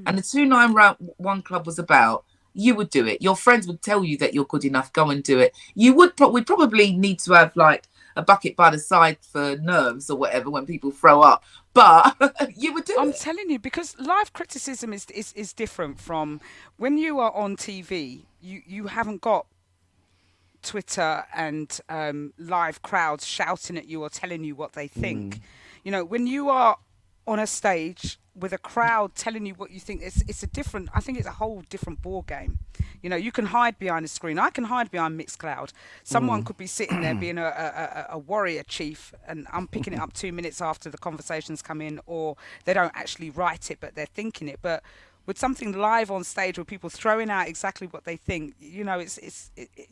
and the 291 Club was about. You would do it. Your friends would tell you that you're good enough. Go and do it. You would. We'd probably need to have like a bucket by the side for nerves or whatever when people throw up. But you would do it. I'm telling you, because live criticism is different from when you are on TV. You haven't got Twitter and live crowds shouting at you or telling you what they think. You know, when you are on a stage with a crowd telling you what you think, it's a different. I think it's a whole different ball game. You know, you can hide behind a screen. I can hide behind Mixcloud. Someone could be sitting there being a warrior chief, and I'm picking it up 2 minutes after the conversations come in, or they don't actually write it, but they're thinking it. But with something live on stage with people throwing out exactly what they think, you know,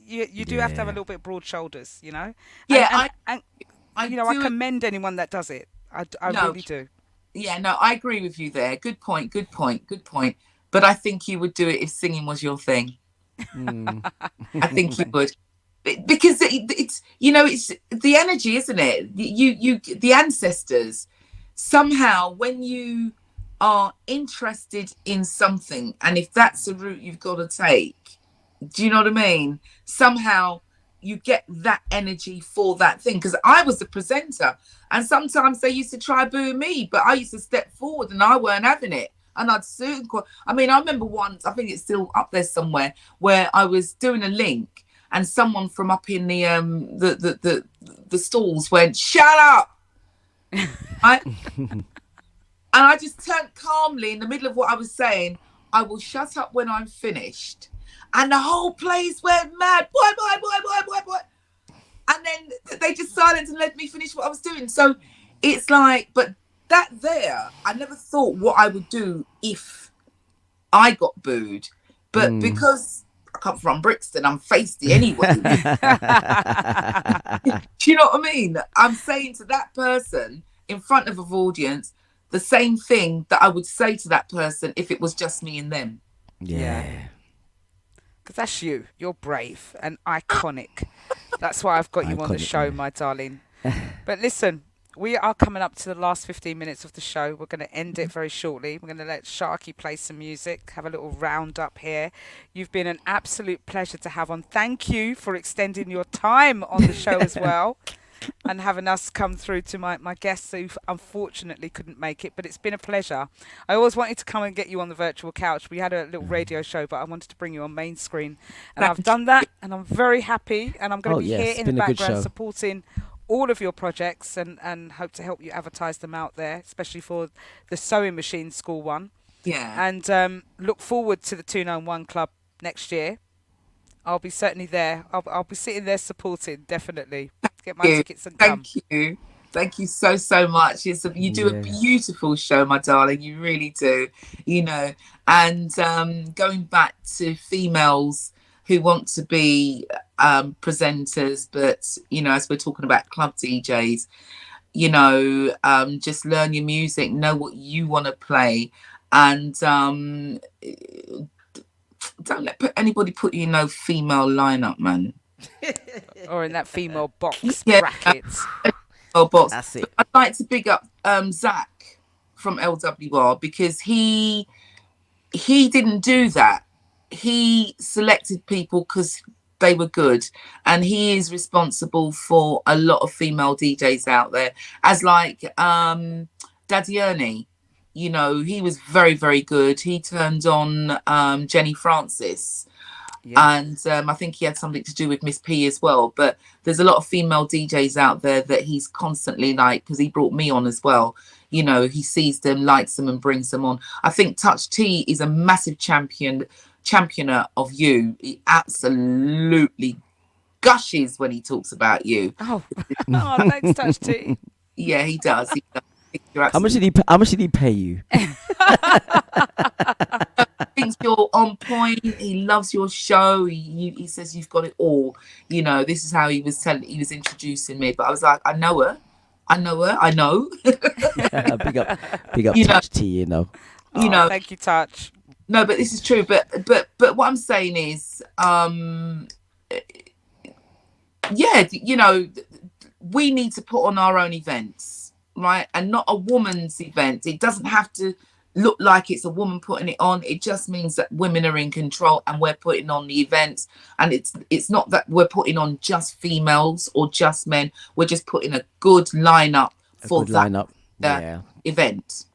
you do have to have a little bit broad shoulders, you know. Yeah, and you know, I commend anyone that does it. I really do. Yeah, no, I agree with you there. Good point. But I think you would do it if singing was your thing. I think you would, because it's you know, it's the energy, isn't it? You the ancestors. Somehow, when you are interested in something, and if that's a route you've got to take, do you know what I mean? Somehow you get that energy for that thing. Because I was the presenter, and sometimes they used to try boo me, but I used to step forward and I weren't having it. And I'd soon, I mean, I remember once, I think it's still up there somewhere, where I was doing a link and someone from up in the stalls went, "Shut up!" And I just turned calmly in the middle of what I was saying. "I will shut up when I'm finished." And the whole place went mad. Boy. And then they just silenced and let me finish what I was doing. So it's like, but that there, I never thought what I would do if I got booed. But because I come from Brixton, I'm feisty anyway. Do you know what I mean? I'm saying to that person in front of an audience the same thing that I would say to that person if it was just me and them. Yeah. Because that's you. You're brave and iconic. That's why I've got you on the show, my darling. But listen, we are coming up to the last 15 minutes of the show. We're going to end it very shortly. We're going to let Sharky play some music, have a little roundup here. You've been an absolute pleasure to have on. Thank you for extending your time on the show as well. And having us come through to my guests who unfortunately couldn't make it, but it's been a pleasure. I always wanted to come and get you on the virtual couch. We had a little radio show, but I wanted to bring you on main screen, and I've done that, and I'm very happy, and I'm going to be here in the background supporting all of your projects, and hope to help you advertise them out there, especially for the Sewing Machine School one. Yeah. And look forward to the 291 Club next year. I'll be certainly there. I'll be sitting there supporting, definitely. Get my tickets and come. Thank you so much. You do a beautiful show, my darling. You really do. And going back to females who want to be presenters, but as we're talking about club DJs, just learn your music, know what you want to play, and don't let anybody put you in no female lineup, man. Or in that female box brackets. Box. That's it. I'd like to big up Zach from LWR, because he didn't do that. He selected people because they were good, and he is responsible for a lot of female DJs out there. As like Daddy Ernie, he was very, very good. He turned on Jenny Francis. And I think he had something to do with Miss P as well. But there's a lot of female DJs out there that he's constantly because he brought me on as well. He sees them, likes them, and brings them on. I think Touch T is a massive championer of you. He absolutely gushes when he talks about you. Oh, thanks, Touch T. Yeah, he does. How much did he pay you? Thinks you're on point. He loves your show. He says you've got it all. This is how he was introducing me. But I was like, I know her. I know. big up Touch T. Thank you, Touch. No, but this is true. But what I'm saying is, we need to put on our own events, right? And not a woman's event. It doesn't have to look like it's a woman putting it on. It just means that women are in control and we're putting on the events. And it's not that we're putting on just females or just men. We're just putting a good lineup for that event.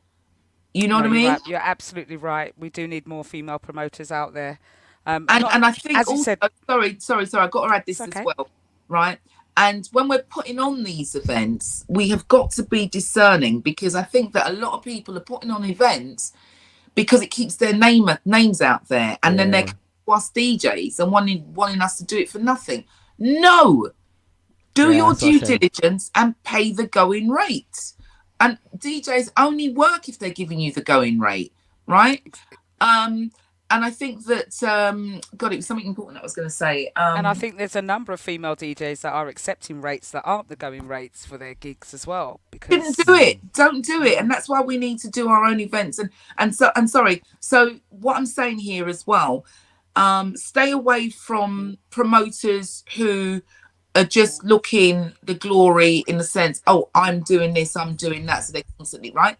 You know what I mean? You're absolutely right. We do need more female promoters out there. And I think as also, you said, sorry, I've got to add this as well, right? And when we're putting on these events, we have got to be discerning, because I think that a lot of people are putting on events because it keeps their names out there, and then they're us DJs and wanting us to do it for nothing. No, do your due diligence and pay the going rate. And DJs only work if they're giving you the going rate, right? And I think that, it was something important I was going to say. And I think there's a number of female DJs that are accepting rates that aren't the going rates for their gigs as well. Because Don't do it. And that's why we need to do our own events. So what I'm saying here as well, stay away from promoters who are just looking the glory in the sense, oh, I'm doing this, I'm doing that. So they're constantly, right?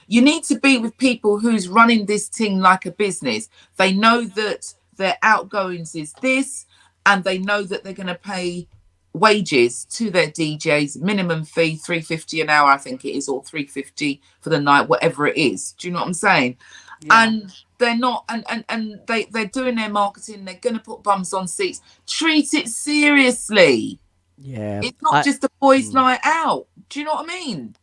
You need to be with people who's running this thing like a business. They know that their outgoings is this, and they know that they're going to pay wages to their DJs, minimum fee, $3.50 an hour, I think it is, or $3.50 for the night, whatever it is. Do you know what I'm saying? Yeah. And they're not, and they're doing their marketing. They're going to put bums on seats. Treat it seriously. Yeah, it's not just a boys' night out. Do you know what I mean?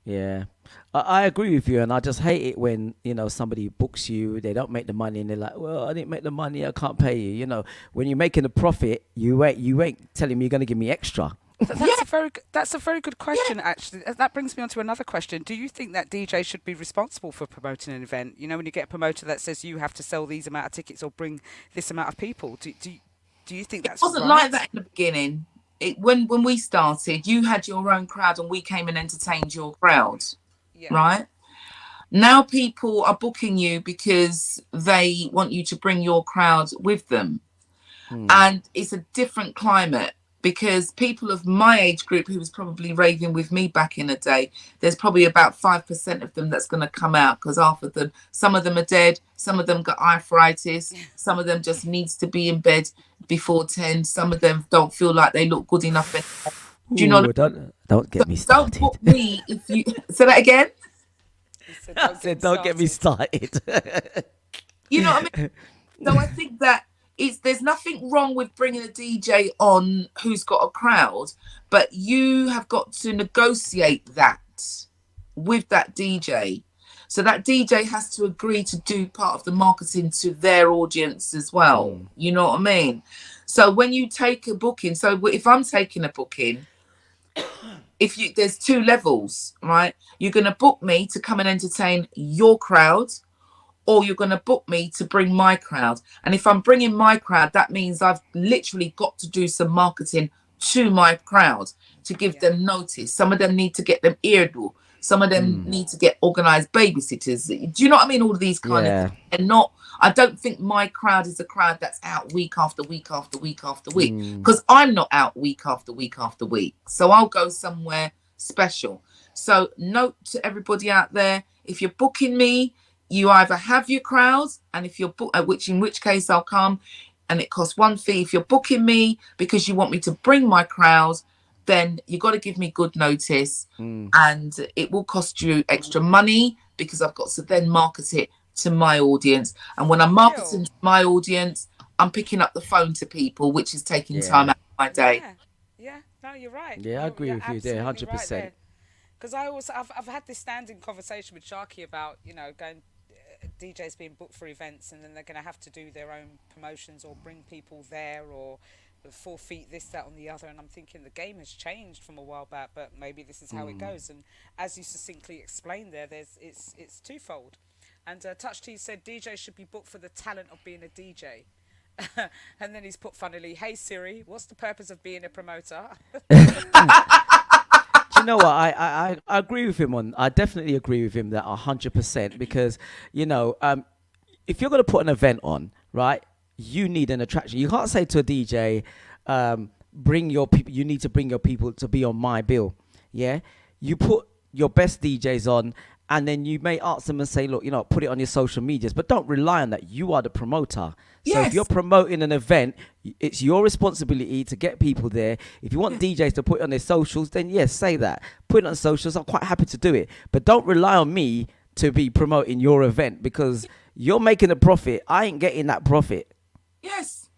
Yeah, I agree with you, and I just hate it when somebody books you, they don't make the money, and they're like, "Well, I didn't make the money, I can't pay you." When you're making a profit, you ain't telling me you're going to give me extra. That's a very good question, actually. That brings me on to another question. Do you think that DJ should be responsible for promoting an event? When you get a promoter that says you have to sell these amount of tickets or bring this amount of people, do you think that's right? It wasn't like that in the beginning. When we started, you had your own crowd and we came and entertained your crowd, right? Now people are booking you because they want you to bring your crowd with them. And it's a different climate. because people of my age group who was probably raving with me back in the day, there's probably about 5% of them that's going to come out, because half of them, some of them are dead, some of them got arthritis, some of them just needs to be in bed before 10, some of them don't feel like they look good enough anymore. Do you know what I mean? Don't get me started. Don't book me if you say that again. I said, don't get me started. You know what I mean? So I think that there's nothing wrong with bringing a DJ on who's got a crowd, but you have got to negotiate that with that DJ. So that DJ has to agree to do part of the marketing to their audience as well. You know what I mean? So when you take a booking, so if I'm taking a booking, there's 2 levels, right? You're going to book me to come and entertain your crowd, or you're going to book me to bring my crowd. And if I'm bringing my crowd, that means I've literally got to do some marketing to my crowd to give them notice. Some of them need to get them eardo. Some of them need to get organised babysitters. Do you know what I mean? All of these kind of things. And I don't think my crowd is a crowd that's out week after week after week after week, because I'm not out week after week after week. So I'll go somewhere special. So note to everybody out there, if you're booking me, you either have your crowds, and if you're in which case I'll come, and it costs 1 fee. If you're booking me because you want me to bring my crowds, then you got to give me good notice, and it will cost you extra money, because I've got to then market it to my audience. And when I'm marketing to my audience, I'm picking up the phone to people, which is taking time out of my day. Yeah, no, you're right. Yeah, I agree with you there, 100%. Because I've had this standing conversation with Sharky about, going DJs being booked for events, and then they're going to have to do their own promotions or bring people there, or forfeit this, that, and the other. And I'm thinking the game has changed from a while back, but maybe this is how it goes. And as you succinctly explained there, it's twofold. And Touch T said DJ should be booked for the talent of being a DJ. And then he's put funnily, hey Siri, what's the purpose of being a promoter? You know what? I agree with him I definitely agree with him that 100%, because if you're going to put an event on, right, you need an attraction. You can't say to a DJ, bring your people. You need to bring your people to be on my bill. Yeah, you put your best DJs on, and then you may ask them and say, look, put it on your social medias, but don't rely on that. You are the promoter. So if you're promoting an event, it's your responsibility to get people there. If you want DJs to put it on their socials, then yes, say that. Put it on socials. I'm quite happy to do it. But don't rely on me to be promoting your event, because you're making a profit. I ain't getting that profit. Yes.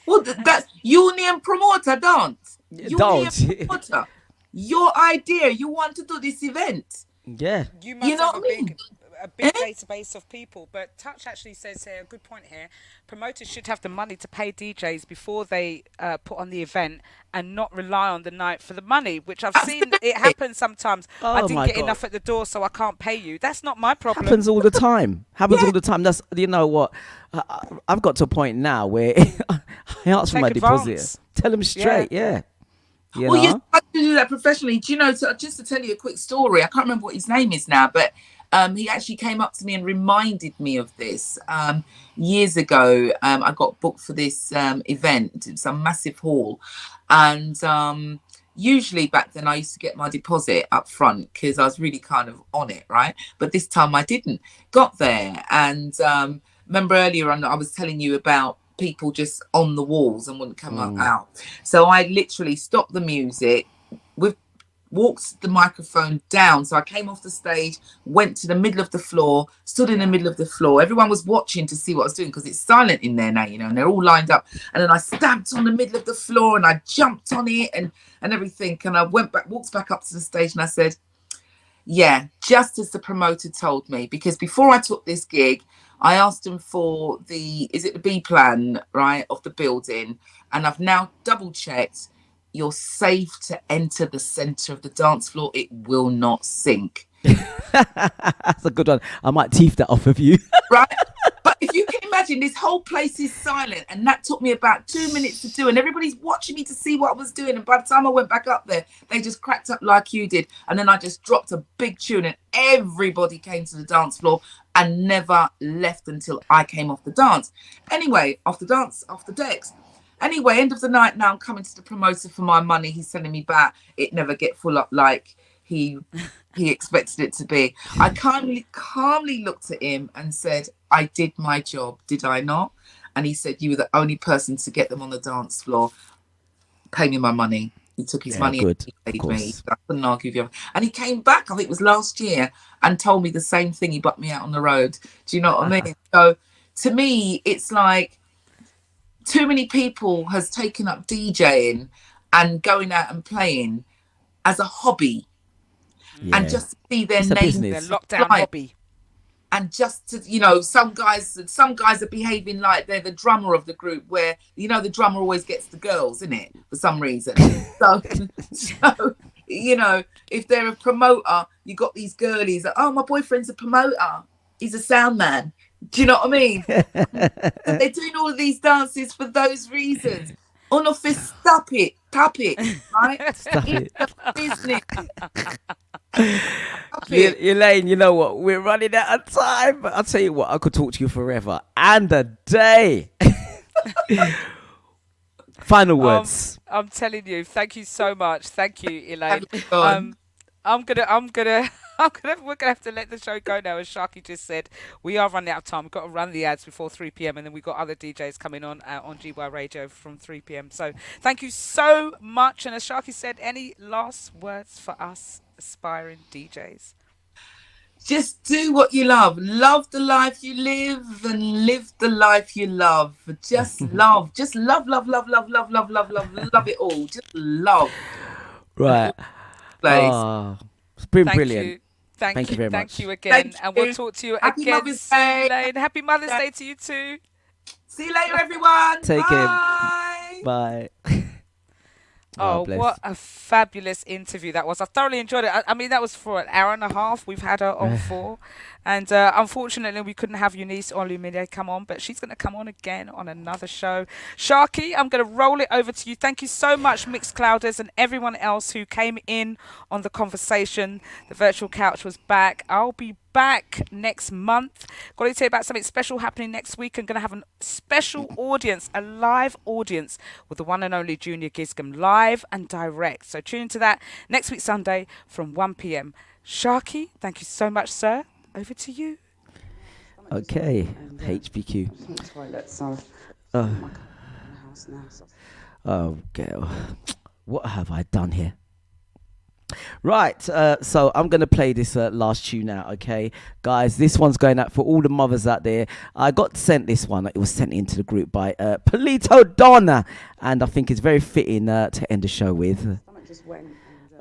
Well, that's union promoter, don't. Union promoter. Your idea, you want to do this event. Yeah. You must have a big database of people. But Touch actually says here, a good point here, promoters should have the money to pay DJs before they put on the event, and not rely on the night for the money, which I've seen it happen sometimes. I didn't get enough at the door, so I can't pay you. That's not my problem. Happens all the time. All the time. That's, you know what, I've got to a point now where I ask for my deposit. Tell them straight, yeah. You have to do that professionally. Do you know, just to tell you a quick story, I can't remember what his name is now, but he actually came up to me and reminded me of this. Years ago, I got booked for this event. It's a massive hall. And usually back then I used to get my deposit up front, because I was really kind of on it, right? But this time I didn't. Got there, and remember earlier on I was telling you about people just on the walls and wouldn't come out. So I literally stopped the music, walked the microphone down. So I came off the stage, went to the middle of the floor, stood in the middle of the floor. Everyone was watching to see what I was doing, because it's silent in there now, and they're all lined up. And then I stamped on the middle of the floor, and I jumped on it and everything. And I walked back up to the stage, and I said, yeah, just as the promoter told me, because before I took this gig, I asked them for the B plan, right, of the building. And I've now double checked. You're safe to enter the center of the dance floor. It will not sink. That's a good one. I might teeth that off of you. Right? But if you can imagine, this whole place is silent. And that took me about 2 minutes to do. And everybody's watching me to see what I was doing. And by the time I went back up there, they just cracked up like you did. And then I just dropped a big tune, and everybody came to the dance floor and never left until I came off the dance. Anyway, off the decks. Anyway, end of the night now, I'm coming to the promoter for my money. He's sending me back. It never get full up like he expected it to be. I calmly looked at him and said, I did my job, did I not? And he said, you were the only person to get them on the dance floor. Pay me my money. He took his money and he paid me. I couldn't argue with him. And he came back, I think it was last year, and told me the same thing. He bucked me out on the road. Do you know what I mean? So to me, it's like too many people has taken up DJing and going out and playing as a hobby. Yeah. And just to see their name, their lockdown hobby. And just to, you know, some guys are behaving like they're the drummer of the group, where, you know, the drummer always gets the girls, isn't it, for some reason. So, you know, if they're a promoter, you got these girlies that, oh, my boyfriend's a promoter, he's a sound man. Do you know what I mean? And they're doing all of these dances for those reasons. On a fist, stop it, right? Stop it. Business. Elaine, you know what? We're running out of time. But I'll tell you what, I could talk to you forever and a day. Final words. I'm telling you, thank you so much. Thank you, Elaine. We're gonna have to let the show go now. As Sharky just said, we are running out of time. We've got to run the ads before 3 p.m. and then we've got other DJs coming on GY Radio from 3 p.m. So thank you so much. And as Sharky said, any last words for us aspiring DJs? Just do what you love. Love the life you live and live the life you love. Just love. Just love it all. Just love. Right. It's been brilliant. Thank you very much. Thank you again. And we'll talk to you Happy again Mother's Day. Elaine. Happy Mother's Day to you too. See you later, everyone. Take care. Bye. Bye. Oh, bless. what a fabulous interview that was. I thoroughly enjoyed it. I mean, that was for an hour and a half. We've had her on for. And unfortunately, we couldn't have Eunice Olumide come on, but she's going to come on again on another show. Sharky, I'm going to roll it over to you. Thank you so much, Mixclouders, and everyone else who came in on the conversation. The virtual couch was back. I'll be back next month. Got to tell you about something special happening next week. I'm going to have a special audience, a live audience with the one and only Junior Giscombe, live and direct. So tune into that next week, Sunday from 1 p.m. Sharky, thank you so much, sir. Over to you. Okay, HBQ. Oh, girl. What have I done here? Right, so I'm going to play this last tune out, okay? Guys, this one's going out for all the mothers out there. I got sent this one. It was sent into the group by Polito Donna, and I think it's very fitting to end the show with.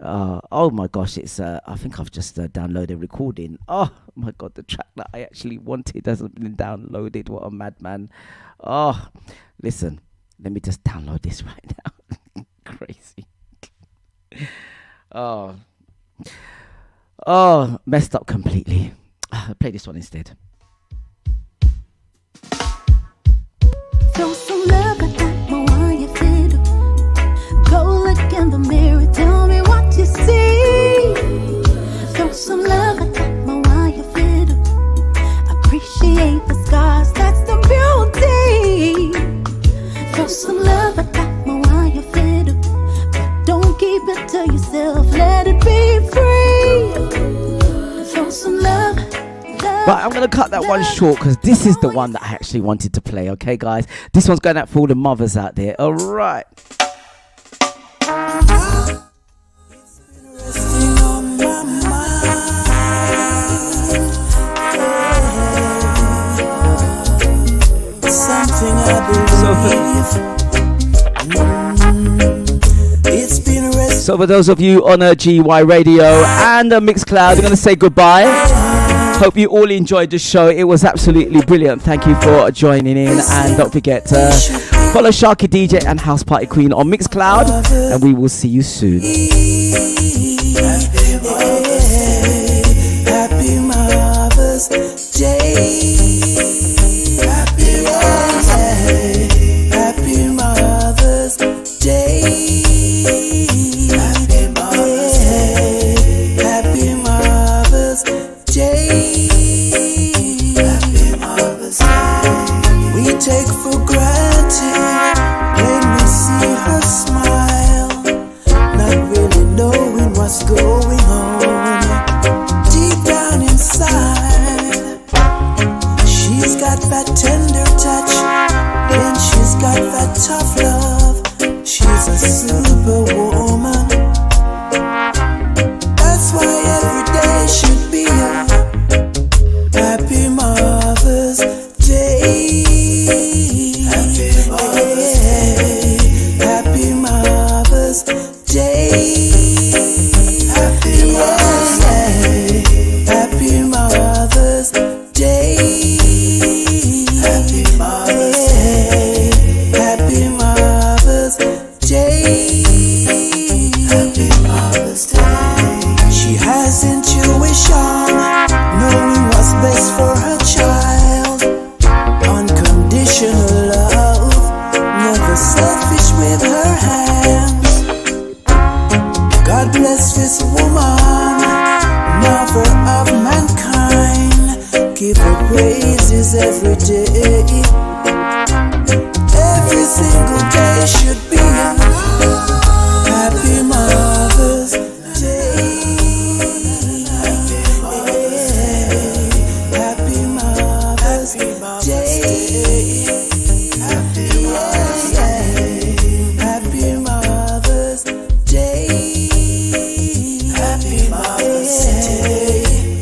Oh my gosh, it's I think I've just downloaded a recording. Oh my god, the track that I actually wanted hasn't been downloaded. What a madman. Oh, listen, let me just download this right now. Crazy. Oh, messed up completely. I'll play this one instead. Throw some love at that more you feel. Go look in the mirror, tell me what you see. Throw some love at that more you feel. Appreciate the scars, that's the beauty. Throw some love at that more you feel. But don't keep it to yourself, let it be free. Throw some love. Right, I'm going to cut that one short because this is the one that I actually wanted to play, okay, guys? This one's going out for all the mothers out there. All right. So for those of you on GY Radio and Mixcloud, we're going to say goodbye. Hope you all enjoyed the show. It was absolutely brilliant. Thank you for joining in. And don't forget to follow SharkyDJ and House Party Queen on Mixcloud. And we will see you soon. Happy Mother's Day. Happy Mother's Day. Happy Mother's Day. Happy Mother's Day. Happy Mother's Day. Happy Mother's Day. We take for granted when we of love. She's a superwoman. That's why every day should be a happy Mother's Day. Happy Mother's Day. Happy Mother's Day. Happy Mother's Day. Happy Mother's Day. Happy Mother's Day. Happy Mother's Day. Happy Mother's Day. She has intuition, knowing what's best for her child. Unconditional love, never selfish with her hands. God bless this woman, mother of mankind. Give her praises every day. Every single day should be a happy Mother's Day. Happy Mother's Day. Happy Mother's Day. Happy Mother's Day. Happy Mother's Day.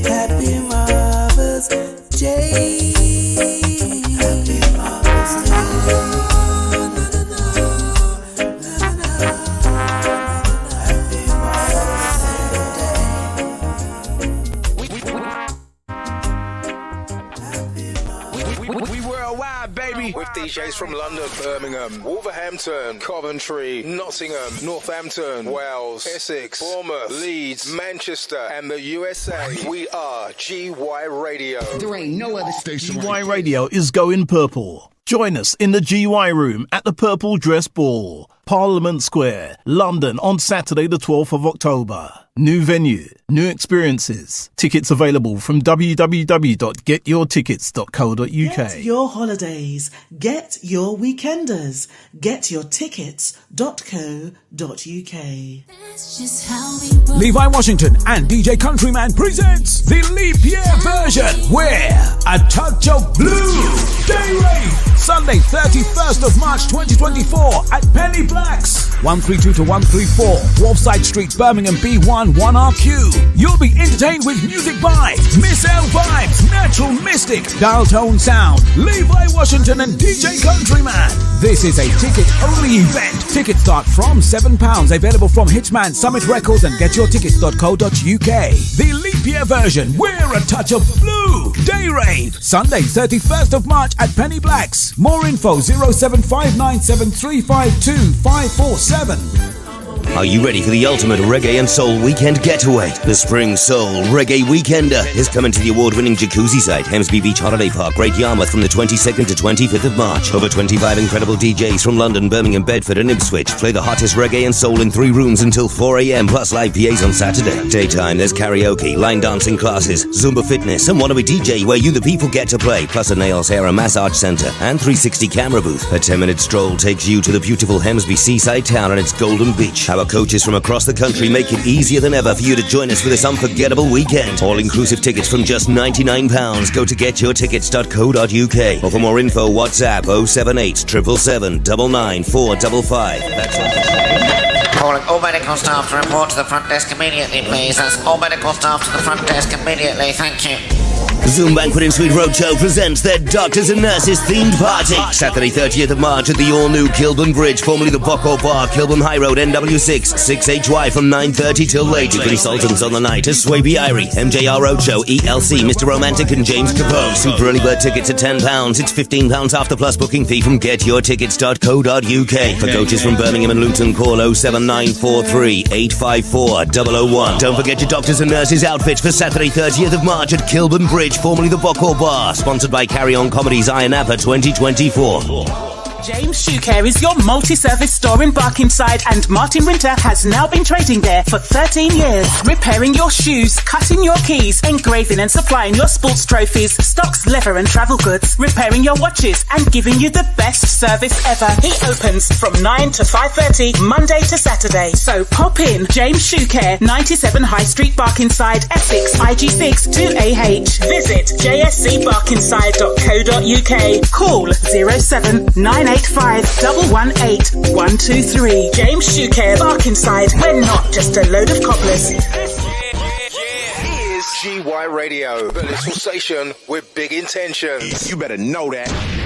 Happy Mother's Day. Happy Mother's Day. We worldwide, baby. With DJs from London, Birmingham, Wolverhampton, Coventry, Nottingham, Northampton, Wales, Essex, Bournemouth, Leeds, Manchester, and the USA. We are GY Radio. There ain't no other station. GY Radio is going purple. Join us in the GY room at the Purple Dress Ball, Parliament Square, London on Saturday the 12th of October. New venue, new experiences. Tickets available from www.getyourtickets.co.uk. Get your holidays. Get your weekenders. Get your tickets.co.uk. Levi Washington and DJ Countryman presents the leap year version where a touch of blue day rate. Sunday 31st of March 2024 at Penny Blacks, 132 to 134 Wharfside Street, Birmingham B1 1RQ. You'll be entertained with music by Miss L Vibes, Natural Mystic, Dial Tone Sound, Levi Washington and DJ Countryman. This is a ticket-only event. Tickets start from £7. Available from Hitman, Summit Records and getyourtickets.co.uk. The leap year version, We're a Touch of Blue. Day rave. Sunday 31st of March at Penny Blacks. More info 07597352547. Are you ready for the ultimate reggae and soul weekend getaway? The Spring Soul Reggae Weekender is coming to the award-winning jacuzzi site, Hemsby Beach Holiday Park, Great Yarmouth, from the 22nd to 25th of March. Over 25 incredible DJs from London, Birmingham, Bedford and Ipswich play the hottest reggae and soul in 3 rooms until 4 a.m, plus live PAs on Saturday. Daytime, there's karaoke, line dancing classes, Zumba fitness, and Wannabe DJ where you the people get to play, plus a nails, hair and massage centre and 360 camera booth. A 10-minute stroll takes you to the beautiful Hemsby seaside town and its golden beach. Our coaches from across the country make it easier than ever for you to join us for this unforgettable weekend. All-inclusive tickets from just £99. Go to getyourtickets.co.uk or for more info, WhatsApp 078 777 99455. That's all. Calling all medical staff to report to the front desk immediately, please. That's all medical staff to the front desk immediately. Thank you. Zoom Banquet and Suite Roadshow presents their Doctors and Nurses themed party. Saturday 30th of March at the all-new Kilburn Bridge, formerly the Bocco Bar, Kilburn High Road, NW6, 6HY from 9:30 till late. Consultants on the night are Swaby Irie, MJR Roadshow, ELC, Mr. Romantic and James Capone. Super early bird tickets at £10. It's £15 after plus booking fee from getyourtickets.co.uk. For coaches from Birmingham and Luton, call 07943 854 001. Don't forget your Doctors and Nurses outfits for Saturday 30th of March at Kilburn Bridge, formerly the Bocco Bar, sponsored by Carry On Comedy's Iron Appa 2024. James Shoe Care is your multi-service store in Barkingside, and Martin Winter has now been trading there for 13 years. Repairing your shoes, cutting your keys, engraving and supplying your sports trophies, stocks, leather and travel goods, repairing your watches and giving you the best service ever. He opens from 9 to 5:30 Monday to Saturday. So pop in. James Shoe Care, 97 High Street, Barkingside, Essex, IG6 2AH. Visit jscbarkingside.co.uk. Call 07988 085 118 123. James Shoecare, Barkingside. We're not just a load of cobblers. Here's GY Radio, the little station with big intentions. You better know that.